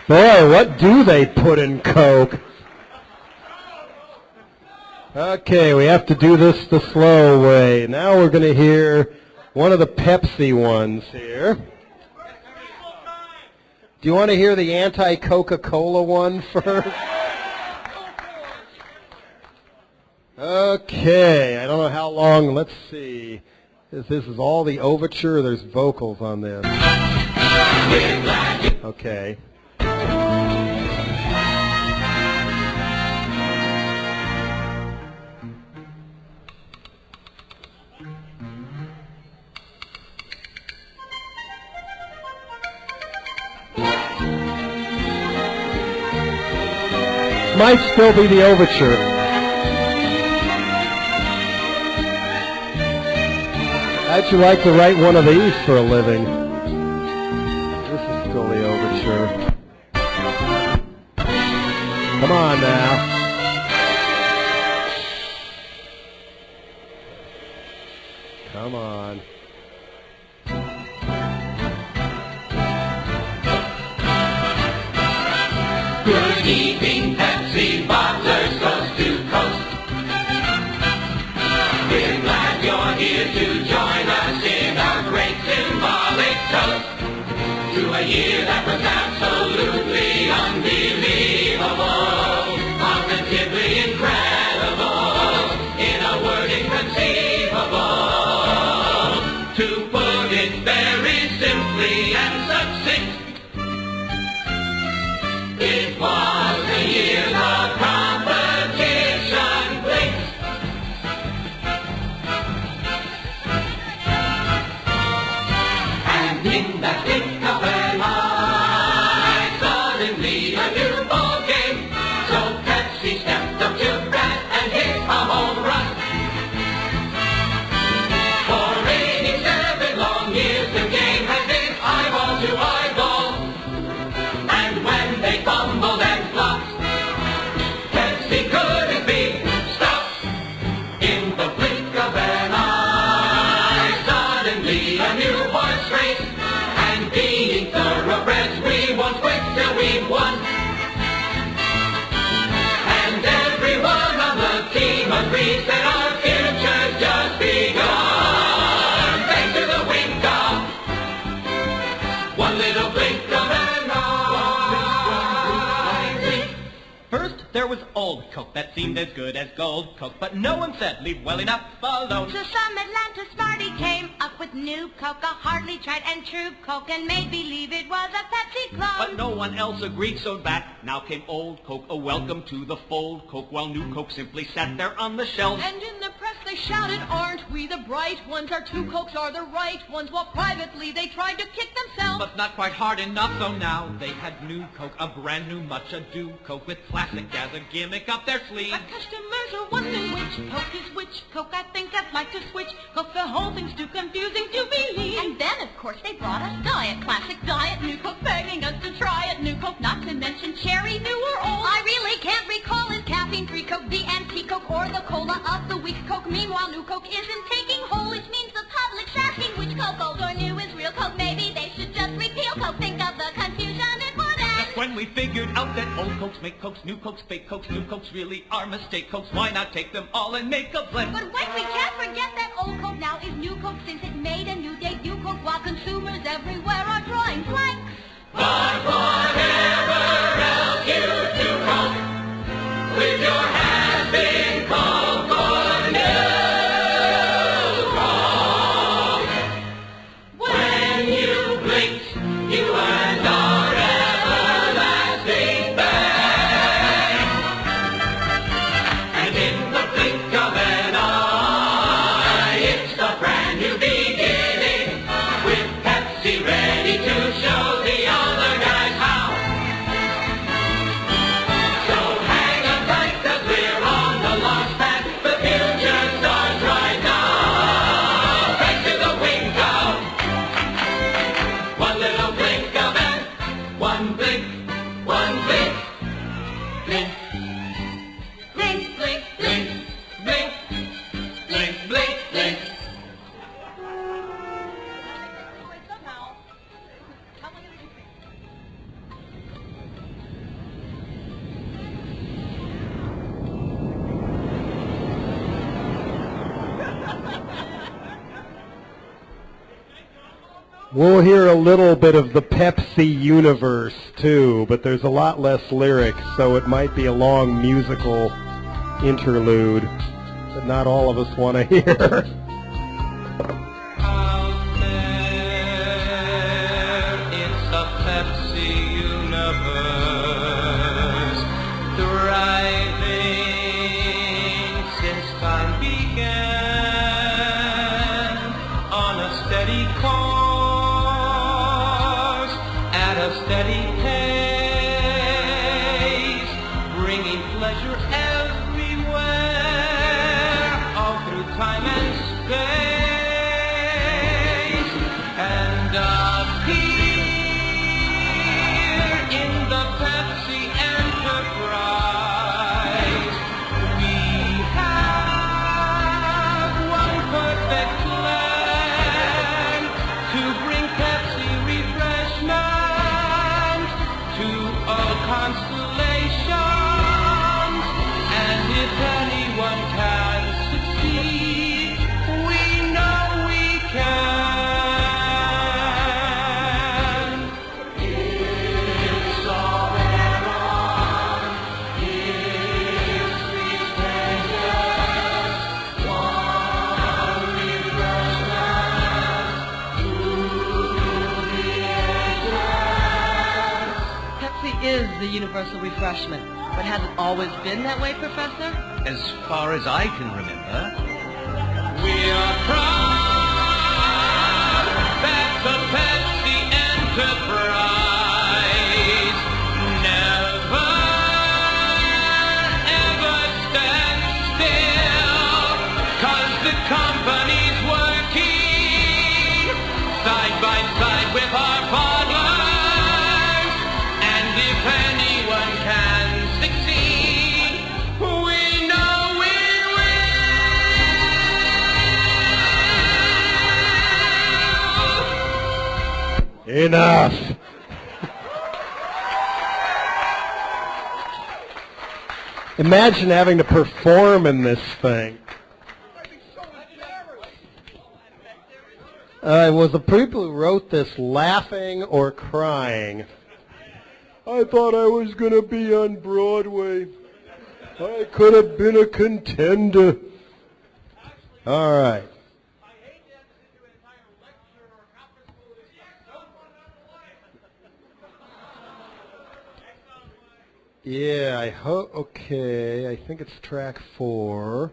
Boy, what do they put in Coke? Okay, we have to do this the slow way. Now we're going to hear one of the Pepsi ones here. Do you want to hear the anti-Coca-Cola one first? Okay, I don't know how long. Let's see. This is all the overture. There's vocals on this. Okay. Might still be the overture. How'd you like to write one of these for a living? This is still the overture. Come on now. Come on. Good evening, Pepsi bottlers, coast to coast. We're glad you're here to join us in our great symbolic toast to a year that was absolutely unbelievable, positively incredible, in a word inconceivable. To put it very simply and succinct, it was the year the competition blinked. And in that blink of an eye, suddenly a new ball game. So Pepsi stepped up to bat and hit a home run. For 87 long years the game has been eyeball to eyeball. And when they fumbled and flopped, Pepsi couldn't be stopped. In the blink of an eye, suddenly a new horse race, and agrees that our future's just begun. Thanks to the wink of one little blink of an eye. First, there was old Coke that seemed as good as gold Coke, but no one said leave well enough alone. So some Atlanta smarty came up with new Coke, a hardly tried and true Coke, and made believe it was a Pepsi clone. But no one else agreed, so that now came old Coke, a welcome to the fold Coke, while new Coke simply sat there on the shelves. And in the press they shouted, aren't we the bright ones? Our two Cokes are the right ones, while privately they tried to kick themselves. But not quite hard enough, so now they had new Coke, a brand new much ado Coke, with classic as a gimmick up their sleeve. Our customers are wondering which Coke is which Coke. I think I'd like to switch Coke. The whole thing's too confusing to believe. And then, of course, they brought us Diet, classic Diet, New Coke begging us to try it. New Coke, not to mention cherry, new or old. I really can't recall is caffeine-free Coke, the antique Coke, or the cola of the week Coke. Meanwhile, new Coke isn't taking hold, which means the public's asking which Coke, old or new, is real Coke. Maybe they should just repeal Coke. Think of the confusion it would end. That's when we figured out that old Cokes make Cokes, new Cokes fake Cokes, new Cokes really are mistake Cokes. Why not take them all and make a blend? But wait, we can't forget that old Coke now is new Coke, since it made a new debut Coke, while consumers everywhere are drawing blanks. But whatever else you do, Coke, with your has-been Coke or new Coke. When you blinked, you earned our everlasting thanks. And in the blink of an eye, it's the brand new beginning, with Pepsi ready to show the other guys how. So hang on tight, 'cause we're on the launch pad. The future starts right now. Thanks to the wink of one little blink of an, one blink, one blink, blink, blink, blink, blink, blink, blink, blink, blink. We'll hear a little bit of the Pepsi universe, too, but there's a lot less lyrics, so it might be a long musical interlude that not all of us want to hear. Out there, it's a Pepsi universe, thriving since time began, on a steady course, at a steady pace, bringing pleasure everywhere, all through time and space, and appear in the Pepsi enterprise. We have one perfect plan to bring Pepsi refreshment to all constellations, and if anyone can succeed, we know we can. It's all there on history's pages, one refreshment to the ages. Pepsi is the universal refreshment. But has it always been that way, Professor? As far as I can remember. We are proud that the Pepsi enterprise never, ever stands still, 'cause the company's working side by side with our partners, and if anyone can succeed, we know we will. Enough. Imagine having to perform in this thing. Was the people who wrote this laughing or crying? I thought I was going to be on Broadway. I could have been a contender. All right. Yeah, I hope. Okay, I think it's track 4.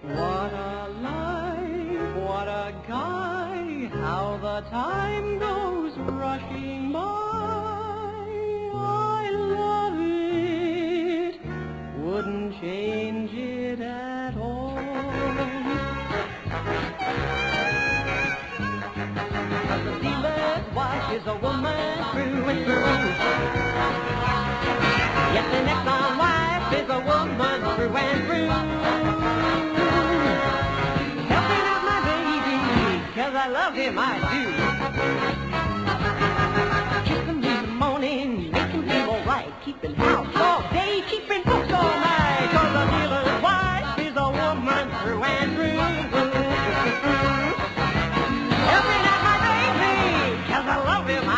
What a life, what a guy, how the time goes rushing by. I love it, wouldn't change it at all. The dealer's wife is a woman through and through. Yes, the next on wife is a woman through and through. Helping out my baby, 'cause I love him, I do. Kiss him in the morning, make him feel alright, keeping house all day, keeping books all night. 'Cause the dealer's wife is a woman through and through. Helping out my baby, 'cause I love him, I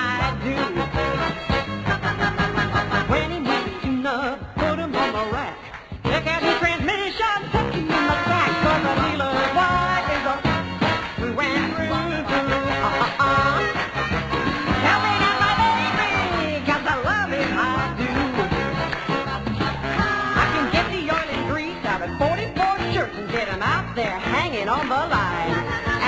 do. When he makes you nut, put him on the rack. Check out his transmission, put him in the back. 'Cause the dealer's wife is a through and through. Helping out my baby, 'cause I love him, I do. I can get the oil and grease out of 44 shirts and get them out there hanging on the line.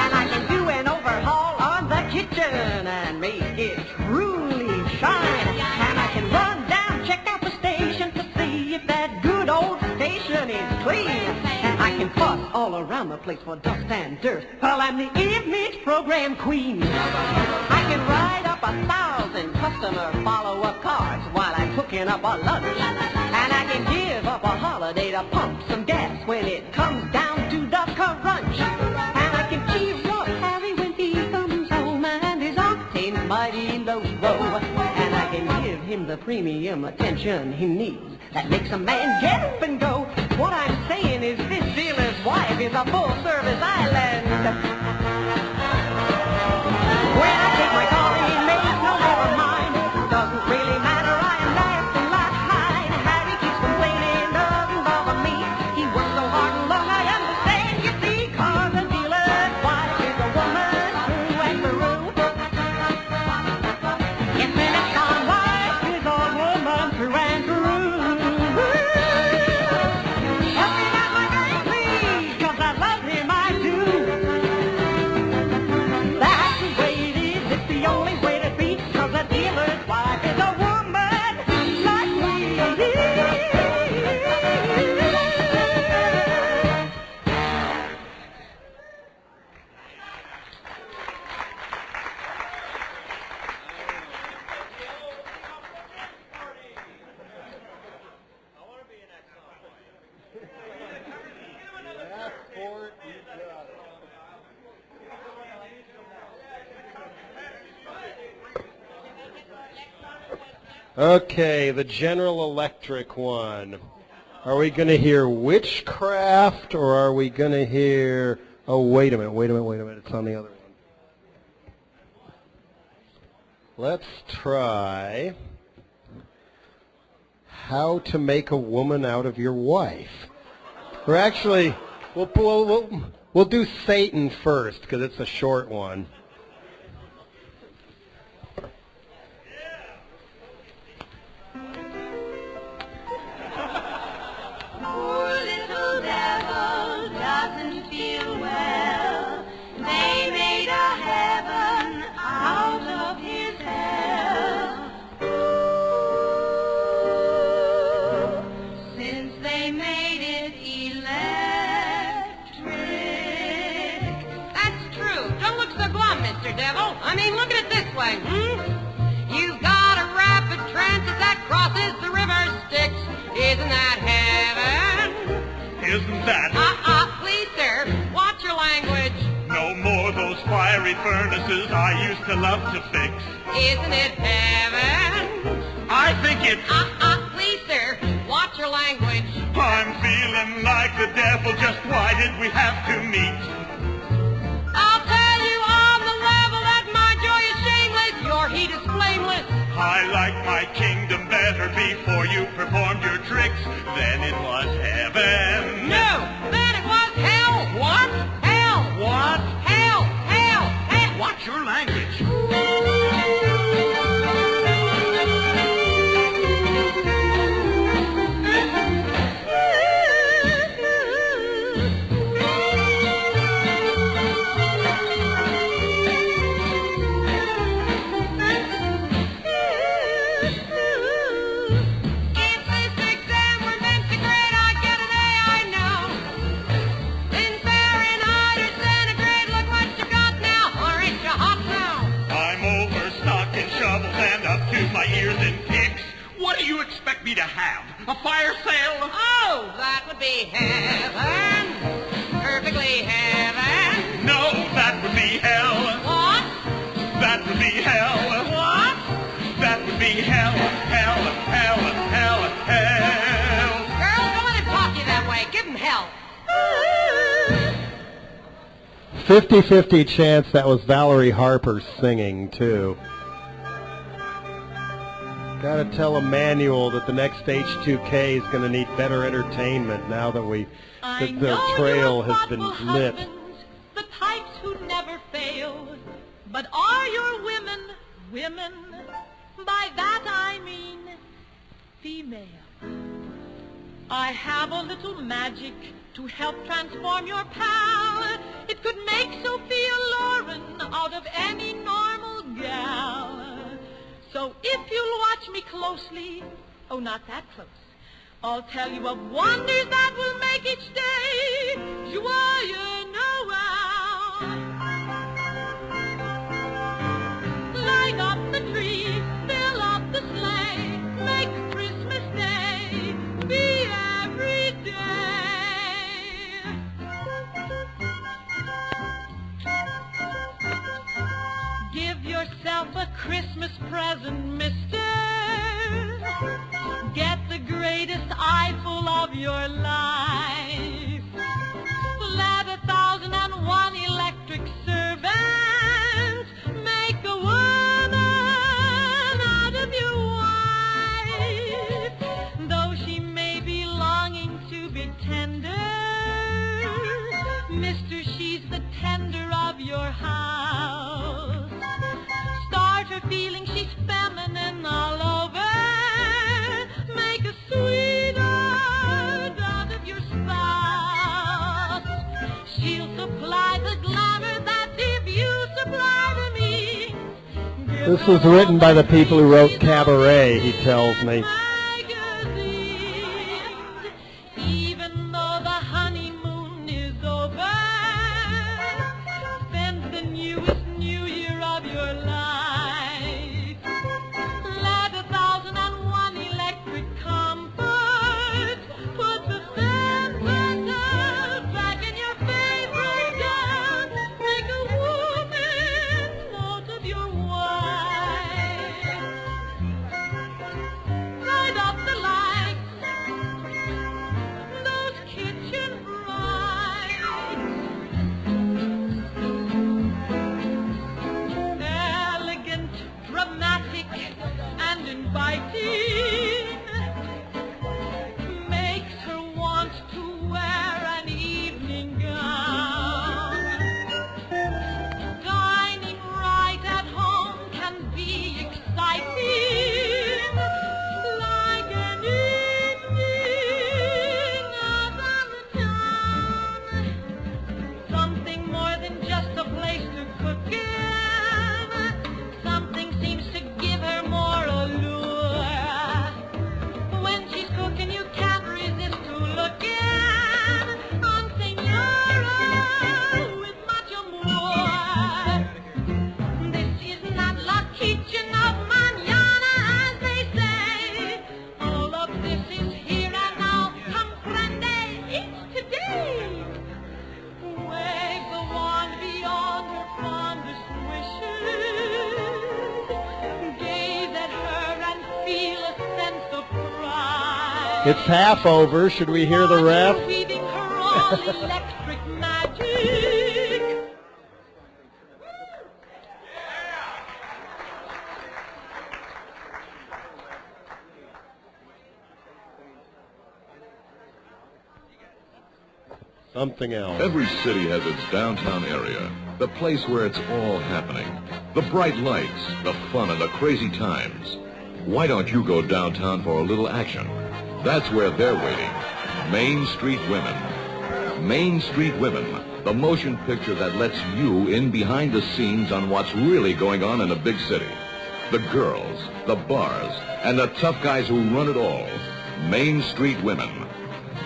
And I can do an overhaul on the kitchen and make it truly shine. And I can run down, check out the station to see if that good old station is clean. And I can fuss all around the place for dust and dirt while I'm the image program queen. I can write up 1,000 customer follow-up cards while I'm cooking up a lunch. And I can give up a holiday to pump some gas when it comes down to the crunch. And I can cheer up Harry when he comes home and his octane's mighty low. And I can give him the premium attention he needs that makes a man get up and go. What I'm saying is this dealer's wife is a full-service island. When I take my car, he makes no more of mine. Doesn't really matter, I am last and last line. Harry keeps complaining, doesn't bother me. He works so hard and long, I understand, you see. 'Cause the dealer's wife is a woman through and through. Yes, the next on wife is a woman through and through. Helping out my baby, 'cause I love him, I do. That's the way it is, it's the only way to be. 'Cause the dealer's wife is a woman like me. Okay, the General Electric one. Are we going to hear witchcraft or are we going to hear... Oh, wait a minute. It's on the other one. Let's try how to make a woman out of your wife. Or actually, we'll do Satan first because it's a short one. Poor little devil doesn't feel well. They made a heaven out of his hell. Ooh, since they made it electric. That's true. Don't look so glum, Mr. Devil. I mean, look at it this way, You've got a rapid transit that crosses the river Styx. Isn't that heaven? Isn't that? Please, sir, watch your language. No more those fiery furnaces I used to love to fix. Isn't it heaven? I I think it's... Please, sir, watch your language. I'm feeling like the devil. Just why did we have to meet? I'll tell you on the level that my joy is shameless, your heat is flameless. I like my kingdom better before you performed your tricks. Then it was heaven. No, then it was hell. What? Hell. What? Hell, hell, hell. Watch your language. My ears in kicks. What do you expect me to have? A fire sale? Oh, that would be heaven. Perfectly heaven. No, that would be hell. What? That would be hell. What? That would be hell, hell, hell, hell, hell. Girl, don't let him talk to you that way. Give him hell. 50-50 chance that was Valerie Harper singing, too. Gotta tell Emmanuel that the next H2K is gonna need better entertainment now that the trail has been lit. The types who never fail. But are your women women? By that I mean female. I have a little magic to help transform your pal. It could make Sophia Loren out of any normal gal. So if you'll watch me closely, oh, not that close, I'll tell you of wonders that will make each day joyeux Noel. Light up the tree, fill up the sleigh, make Christmas Day be every day. Give yourself a Christmas present, mister. Get the greatest eyeful of your life. Let 1,001 electric servants make a woman out of your wife. Though she may be longing to be tender, mister, she's the tender of your house. Start her feeling she's feminine all over. Make a sweetheart out of your spouse. She'll supply the glamour that if you supply to me. This was written by the people who wrote Cabaret, he tells me. Even though the honeymoon is over, spend the newest new year of your life. Let 1,001 electric comforts put the sentimental back in your favorite gown. Make a woman out of your wife. It's half over. Should we hear the ref? Weaving her all electric magic. Something else. Every city has its downtown area, the place where it's all happening. The bright lights, the fun, and the crazy times. Why don't you go downtown for a little action? That's where they're waiting. Main Street Women. Main Street Women, the motion picture that lets you in behind the scenes on what's really going on in a big city. The girls, the bars, and the tough guys who run it all. Main Street Women.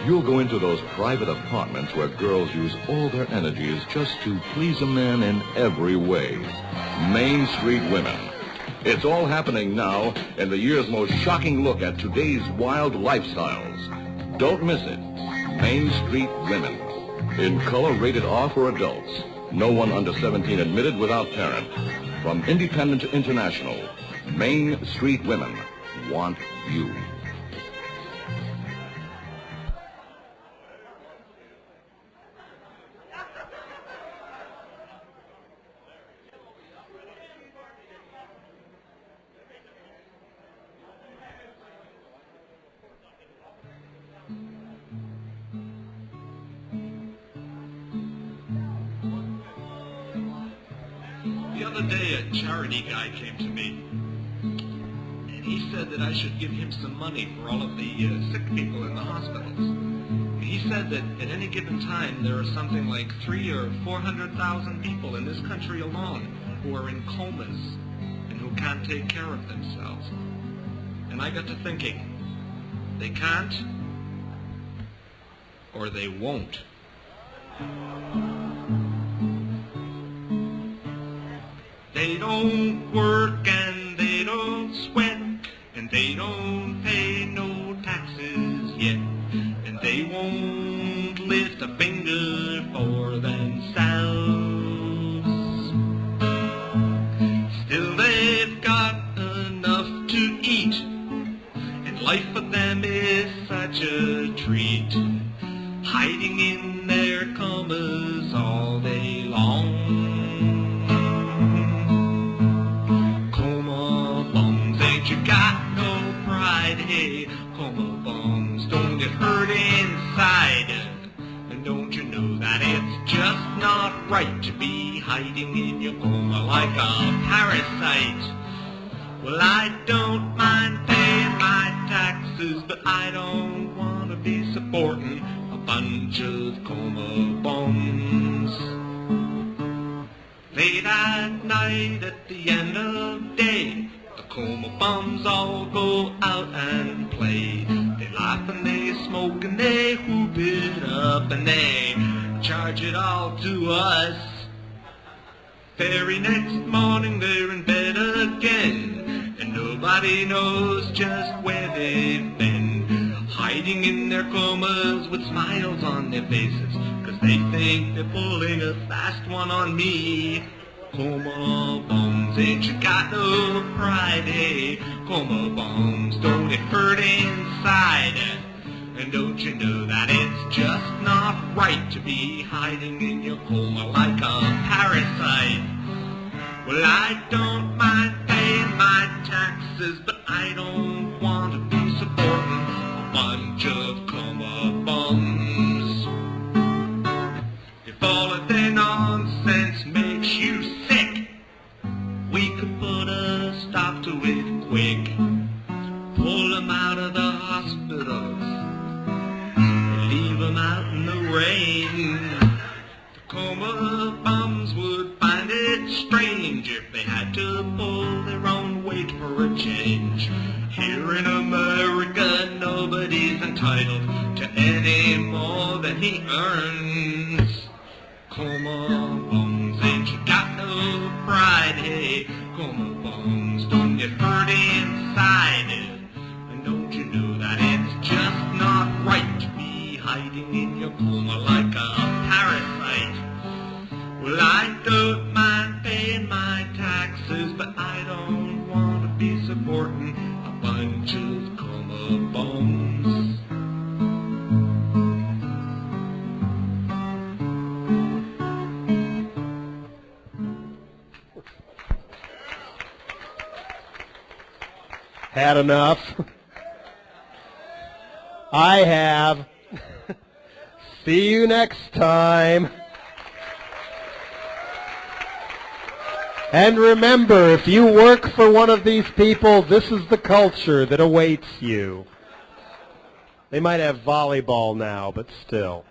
You'll go into those private apartments where girls use all their energies just to please a man in every way. Main Street Women. It's all happening now in the year's most shocking look at today's wild lifestyles. Don't miss it. Main Street Women. In color rated R for adults. No one under 17 admitted without parent. From independent to international. Main Street Women want you. The other day, a charity guy came to me, and he said that I should give him some money for all of the sick people in the hospitals. He said that at any given time, there are something like 300,000 or 400,000 people in this country alone who are in comas and who can't take care of themselves. And I got to thinking, they can't, or they won't. They don't work and they don't sweat, and they don't pay no taxes yet, and they won't lift a finger for themselves. Still they've got enough to eat, and life for them is such a treat, hiding in their comas all day long. You got no pride, hey, coma bums don't get hurt inside. And don't you know that it's just not right to be hiding in your coma like a parasite? Well, I don't mind paying my taxes, but I don't want to be supporting a bunch of coma bums. Late at night at the end of day, coma bums all go out and play. They laugh and they smoke and they whoop it up and they charge it all to us. Very next morning they're in bed again, and nobody knows just where they've been, hiding in their comas with smiles on their faces, 'cause they think they're pulling a fast one on me. Coma bums, ain't you got no pride, hey? Coma bums, don't get hurt inside. And don't you know that it's just not right to be hiding in your coma like a parasite? Well, I don't mind paying my taxes, but I don't want to be supporting a bunch of coma bums. If all of their nonsense makes you sick, we could put a stop to it quick. Pull them out of the hospitals and leave them out in the rain. The coma bums would find it strange if they had to pull their own weight for a change. Here in America, nobody's entitled to any more than he earns. Coma bums, ain't you got no pride, hey? Coma bums, don't get hurt inside. And don't you know that it's just not right to be hiding in your coma like a parasite? Well, I don't mind paying my taxes, but I don't want to be supporting a bunch of coma bums. Had enough? I have. See you next time. And remember, if you work for one of these people, this is the culture that awaits you. They might have volleyball now, but still.